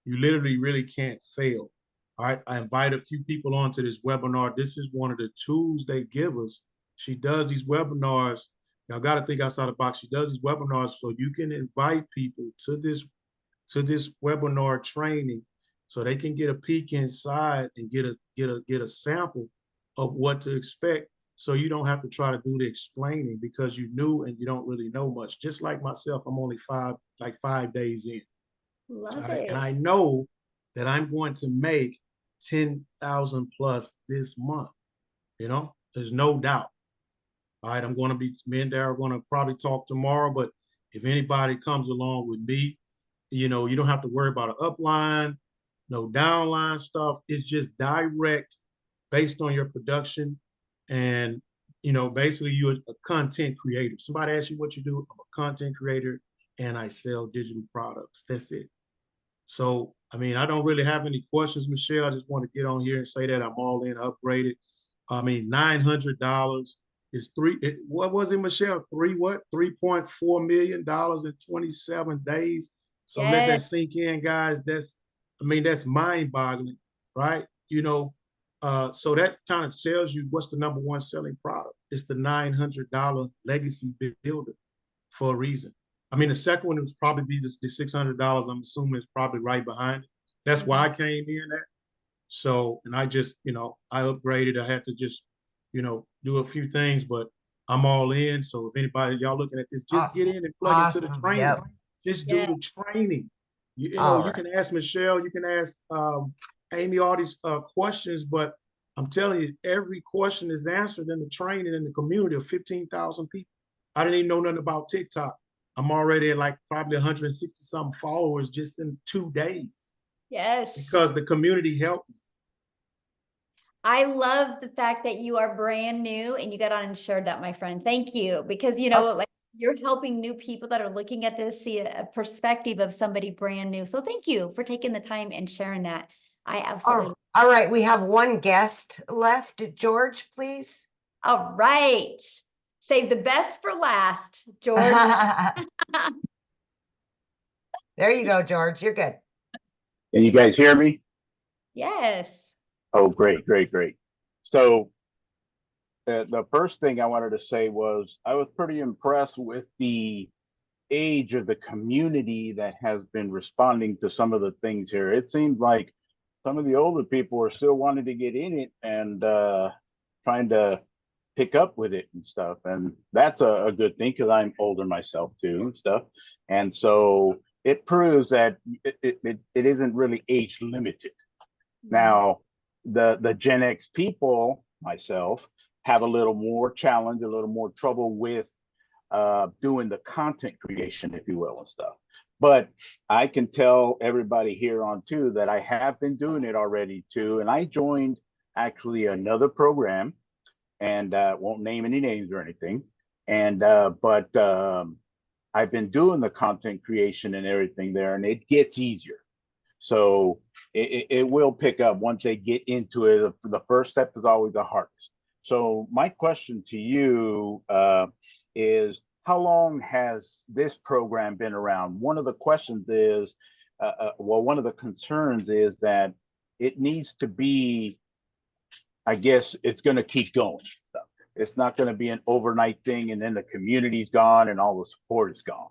you literally really can't fail. All right. I invite a few people onto this webinar. This is one of the tools they give us. She does these webinars. Y'all got to think outside the box. She does these webinars so you can invite people to this webinar training so they can get a peek inside and get a sample of what to expect, so you don't have to try to do the explaining because you knew and you don't really know much. Just like myself, I'm only 5 days in. Love And it. I know that I'm going to make 10,000 plus this month. You know, there's no doubt. All right, me and Darryl are going to probably talk tomorrow, but if anybody comes along with me, you know, you don't have to worry about an upline, no downline stuff. It's just direct based on your production. And, you know, basically you're a content creator. Somebody asks you what you do, I'm a content creator and I sell digital products. That's it. So, I mean, I don't really have any questions, Michelle. I just want to get on here and say that I'm all in, upgraded. I mean, $900 is what was it, Michelle? $3.4 million in 27 days. So let that sink in, guys. That's mind boggling, right? You know, so that kind of tells you what's the number one selling product. It's the $900 legacy builder for a reason. I mean, the second one was probably be the $600. I'm assuming it's probably right behind it. That's why I came in at. So, and I just, you know, I upgraded. I had to just, you know, do a few things, but I'm all in. So if anybody, y'all looking at this, just get in and plug into the training. Yep. Just do the training. You know, you can ask Michelle, you can ask Amy all these questions, but I'm telling you, every question is answered in the training in the community of 15,000 people. I didn't even know nothing about TikTok. I'm already at like probably 160 some followers just in 2 days. Yes. Because the community helped me. I love the fact that you are brand new and you got on and shared that, my friend. Thank you. Because, you know, like you're helping new people that are looking at this see a perspective of somebody brand new. So thank you for taking the time and sharing that. I absolutely. All right. We have one guest left. George, please. All right. Save the best for last, George. There you go, George. You're good. Can you guys hear me? Yes. Oh, great, great, great. So the first thing I wanted to say was I was pretty impressed with the age of the community that has been responding to some of the things here. It seemed like some of the older people are still wanting to get in it and trying to pick up with it and stuff. And that's a good thing because I'm older myself too and stuff. And so it proves that it isn't really age limited. Now, the Gen X people, myself, have a little more challenge, a little more trouble with doing the content creation, if you will, and stuff. But I can tell everybody here on too that I have been doing it already too. And I joined actually another program, and won't name any names or anything. And but I've been doing the content creation and everything there, and it gets easier. So it will pick up once they get into it. The first step is always the hardest. So my question to you is, how long has this program been around? One of the questions is, well, one of the concerns is that it needs to be, I guess it's going to keep going. It's not going to be an overnight thing and then the community's gone and all the support is gone.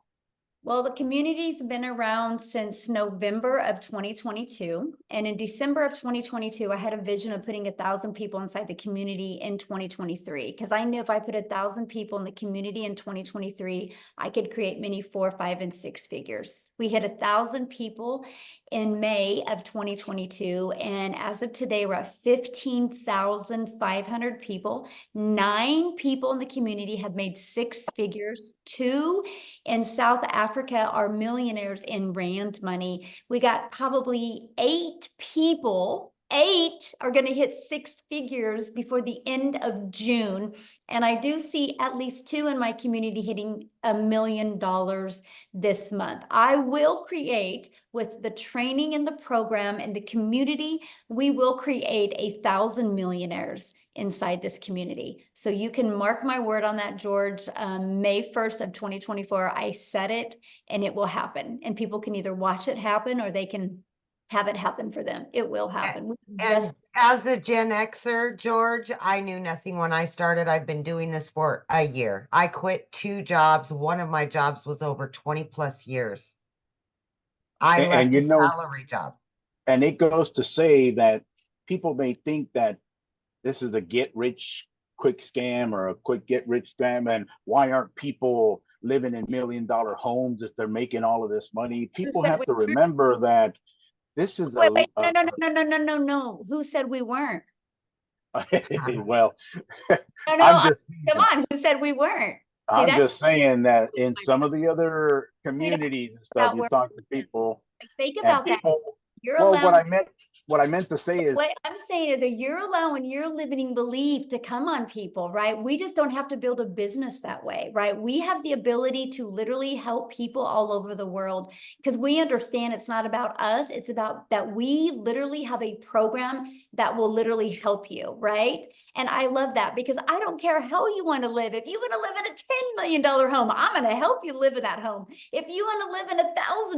Well, the community's been around since November of 2022. And in December of 2022, I had a vision of putting 1,000 people inside the community in 2023. Because I knew if I put 1,000 people in the community in 2023, I could create many 4, 5, and 6 figures. We hit 1,000 people in May of 2022. And as of today, we're at 15,500 people. 9 people in the community have made 6 figures. 2 in South Africa are millionaires in rand money. We got probably 8 people. 8 are going to hit 6 figures before the end of June. And I do see at least 2 in my community hitting $1 million this month. I will create, with the training and the program and the community, we will create 1,000 millionaires inside this community. So you can mark my word on that, George. May 1st of 2024, I said it, and it will happen. And people can either watch it happen or they can have it happen for them. It will happen. And as a Gen Xer, George, I knew nothing when I started. I've been doing this for a year. I quit 2 jobs. One of my jobs was over 20 plus years. I left a salary job. And it goes to say that people may think that this is a get rich quick scam or a quick get rich scam. And why aren't people living in $1 million homes if they're making all of this money? People have to remember that this is no. Who said we weren't? Well, come on. Who said we weren't? I'm just saying that in some of the other communities and stuff, you talk to people. Think about that. You're well, allowed. what I meant to say is, what I'm saying is, you're allowing your limiting belief to come on people, right? We just don't have to build a business that way, right? We have the ability to literally help people all over the world, because we understand it's not about us. It's about that we literally have a program that will literally help you, right? And I love that, because I don't care how you want to live. If you want to live in a $10 million home, I'm going to help you live in that home. If you want to live in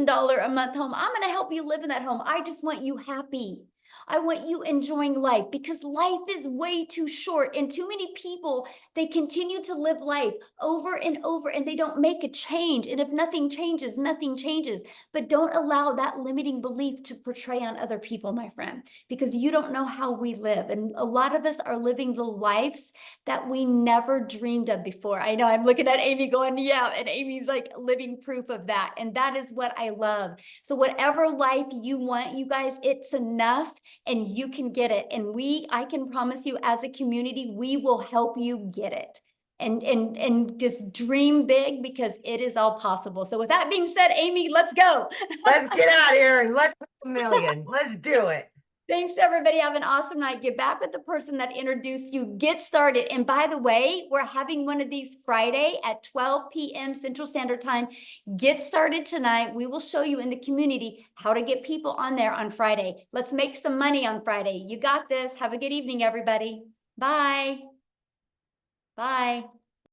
$1,000 a month home, I'm going to help you live in that home. I just want you happy. I want you enjoying life, because life is way too short, and too many people, they continue to live life over and over and they don't make a change. And if nothing changes, nothing changes. But don't allow that limiting belief to portray on other people, my friend, because you don't know how we live. And a lot of us are living the lives that we never dreamed of before. I know I'm looking at Amy going, yeah, and Amy's like living proof of that. And that is what I love. So whatever life you want, you guys, it's enough. And you can get it. And I can promise you, as a community, we will help you get it. And just dream big, because it is all possible. So with that being said, Amy, let's go. Let's get out of here and let's make $1 million. Let's do it. Thanks, everybody. Have an awesome night. Get back with the person that introduced you. Get started. And by the way, we're having one of these Friday at 12 p.m. Central Standard Time. Get started tonight. We will show you in the community how to get people on there on Friday. Let's make some money on Friday. You got this. Have a good evening, everybody. Bye. Bye.